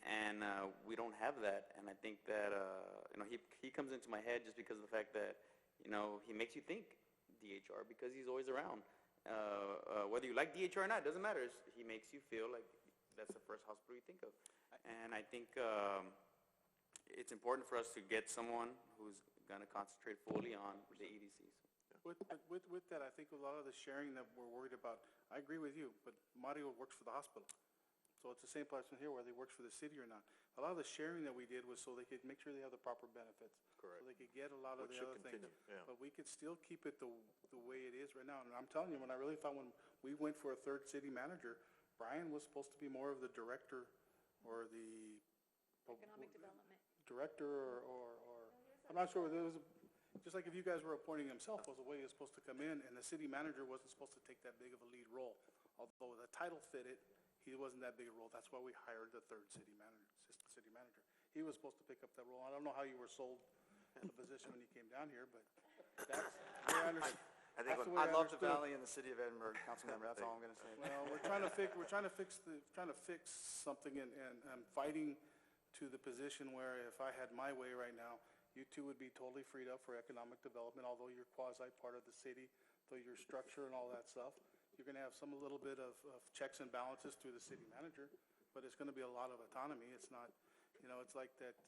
we don't have that. And I think that he comes into my head just because of the fact that he makes you think DHR, because he's always around. Whether you like DHR or not, doesn't matter. He makes you feel like that's the first hospital you think of. And I think it's important for us to get someone who's going to concentrate fully on the EDCs. With that, I think a lot of the sharing that we're worried about, I agree with you, but Mario works for the hospital. So it's the same person here, whether he works for the city or not. A lot of the sharing that we did was so they could make sure they have the proper benefits. Correct. So they could get a lot of Which the should other things. continue, yeah. But we could still keep it the way it is right now. And I'm telling you, when I really thought when we went for a third city manager, Brian was supposed to be more of the director or the Economic development. director or I'm not sure, there was just like if you guys were appointing himself was the way he was supposed to come in, and the city manager wasn't supposed to take that big of a lead role. although the title fitted, he wasn't that big a role. That's why we hired the third city manager, assistant city manager. He was supposed to pick up that role. I don't know how you were sold the position when you came down here, but that's the way I understand. I love the Valley and the city of Edinburgh, council member, that's all I'm gonna say. Well, we're trying to fix something and I'm fighting to the position where if I had my way right now, you two would be totally freed up for economic development, although you're quasi part of the city, though your structure and all that stuff. You're gonna have some little bit of checks and balances through the city manager, but it's gonna be a lot of autonomy. It's not, it's like that,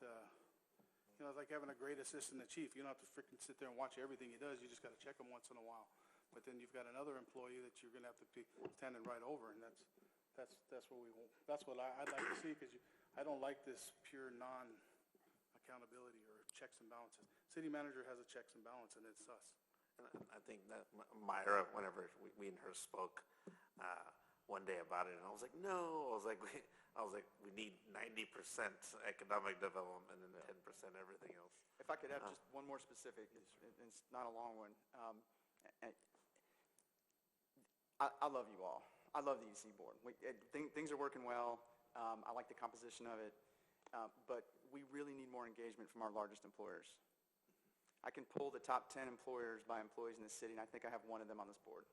it's like having a great assistant chief. You don't have to freaking sit there and watch everything he does. You just got to check him once in a while. But then you've got another employee that you're going to have to be standing right over, and that's what we want. That's what I'd like to see, because I don't like this pure non-accountability or checks and balances. City manager has a checks and balance, and it's us. And I think that Myra, whenever we and her spoke one day about it, and I was like, no, we need 90% economic development and then 10% everything else. If I could have just one more specific, it's not a long one. I love you all. I love the EC board. Things are working well. I like the composition of it, but we really need more engagement from our largest employers. I can pull the top 10 employers by employees in the city, and I think I have one of them on this board.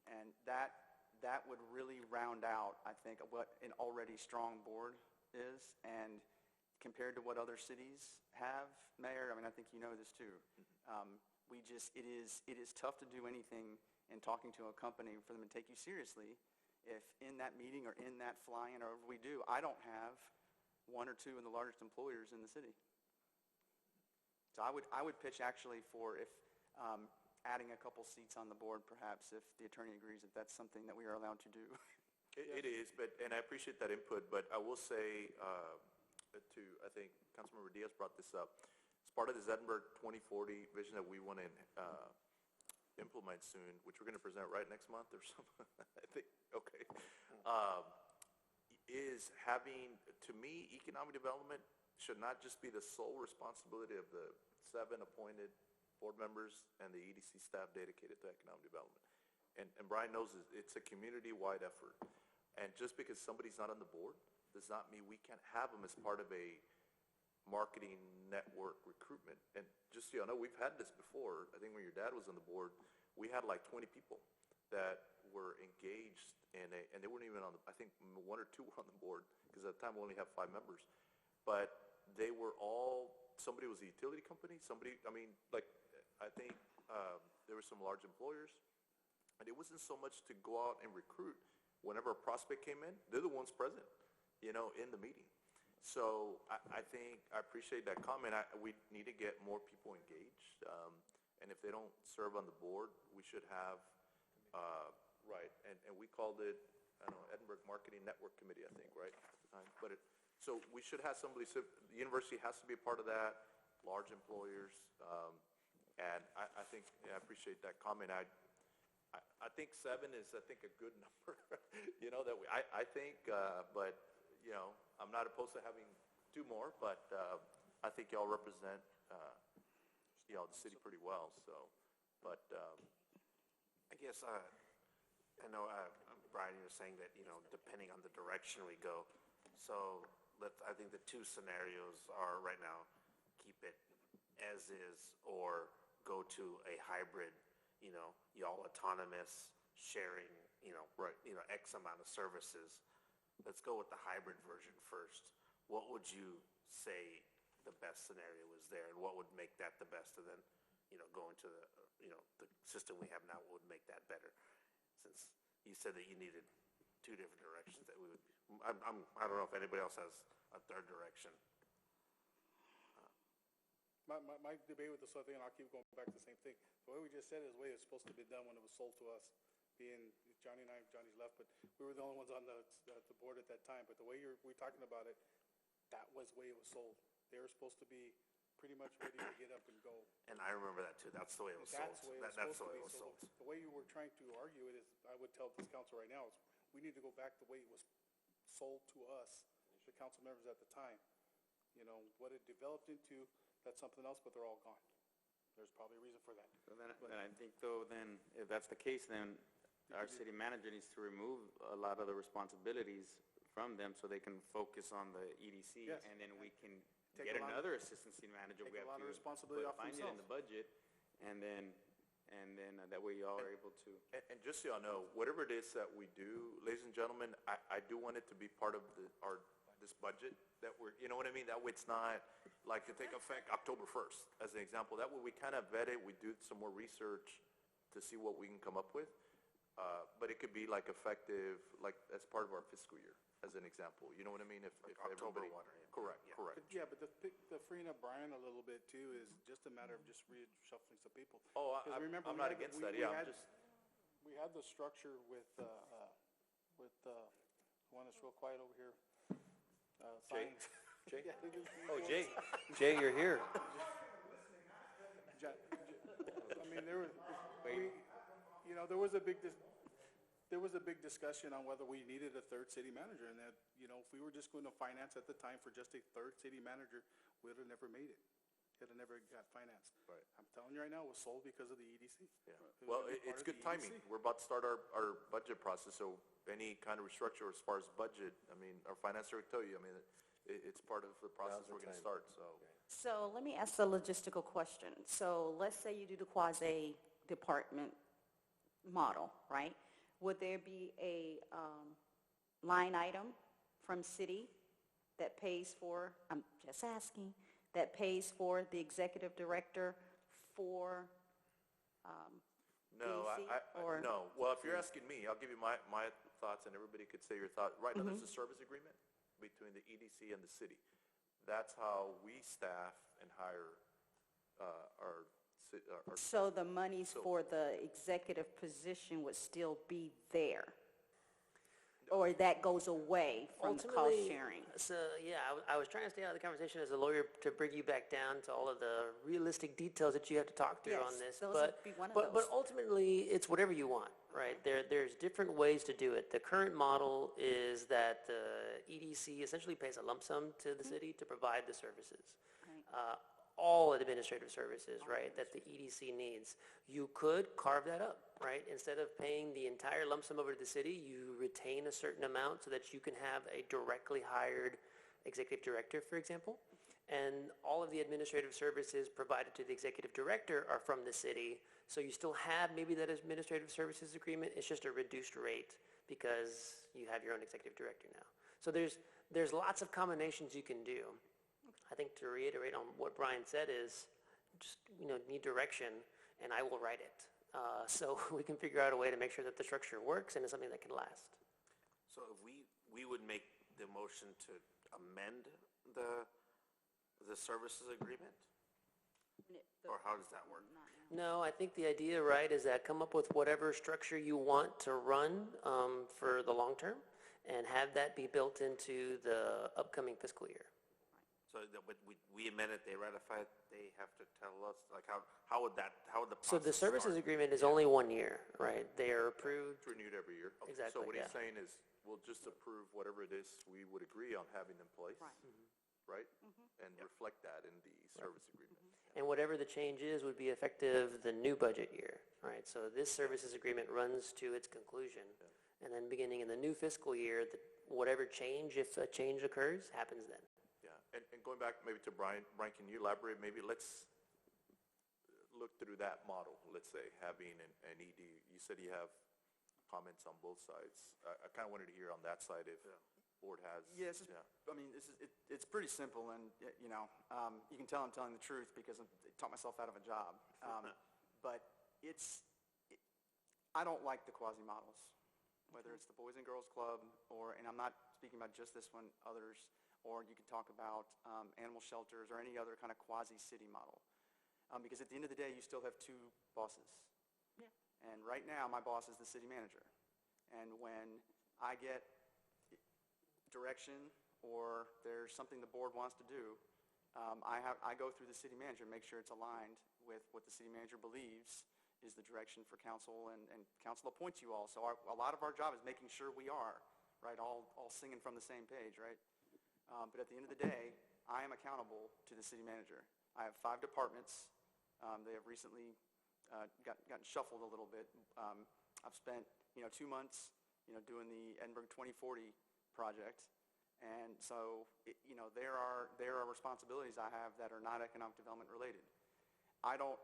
And that would really round out, I think, what an already strong board is. And compared to what other cities have, Mayor, I mean, I think you know this too. It is tough to do anything in talking to a company for them to take you seriously if in that meeting or in that fly-in or whatever we do, I don't have one or two of the largest employers in the city. So I would pitch actually for adding a couple seats on the board, perhaps, if the attorney agrees that that's something that we are allowed to do. It is, and I appreciate that input, but I will say I think Councilmember Diaz brought this up. As part of this Edinburgh 2040 vision that we want to implement soon, which we're going to present right next month or something, I think, okay, is having, to me, economic development should not just be the sole responsibility of the 7 appointed board members and the EDC staff dedicated to economic development. And Brian knows it's a community-wide effort. And just because somebody's not on the board does not mean we can't have them as part of a marketing network recruitment. And just so you know, we've had this before. I think when your dad was on the board, we had like 20 people that were engaged in and they weren't even on the, I think 1 or 2 were on the board, because at the time we only have 5 members. But they were all, somebody was a utility company, somebody, I mean, like, I think there were some large employers, and it wasn't so much to go out and recruit. Whenever a prospect came in, they're the ones present, in the meeting. So I think, I appreciate that comment. We need to get more people engaged, and if they don't serve on the board, we should have, right, and we called it, I don't know, Edinburgh Marketing Network Committee, I think, right, at the time. But so we should have somebody, the university has to be a part of that, large employers, and I think, I appreciate that comment. I think 7 is, I think, a good number, that I think, but, I'm not opposed to having 2 more, but I think y'all represent, the city pretty well, so, but. I guess, I know, Brian, you were saying that, depending on the direction we go, so I think the 2 scenarios are right now, keep it as is or go to a hybrid, y'all autonomous sharing, right. X amount of services. Let's go with the hybrid version first. What would you say the best scenario is there, and what would make that the best? And then, going to the system we have now, what would make that better? Since you said that you needed 2 different directions, that we would, I don't know if anybody else has a third direction. My debate with this whole thing, and I'll keep going back to the same thing. The way we just said it is the way it's supposed to be done when it was sold to us. Being Johnny's left, but we were the only ones on the board at that time. But the way we're talking about it, that was the way it was sold. They were supposed to be pretty much ready to get up and go. And I remember that too. That's the way it was sold. That's the way it was sold. The way you were trying to argue it is, I would tell this council right now, is we need to go back the way it was sold to us, the council members at the time. What it developed into, that's something else, but they're all gone. There's probably a reason for that. So then I think, though, then, if that's the case, then our city manager needs to remove a lot of the responsibilities from them so they can focus on the EDC. Yes. And then we can Take get a lot of- another assistant city manager. take We a have lot to of responsibility off find it in themselves. the budget, and then that way y'all are able to. And just so y'all know, whatever it is that we do, ladies and gentlemen, I do want it to be part of this budget that we're, you know what I mean? That way it's not like to take effect October 1st, as an example. That way we kind of vet it, we do some more research to see what we can come up with. But it could be like effective, like as part of our fiscal year, as an example. You know what I mean? If October everybody. 1, right? Correct, correct. But the freeing up Brian a little bit too is just a matter of just reshuffling some people. Oh, 'Cause remember, I'm we not had- against we- that, we yeah, I'm had- just, We had the structure with one that's real quiet over here. Jay? Signs. Jay? Yeah, they Oh, just- Jay, Jay, you're here. I mean, there was, there was a big discussion on whether we needed a third city manager, and that, if we were just going to finance at the time for just a third city manager, we would have never made it. It would have never got financed. Right. I'm telling you right now, it was sold because of the EDC. yeah. It was Well, gonna be it's part good of the timing. EDC. We're about to start our budget process, so any kind of restructure as far as budget, I mean, our finance director will tell you, I mean, it's part of the process the we're gonna time. start, so. So let me ask a logistical question. So let's say you do the quasi-department model, right? Would there be a line item from city that pays for, I'm just asking, that pays for the executive director for No, EDC, or- no. Well, if you're asking me, I'll give you my thoughts, and everybody could say your thought. Right now, Mm-hmm. there's a service agreement between the EDC and the city. That's how we staff and hire our. So the monies So- for the executive position would still be there? Or that goes away from the cost Ultimately, sharing? So, yeah, I was trying to stay out of the conversation as a lawyer to bring you back down to all of the realistic details that you have to talk through on Yes, this. those But would be one of but those. ultimately, it's whatever you want, right? There's different ways to do it. The current model is that the EDC essentially pays a lump sum to the city to provide the services. All administrative services, right, that the EDC needs. You could carve that up, right? Instead of paying the entire lump sum over to the city, you retain a certain amount so that you can have a directly hired executive director, for example. And all of the administrative services provided to the executive director are from the city. So you still have maybe that administrative services agreement. It's just a reduced rate because you have your own executive director now. So there's lots of combinations you can do. I think to reiterate on what Brian said is just, need direction, and I will write it. So we can figure out a way to make sure that the structure works and is something that can last. So if we would make the motion to amend the services agreement? Or how does that work? No, I think the idea, right, is that come up with whatever structure you want to run for the long term and have that be built into the upcoming fiscal year. So that we amend it, they ratify it, they have to tell us, like, how would the process So the services start? agreement is only 1 year, right? They are approved. It's renewed every year. Exactly, So what he's yeah. saying is, we'll just approve whatever it is we would agree on having in place. Right? And reflect that in the service agreement. And whatever the change is would be effective the new budget year, right? So this services agreement runs to its conclusion. And then beginning in the new fiscal year, whatever change, if a change occurs, happens then. Yeah, and going back maybe to Brian, can you elaborate? Maybe let's look through that model, let's say, having an ED. You said you have comments on both sides. I kind of wanted to hear on that side if board has. Yes, I mean, it's pretty simple, and, you can tell I'm telling the truth because I taught myself out of a job. But I don't like the quasi-models, whether it's the Boys and Girls Club, and I'm not speaking about just this one, others, or you can talk about animal shelters or any other kind of quasi-city model. Because at the end of the day, you still have two bosses. Yeah. And right now, my boss is the city manager. And when I get direction or there's something the board wants to do, I go through the city manager and make sure it's aligned with what the city manager believes is the direction for council, and council appoints you all. So a lot of our job is making sure we are, right, all singing from the same page, right? But at the end of the day, I am accountable to the city manager. I have 5 departments. They have recently gotten shuffled a little bit. I've spent, 2 months, doing the Edinburgh 2040 project. And so, there are responsibilities I have that are not economic development related. I don't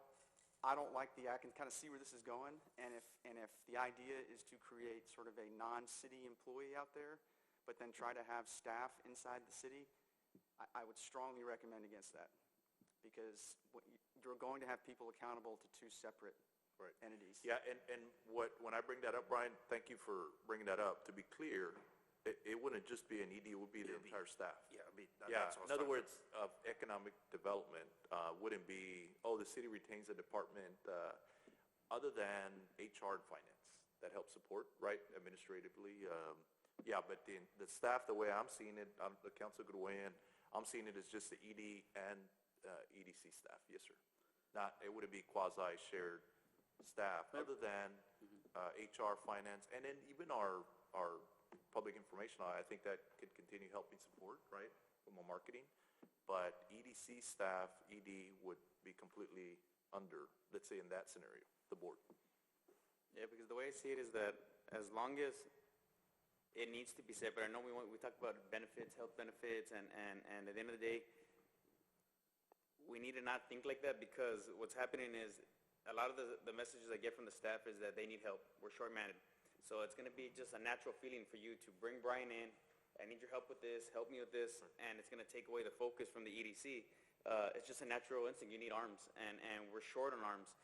like I can kind of see where this is going, and if the idea is to create sort of a non-city employee out there, but then try to have staff inside the city, I would strongly recommend against that. Because you're going to have people accountable to two separate entities. Yeah, and when I bring that up, Brian, thank you for bringing that up. To be clear, it wouldn't just be an ED, it would be the entire staff. Yeah, Yeah, that's what I was in other talking words, economic development wouldn't be, oh, the city retains a department other than HR and finance that help support, right, administratively. Yeah, but the staff, the way I'm seeing it, the council could weigh in, I'm seeing it as just the ED and EDC staff, yes, sir. It wouldn't be quasi-shared staff other than HR, finance, and then even our public information. I think that could continue helping support, right, from a marketing. But EDC staff, ED would be completely under, let's say in that scenario, the board. Yeah, because the way I see it is that as long as it needs to be separate, I know we talk about benefits, health benefits, and at the end of the day, we need to not think like that, because what's happening is a lot of the messages I get from the staff is that they need help. We're short-managed. So it's going to be just a natural feeling for you to bring Brian in. I need your help with this. Help me with this. And it's going to take away the focus from the EDC. It's just a natural instinct. You need arms, and we're short on arms.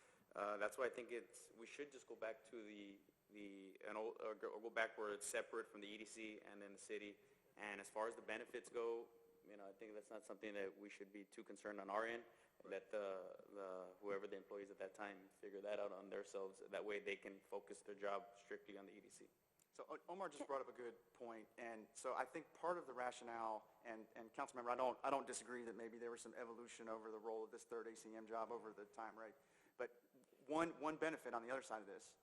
That's why I think we should just go back to go back where it's separate from the EDC and then the city. And as far as the benefits go, I think that's not something that we should be too concerned on our end. Let whoever the employees at that time figure that out on themselves. That way they can focus their job strictly on the EDC. So Omar just brought up a good point, and so I think part of the rationale, and Councilmember, I don't disagree that maybe there was some evolution over the role of this third ACM job over the time, right? But one benefit on the other side of this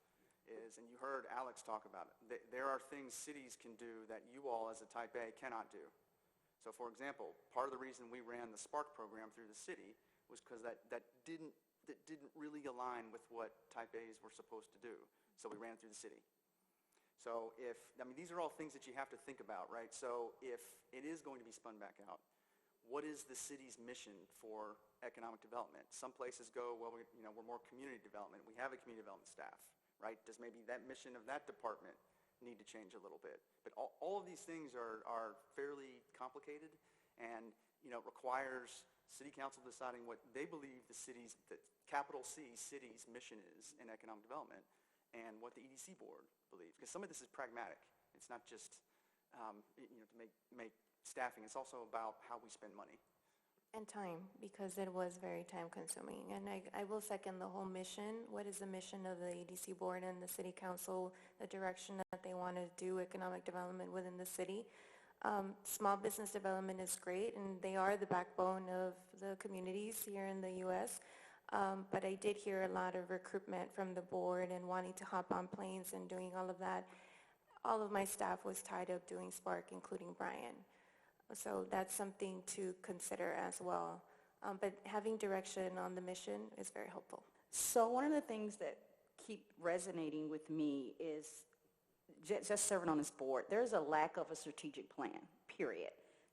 is, and you heard Alex talk about it, there are things cities can do that you all as a Type A cannot do. So for example, part of the reason we ran the Spark program through the city was because that didn't really align with what Type A's were supposed to do. So we ran it through the city. So these are all things that you have to think about, right? So if it is going to be spun back out, what is the city's mission for economic development? Some places go, well, we're more community development. We have a community development staff, right? Does maybe that mission of that department need to change a little bit? But all of these things are fairly complicated, and requires city council deciding what they believe the capital C city's mission is in economic development, and what the EDC board believes. Because some of this is pragmatic. It's not just to make staffing. It's also about how we spend money. And time, because it was very time consuming. And I will second the whole mission. What is the mission of the EDC board and the city council, the direction that they want to do economic development within the city? Small business development is great, and they are the backbone of the communities here in the U.S. But I did hear a lot of recruitment from the board and wanting to hop on planes and doing all of that. All of my staff was tied up doing Spark, including Brian. So that's something to consider as well. But having direction on the mission is very helpful. So one of the things that keep resonating with me is just serving on this board, there's a lack of a strategic plan, period.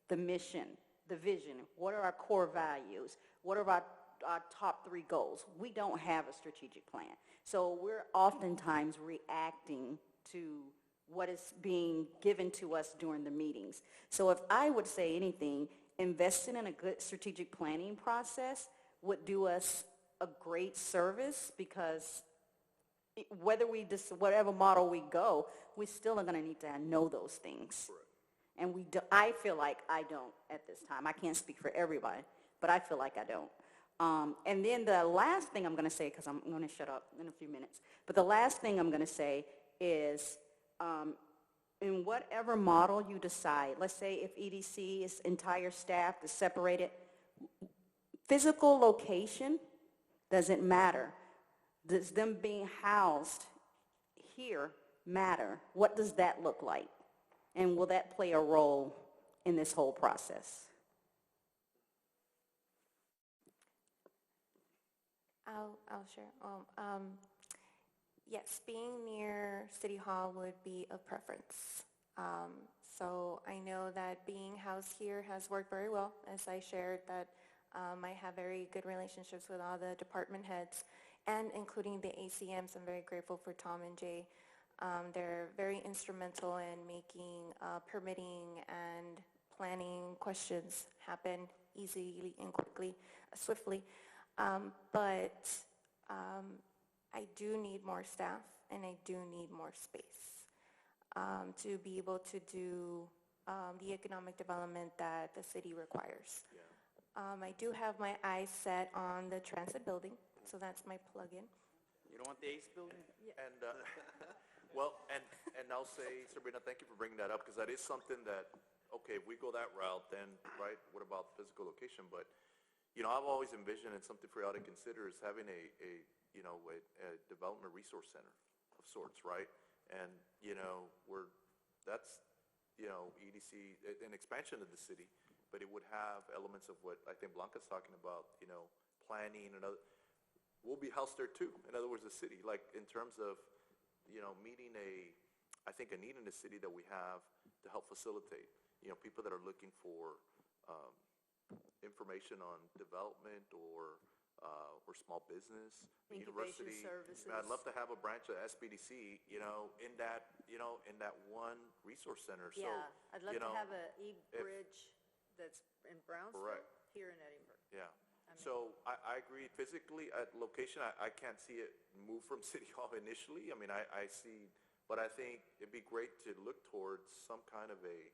The mission, the vision, what are our core values? What are our top 3 goals? We don't have a strategic plan. So we're oftentimes reacting to what is being given to us during the meetings. So if I would say anything, investing in a good strategic planning process would do us a great service, because whatever model we go, we still are going to need to know those things. And I feel like I don't at this time. I can't speak for everybody, but I feel like I don't. And then the last thing I'm going to say, because I'm going to shut up in a few minutes, but the last thing I'm going to say is, in whatever model you decide, let's say if EDC is entire staff is separated, physical location doesn't matter. Does them being housed here matter? What does that look like? And will that play a role in this whole process? I'll share. Yes, being near City Hall would be of preference. So I know that being housed here has worked very well, as I shared that I have very good relationships with all the department heads and including the ACMs. I'm very grateful for Tom and Jay. They're very instrumental in making permitting and planning questions happen easily and quickly, swiftly. But I do need more staff and I do need more space to be able to do the economic development that the city requires. I do have my eyes set on the transit building, so that's my plug-in. You don't want the ACE building? And, well, and I'll say, Sabrina, thank you for bringing that up, because that is something that, okay, if we go that route, then, right, what about physical location? But, you know, I've always envisioned, and something for y'all to consider, is having a development resource center of sorts, right? And, you know, that's, you know, EDC, an expansion of the city, but it would have elements of what I think Blanca's talking about, you know, planning and other, we'll be housed there too. In other words, the city, like in terms of, you know, meeting I think a need in the city that we have to help facilitate, you know, people that are looking for information on development or small business, Incubation university. services. I'd love to have a branch of SBDC, you know, in that one resource center. So, Yeah, I'd love you to know, have a e-bridge that's in Brownsville, Correct. here in Edinburgh. Yeah. I mean- So I agree. Physically, at location, I can't see it move from City Hall initially. I mean, I see, but I think it'd be great to look towards some kind of a,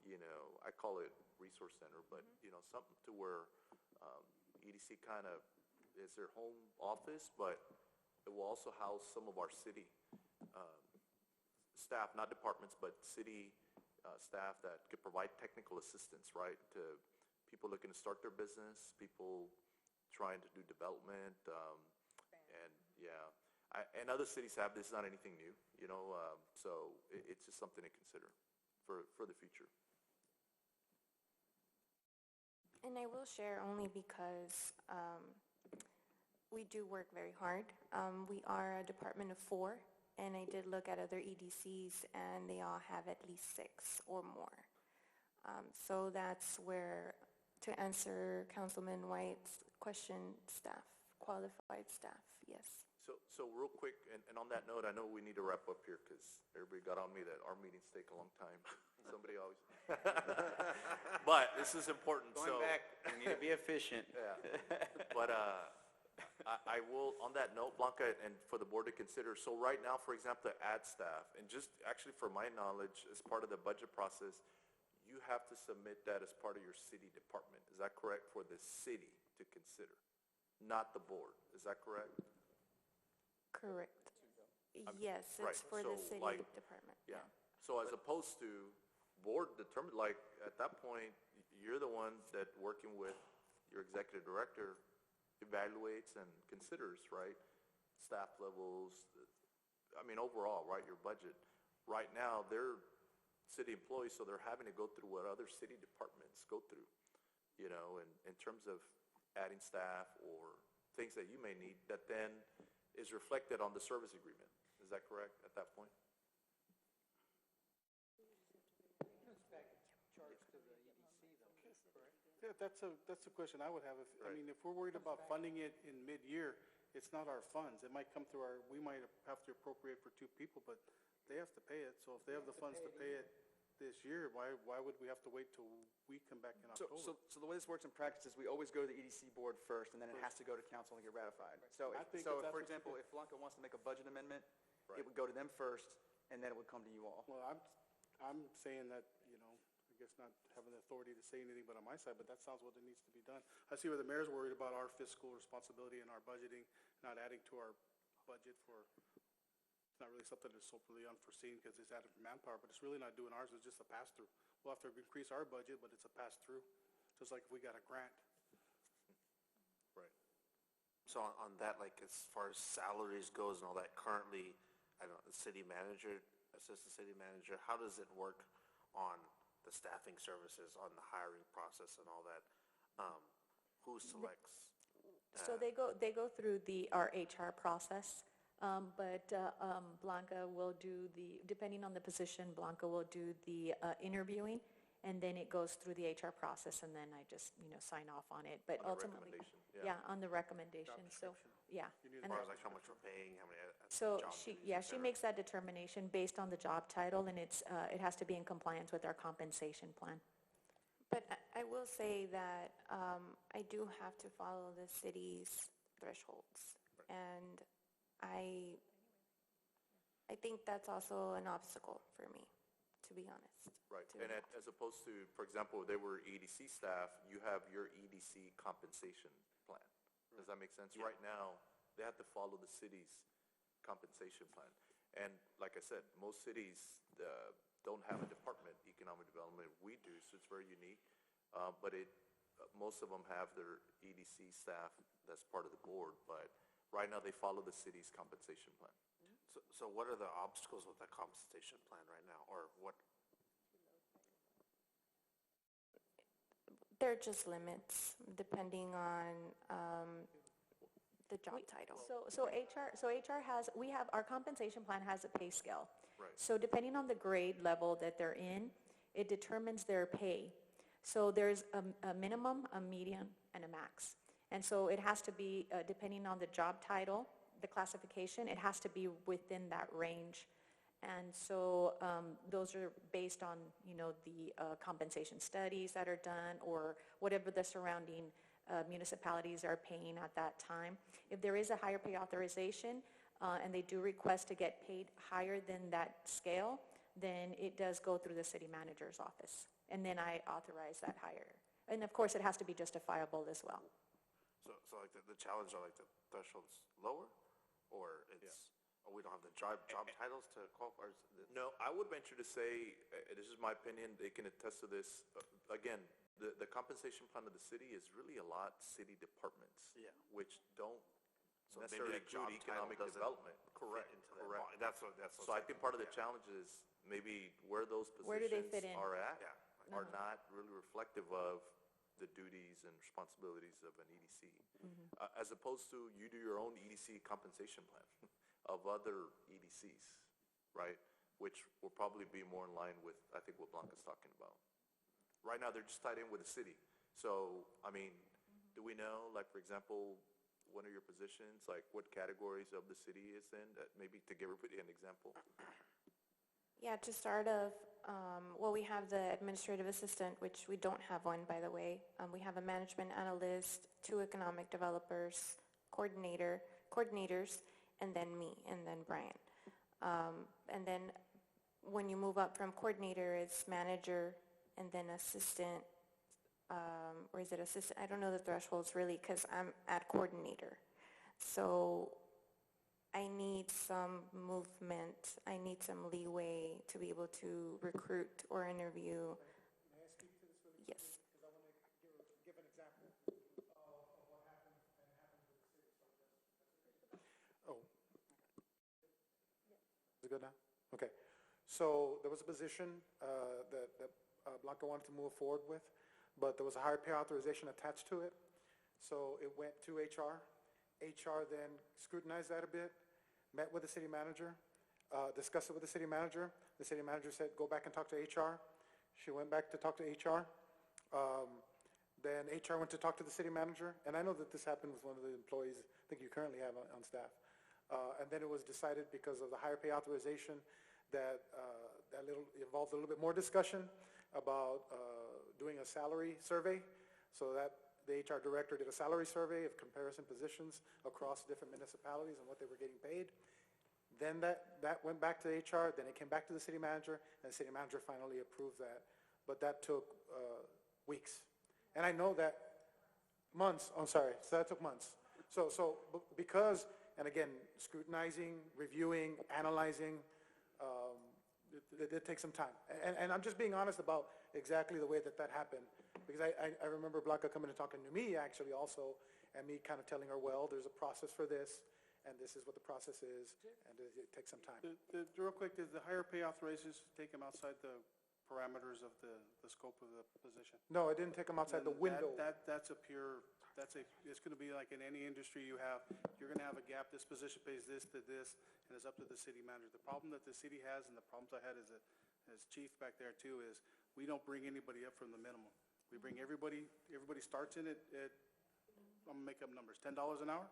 you know, I call it resource center, but, you know, something to where EDC kind of is their home office, but it will also house some of our city staff, not departments, but city staff that could provide technical assistance, right, to people looking to start their business, people trying to do development, and yeah, and other cities have this. Is not anything new, you know. So it's just something to consider for the future. And I will share only because we do work very hard. We are a department of 4, and I did look at other EDCs, and they all have at least 6 or more. So that's where, to answer Councilman White's question, staff, qualified staff, yes. So real quick, and on that note, I know we need to wrap up here because everybody got on me that our meetings take a long time. Somebody always. But this is important. Going back, we need to be efficient. Yeah. But I will, on that note, Blanca, and for the board to consider, so right now, for example, to add staff, and just actually for my knowledge, as part of the budget process, you have to submit that as part of your city department. Is that correct? For the city to consider, not the board. Is that correct? Correct. Yes, right, it's for the so, city like, department. Yeah. So as opposed to board determined, like, at that point, you're the one that, working with your executive director, evaluates and considers, right? Staff levels, I mean, overall, right, your budget. Right now, they're city employees, so they're having to go through what other city departments go through, you know, and in terms of adding staff or things that you may need that then is reflected on the service agreement. Is that correct at that point? Yeah, that's a question I would have. I mean, if we're worried about funding it in mid-year, it's not our funds. It might come through we might have to appropriate for 2 people, but they have to pay it. So if they have the funds to pay it this year, why would we have to wait till we come back in October? So the way this works in practice is we always go to the EDC board first, and then it has to go to council and get ratified. So, I think so that's for what you example, did. if Blanca wants to make a budget amendment, Right. it would go to them first, and then it would come to you all. Well, I'm saying that, you know, I guess not having the authority to say anything but on my side, but that sounds what needs to be done. I see where the mayor's worried about our fiscal responsibility and our budgeting, not adding to our budget it's not really something that's so really unforeseen because it's added manpower, but it's really not doing ours. It's just a pass-through. We'll have to increase our budget, but it's a pass-through, just like if we got a grant. Right. So on that, like as far as salaries goes and all that, currently, I don't know, the city manager, assistant city manager, how does it work on the staffing services, on the hiring process and all that? Who selects? So they go through our HR process. But Blanca will do depending on the position, Blanca will do the interviewing, and then it goes through the HR process, and then I just, sign off on it. But On the ultimately, recommendation, yeah, on the recommendation, so, yeah. As And far that- as like how much we're paying, how many So job she, duties, yeah, et she cetera. makes that determination based on the job title, and it has to be in compliance with our compensation plan. But I will say that I do have to follow the city's thresholds. And I think that's also an obstacle for me, to be honest. Right, to and be as opposed to, for example, they were EDC staff, you have your EDC compensation plan. Does that make sense? Right now, they have to follow the city's compensation plan. And like I said, most cities don't have a department, economic development. We do, so it's very unique. But most of them have their EDC staff that's part of the board, but right now they follow the city's compensation plan. So what are the obstacles with that compensation plan right now, or what? They're just limits, depending on the job title. So HR our compensation plan has a pay scale. Right. So depending on the grade level that they're in, it determines their pay. So there's a minimum, a median, and a max. And so it has to be, depending on the job title, the classification, it has to be within that range. And so those are based on, the compensation studies that are done or whatever the surrounding municipalities are paying at that time. If there is a higher pay authorization and they do request to get paid higher than that scale, then it does go through the city manager's office. And then I authorize that higher. And of course, it has to be justifiable as well. So like the challenge are like the thresholds lower, or or we don't have the job titles to qualify? No, I would venture to say, this is my opinion, they can attest to this. Again, the compensation plan of the city is really a lot city departments. Yeah. Which don't So necessarily maybe a job include title economic doesn't development. fit Correct, into that correct. box. That's what So I think part of the challenge is maybe where those Where do they positions fit in? are at Yeah. are not really reflective of the duties and responsibilities of an EDC. As opposed to you do your own EDC compensation plan of other EDCs, right? Which will probably be more in line with, I think, what Blanca's talking about. Right now, they're just tied in with the city. So, I mean, do we know, like, for example, one of your positions, like what categories of the city is in, that maybe to give everybody an example? Yeah, to start off, well, we have the administrative assistant, which we don't have one, by the way. We have a management analyst, 2 economic developers, coordinators, and then me, and then Brian. And then when you move up from coordinator, it's manager, and then assistant, or is it assistant? I don't know the thresholds really, because I'm at coordinator. So I need some movement, I need some leeway to be able to recruit or interview. May I speak to this really Yes. quickly? Because I want to give an example of what happened with the city. Oh. Is it good now? Okay. So there was a position that Blanca wanted to move forward with, but there was a higher pay authorization attached to it. So it went to HR. HR then scrutinized that a bit, met with the city manager, discussed it with the city manager. The city manager said, go back and talk to HR. She went back to talk to HR. Then HR went to talk to the city manager. And I know that this happened with one of the employees I think you currently have on staff. And then it was decided because of the higher pay authorization that involved a little bit more discussion about doing a salary survey. So that the HR director did a salary survey of comparison positions across different municipalities and what they were getting paid. Then that went back to HR, then it came back to the city manager, and the city manager finally approved that. But that took weeks. And I know that months, I'm sorry, so that took months. So because, and again, scrutinizing, reviewing, analyzing, it did take some time. And I'm just being honest about exactly the way that happened. Because I remember Blanca coming and talking to me actually also, and me kind of telling her, well, there's a process for this, and this is what the process is, and it takes some time. Real quick, does the higher pay authorizations take them outside the parameters of the scope of the position? No, it didn't take them outside the window. That's a pure it's gonna be like in any industry you have, you're gonna have a gap, this position pays this to this, and it's up to the city manager. The problem that the city has, and the problems I had as chief back there too, is we don't bring anybody up from the minimum. We bring everybody starts in at, I'm gonna make up numbers, $10 an hour.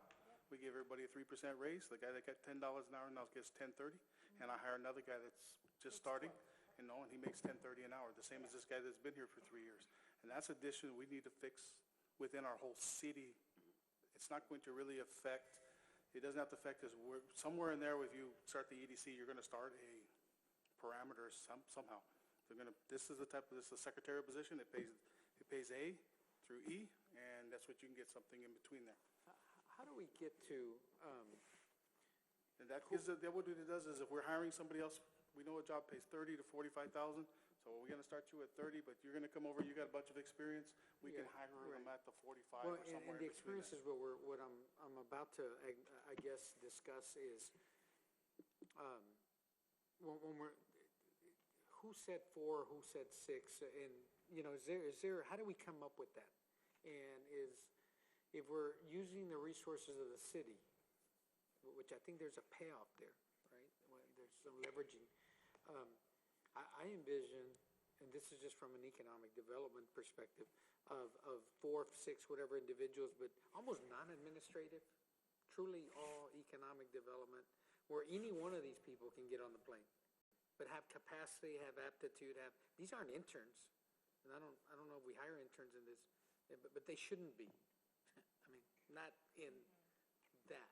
We give everybody a 3% raise. The guy that got $10 an hour now gets $10.30, and I hire another guy that's just starting, and he makes $10.30 an hour, the same as this guy that's been here for 3 years. And that's addition we need to fix within our whole city. It's not going to really affect, it doesn't have to affect us. Somewhere in there, if you start the EDC, you're gonna start a parameter somehow. This is the secretarial position. It pays A through E, and that's what you can get something in between there. How do we get to, And that what it does is if we're hiring somebody else, we know a job pays 30 to 45,000, so we're gonna start you at 30, but you're gonna come over, you got a bunch of experience, we can hire them at the 45 well, or somewhere and in the between experience there. is what I'm about to, I guess, discuss is, when we're, who said 4, who said 6, and, is there, how do we come up with that? And if we're using the resources of the city, which I think there's a payoff there, right? There's some leveraging. I envision, and this is just from an economic development perspective, of 4, 6, whatever individuals, but almost non-administrative, truly all economic development, where any one of these people can get on the plane, but have capacity, have aptitude, these aren't interns. And I don't know if we hire interns in this, but they shouldn't be. I mean, not in that.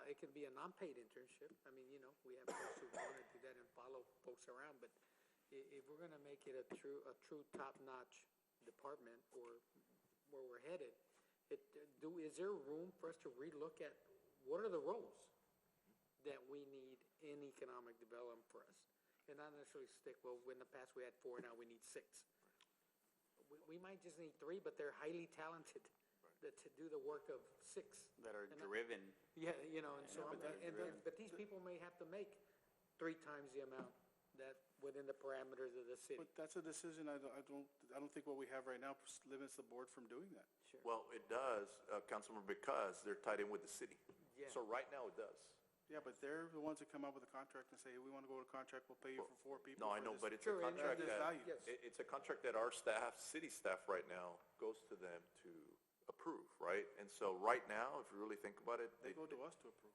It could be a non-paid internship. I mean, we have folks who want to do that and follow folks around, but if we're gonna make it a true top-notch department or where we're headed, is there room for us to relook at what are the roles that we need in economic development for us? And not necessarily stick, well, in the past we had 4, now we need 6. We might just need 3, but they're highly talented to do the work of 6. That are driven. Yeah, and so, but these people may have to make 3 times the amount that within the parameters of the city. But that's a decision I don't think what we have right now limits the board from doing that. Sure. Well, it does, Councilman, because they're tied in with the city. Yeah. So right now it does. Yeah, but they're the ones that come up with a contract and say, hey, we want to go to contract, we'll pay you for 4 people. No, I for know, this." but it's a Sure, and contract there's that, value. Yes. it's a contract that our staff, city staff right now, goes to them to approve, right? And so right now, if you really think about it. They go to us to approve.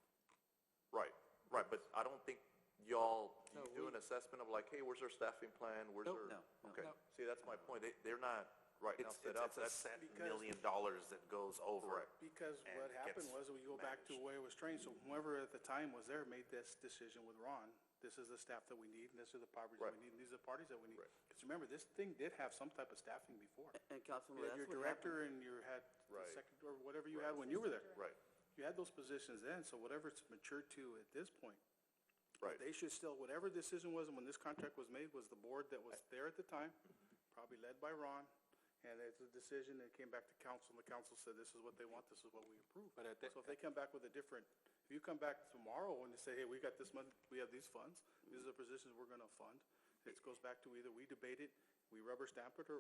Right, but I don't think y'all, No, you do an assessment of like, hey, where's our staffing plan? Where's Nope. our? No. Okay, No. see, that's my point. They're not right now It's set up. a set $1 million that goes over. Correct. Because And what happened gets was, we go back to the way it was trained, so whoever at the time was there made this decision with Ron. This is the staff that we need, and this are the parties that we need, and these are the parties that we need. Right. Because remember, this thing did have some type of staffing before. And You Councilman, had that's your what happened. director and you had the Right. second, or whatever you had when you were there. Right, You had those positions then, so whatever it's matured to at this point, right. they should still, whatever decision was, and when this contract was made, was the board that was there at the time, probably led by Ron, and it's a decision that came back to council, and the council said, this is what they want, this is what we approve. But at the- So if they come back with a different, if you come back tomorrow and they say, hey, we got this money, we have these funds, these are the positions we're gonna fund, it goes back to either we debate it, we rubber stamp it, or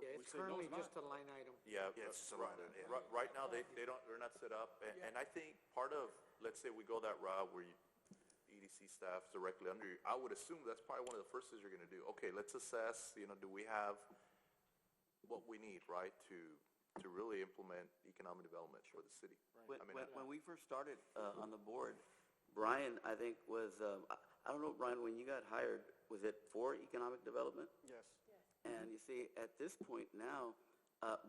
Yeah, we it's say, no, currently it's not. just a line item. Yeah, Yeah, it's just a right, line item, yeah. right now, they're not set up, and I think part of, let's say we go that route where EDC staff's directly under you, I would assume that's probably one of the first things you're gonna do. Okay, let's assess, do we have what we need, right, to really implement economic development for the city? When we first started on the board, Brian, I think, was, I don't know, Brian, when you got hired, was it for economic development? Yes. And you see, at this point now,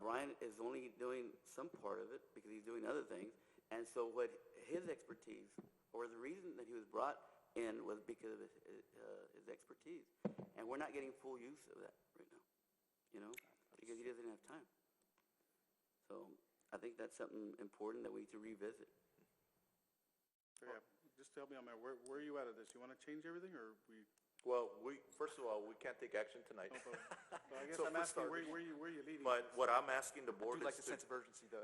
Brian is only doing some part of it because he's doing other things. And so what his expertise, or the reason that he was brought in was because of his expertise. And we're not getting full use of that right now, because he doesn't have time. So I think that's something important that we need to revisit. So, yeah, just tell me, where are you at of this? You wanna change everything, or we? Well, first of all, we can't take action tonight. No, but I guess So I'm for asking, starters- where you leading? But what I'm asking the I board do is like the sense of urgency, though.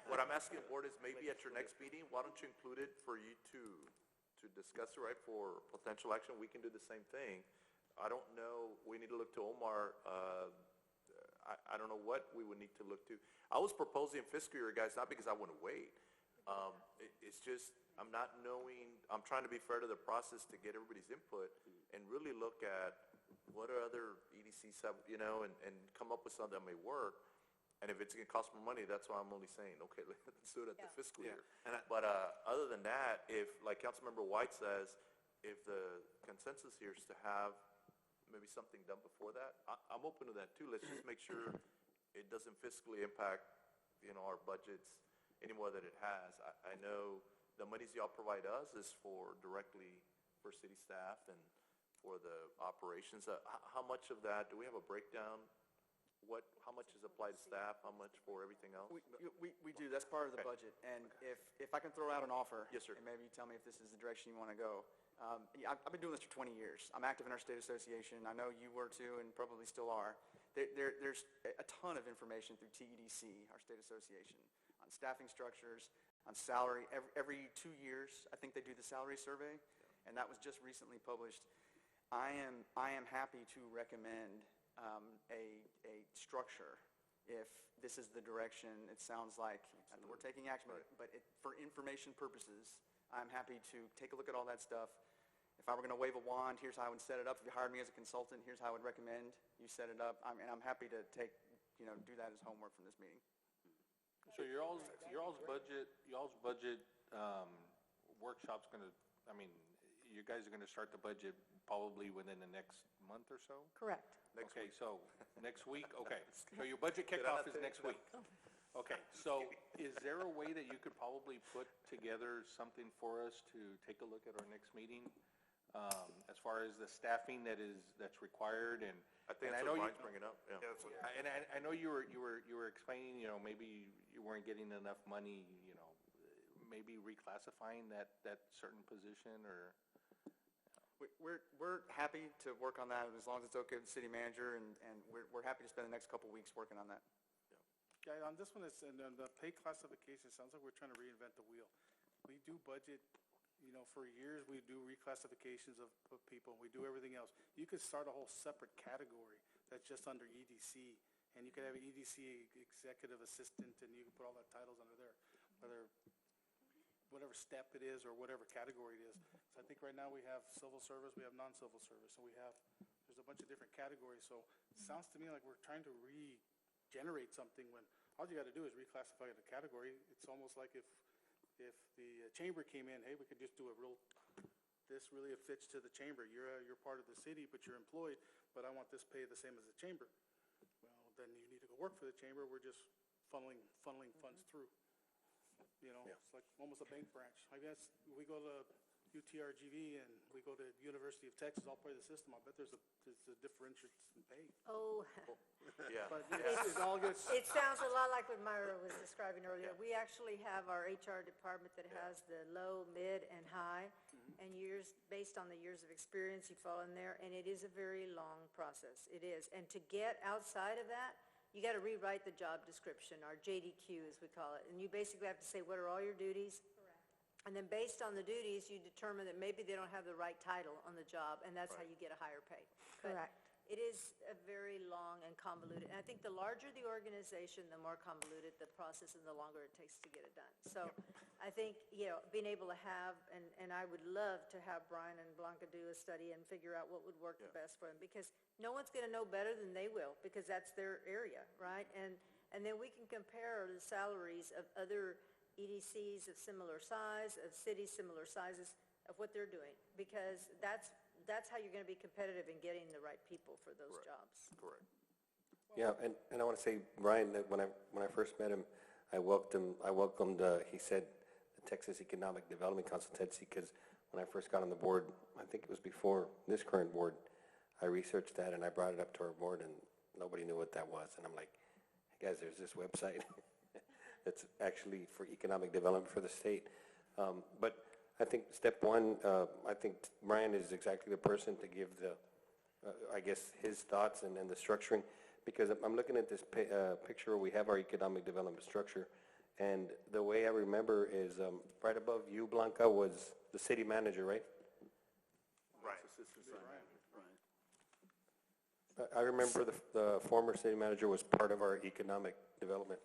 what I'm asking the board is maybe at your next meeting, why don't you include it for you to discuss it, right, for potential action? We can do the same thing. I don't know, we need to look to Omar. I don't know what we would need to look to. I was proposing fiscal year, guys, not because I want to wait. It's just, I'm not knowing, I'm trying to be fair to the process to get everybody's input and really look at what are other EDCs have, you know, and come up with something that may work. And if it's gonna cost more money, that's why I'm only saying, okay, let's do it at the fiscal year. But other than that, if, like Councilmember White says, if the consensus here is to have maybe something done before that, I'm open to that too. Let's just make sure it doesn't fiscally impact, you know, our budgets any more than it has. I know the monies y'all provide us is for directly for city staff and for the operations. How much of that, do we have a breakdown? How much is applied to staff, how much for everything else? We do, that's part of the budget, and if I can throw out an offer. Yes, sir. And maybe you tell me if this is the direction you want to go. Yeah, I've been doing this for 20 years. I'm active in our state association. I know you were too, and probably still are. There's a ton of information through TEDC, our state association, on staffing structures, on salary. Every 2 years, I think they do the salary survey, and that was just recently published. I am happy to recommend a structure if this is the direction it sounds like. We're taking action, but for information purposes, I'm happy to take a look at all that stuff. If I were going to wave a wand, here's how I would set it up. If you hired me as a consultant, here's how I would recommend you set it up. And I'm happy to do that as homework from this meeting. So your all's budget workshop's gonna, I mean, you guys are gonna start the budget probably within the next month or so? Correct. Okay, so next week, okay. So your budget kickoff is next week. Okay, so is there a way that you could probably put together something for us to take a look at our next meeting? As far as the staffing that's required, and I think and that's know what you- Brian's bringing up, yeah. And I know you were explaining, you know, maybe you weren't getting enough money, you know, maybe reclassifying that certain position, or. We're happy to work on that as long as it's okay with the city manager, and we're happy to spend the next couple of weeks working on that. Yeah, on this one, it's, and then the pay classification, sounds like we're trying to reinvent the wheel. We do budget, you know, for years, we do reclassifications of people, we do everything else. You could start a whole separate category that's just under EDC, and you could have an EDC executive assistant, and you can put all that titles under there, whatever step it is or whatever category it is. So I think right now we have civil service, we have non-civil service, so there's a bunch of different categories. So it sounds to me like we're trying to regenerate something when all you got to do is reclassify the category. It's almost like if the chamber came in, hey, we could just do this really fits to the chamber. You're part of the city, but you're employed, but I want this pay the same as the chamber. Well, then you need to go work for the chamber. We're just funneling funds through. You know, it's like almost a bank branch. I guess we go to UTRGV and we go to University of Texas, all part of the system. I bet there's a differential in pay. Oh, Yeah. But it's all good. it sounds a lot like what Myra was describing earlier. We actually have our HR department that has the low, mid, and high, and based on the years of experience you fall in there, and it is a very long process. It is. And to get outside of that, you got to rewrite the job description, our JDQ as we call it, and you basically have to say, what are all your duties? Correct. And then based on the duties, you determine that maybe they don't have the right title on the job, and that's how you get a higher pay. But Correct. it is a very long and convoluted, and I think the larger the organization, the more convoluted the process and the longer it takes to get it done. So I think, you know, being able to have, and I would love to have Brian and Blanca do a study and figure out what would work the best for them, because no one's going to know better than they will, because that's their area, right? And then we can compare the salaries of other EDCs of similar size, of cities similar sizes, of what they're doing, because that's how you're going to be competitive in getting the right people for those jobs. Correct. Yeah, and I want to say, Brian, that when I first met him, I welcomed, he said, the Texas Economic Development Consultancy, because when I first got on the board, I think it was before this current board, I researched that and I brought it up to our board, and nobody knew what that was. And I'm like, hey guys, there's this website that's actually for economic development for the state. But I think step one, I think Brian is exactly the person to give I guess, his thoughts and the structuring, because I'm looking at this picture where we have our economic development structure, and the way I remember is right above you, Blanca, was the city manager, right? Right. I remember the former city manager was part of our economic development.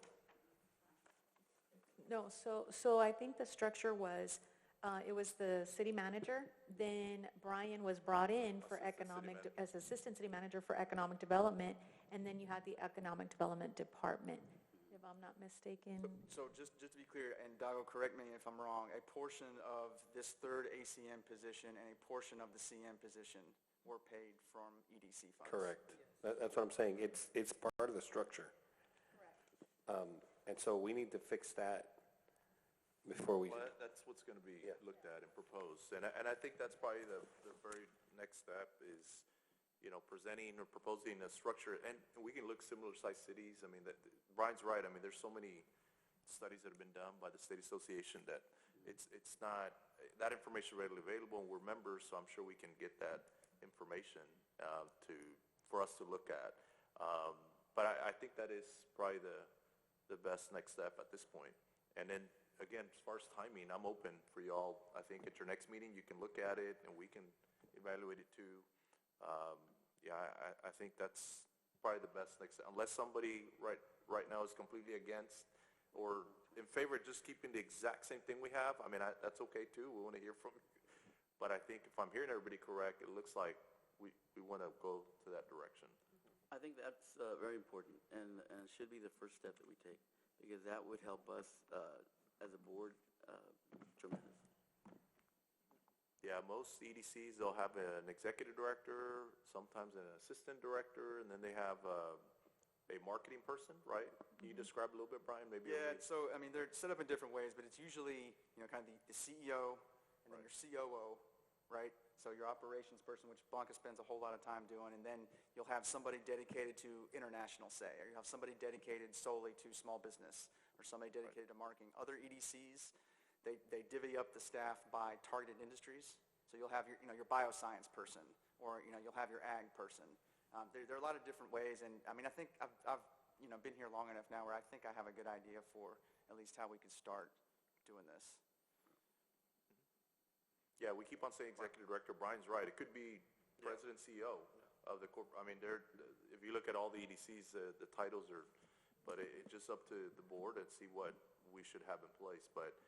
No, so I think the structure was, it was the city manager, then Brian was brought in for as assistant city manager for economic development, and then you had the economic development department, if I'm not mistaken. So just to be clear, and Dago, correct me if I'm wrong, a portion of this third ACM position and a portion of the CM position were paid from EDC funds? Correct. That's what I'm saying. It's part of the structure. Correct. And so we need to fix that before we... Well, that's what's going to be looked at and proposed. And I think that's probably the very next step is, presenting or proposing a structure. And we can look similar sized cities. I mean, Brian's right. I mean, there's so many studies that have been done by the state association that it's not, that information readily available, and we're members, so I'm sure we can get that information for us to look at. But I think that is probably the best next step at this point. And then, again, as far as timing, I'm open for y'all. I think at your next meeting, you can look at it and we can evaluate it too. I think that's probably the best next step. Unless somebody right now is completely against or in favor of just keeping the exact same thing we have, I mean, that's okay too. We want to hear from you. But I think if I'm hearing everybody correct, it looks like we want to go to that direction. I think that's very important, and should be the first step that we take, because that would help us as a board tremendous. Yeah, most EDCs, they'll have an executive director, sometimes an assistant director, and then they have a marketing person, right? Can you describe a little bit, Brian? Maybe. Yeah, so, I mean, they're set up in different ways, but it's usually, kind of the CEO and then your COO, right? So your operations person, which Blanca spends a whole lot of time doing, and then you'll have somebody dedicated to international, say, or you have somebody dedicated solely to small business, or somebody dedicated to marketing. Other EDCs, they divvy up the staff by targeted industries. So you'll have your bioscience person, or you'll have your ag person. There are a lot of different ways, and I mean, I think I've been here long enough now where I think I have a good idea for at least how we could start doing this. Yeah, we keep on saying executive director. Brian's right. It could be president, CEO of the corp. I mean, if you look at all the EDCs, the titles are, but it's just up to the board and see what we should have in place. But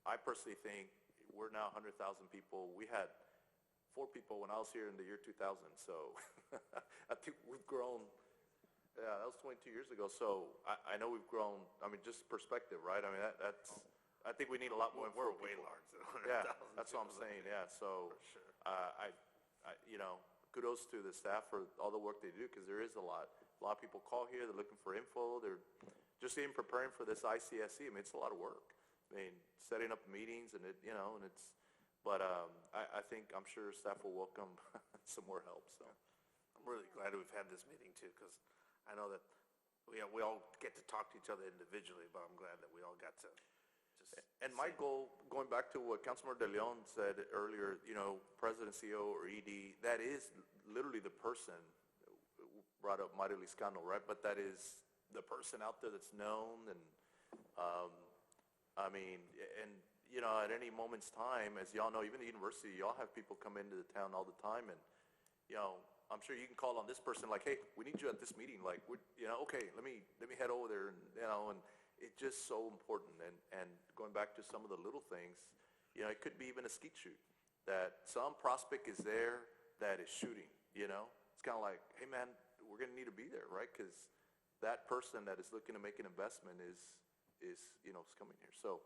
I personally think we're now 100,000 people. We had 4 people when I was here in the year 2000. So I think we've grown. Yeah, that was 22 years ago. So I know we've grown. I mean, just perspective, right? I mean, that's. I think we need a lot more. We're way larger than 100,000. Yeah, that's what I'm saying. Yeah, so I kudos to the staff for all the work they do, because there is a lot. A lot of people call here. They're looking for info. They're just even preparing for this ICSC. I mean, it's a lot of work. I mean, setting up meetings and and it's. But I think I'm sure staff will welcome some more help. So I'm really glad we've had this meeting too, because I know that we all get to talk to each other individually, but I'm glad that we all got to. And my goal, going back to what Councilmember De Leon said earlier, President, CEO, or ED, that is literally the person, brought up Mario Liscano, right? But that is the person out there that's known, and I mean, and at any moment's time, as y'all know, even the university, y'all have people come into the town all the time, and I'm sure you can call on this person like, hey, we need you at this meeting, like, okay, let me head over there, and and it's just so important. And going back to some of the little things, it could be even a skeet shoot, that some prospect is there that is shooting, It's kind of like, hey man, we're going to need to be there, right? Because that person that is looking to make an investment is coming here. So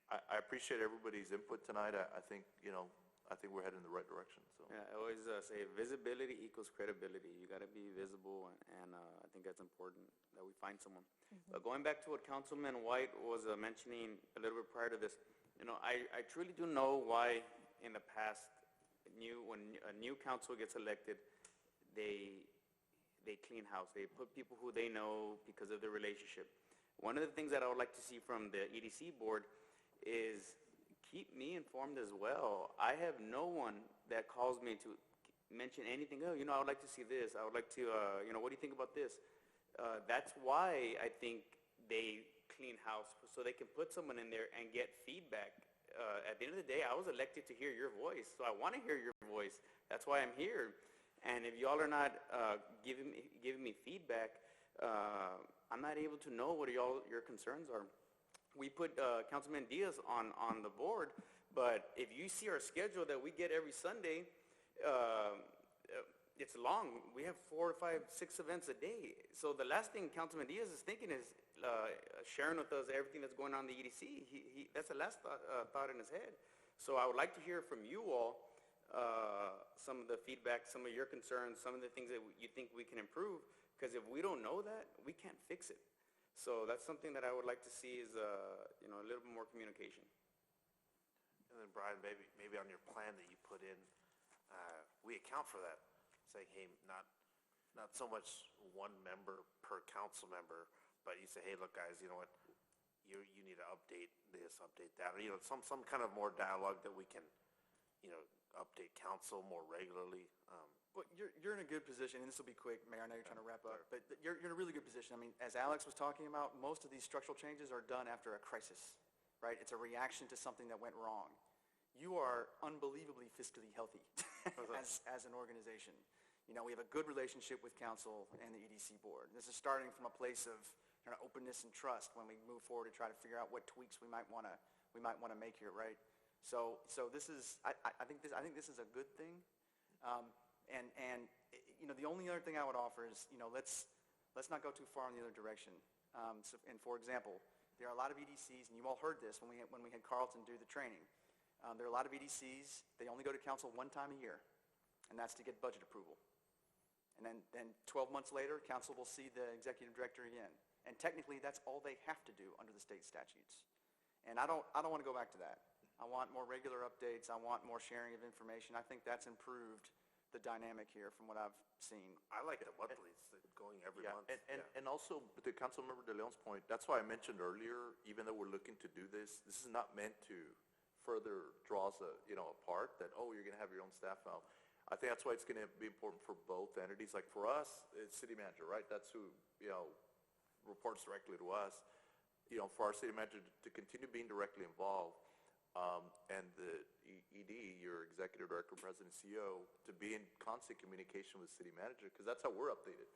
I appreciate everybody's input tonight. I think we're heading in the right direction. So yeah, I always say visibility equals credibility. You got to be visible, and I think that's important that we find someone. But going back to what Councilman White was mentioning a little bit prior to this, I truly do know why in the past, when a new council gets elected, they clean house. They put people who they know because of their relationship. One of the things that I would like to see from the EDC board is keep me informed as well. I have no one that calls me to mention anything. Oh, I would like to see this. I would like to, what do you think about this? That's why I think they clean house, so they can put someone in there and get feedback. At the end of the day, I was elected to hear your voice, so I want to hear your voice. That's why I'm here. And if y'all are not giving me feedback, I'm not able to know what your concerns are. We put Councilman Diaz on the board, but if you see our schedule that we get every Sunday, it's long. We have 4, 5, 6 events a day. So the last thing Councilman Diaz is thinking is sharing with us everything that's going on in the EDC. That's the last thought in his head. So I would like to hear from you all some of the feedback, some of your concerns, some of the things that you think we can improve. Because if we don't know that, we can't fix it. So that's something that I would like to see is a little bit more communication. And then Brian, maybe on your plan that you put in, we account for that, saying, hey, not so much one member per council member, but you say, hey, look, guys, you know what, you need to update this, update that, or, some kind of more dialogue that we can, update council more regularly. Well, you're in a good position, and this will be quick, Mayor, I know you're trying to wrap up, but you're in a really good position. I mean, as Alex was talking about, most of these structural changes are done after a crisis, right? It's a reaction to something that went wrong. You are unbelievably fiscally healthy as an organization. We have a good relationship with council and the EDC board. This is starting from a place of openness and trust when we move forward to try to figure out what tweaks we might want to make here, right? So this is, I think this is a good thing. The only other thing I would offer is, let's not go too far in the other direction. And for example, there are a lot of EDCs, and you all heard this when we had Carlton do the training. There are a lot of EDCs, they only go to council one time a year, and that's to get budget approval. And then 12 months later, council will see the executive director again. And technically, that's all they have to do under the state statutes. And I don't want to go back to that. I want more regular updates. I want more sharing of information. I think that's improved the dynamic here from what I've seen. I like the monthlies, going every month. And also, to Councilmember De Leon's point, that's why I mentioned earlier, even though we're looking to do this is not meant to further draw us apart, that, you're going to have your own staff now. I think that's why it's going to be important for both entities. Like for us, it's city manager, right? That's who, reports directly to us. For our city manager to continue being directly involved, and the ED, your executive director, president, CEO, to be in constant communication with city manager, because that's how we're updated.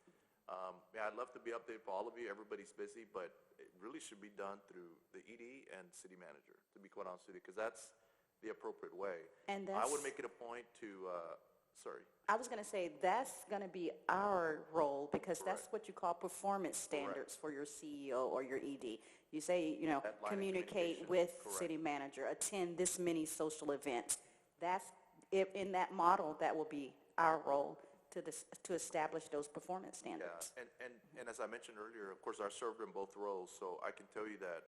I'd love to be updated for all of you. Everybody's busy, but it really should be done through the ED and city manager, to be quite honest with you, because that's the appropriate way. And I would make it a point to, sorry. I was going to say, that's going to be our role, because that's what you call performance standards for your CEO or your ED. You say, communicate with city manager, attend this many social events. In that model, that will be our role to establish those performance standards. Yeah, and as I mentioned earlier, of course, I served in both roles, so I can tell you that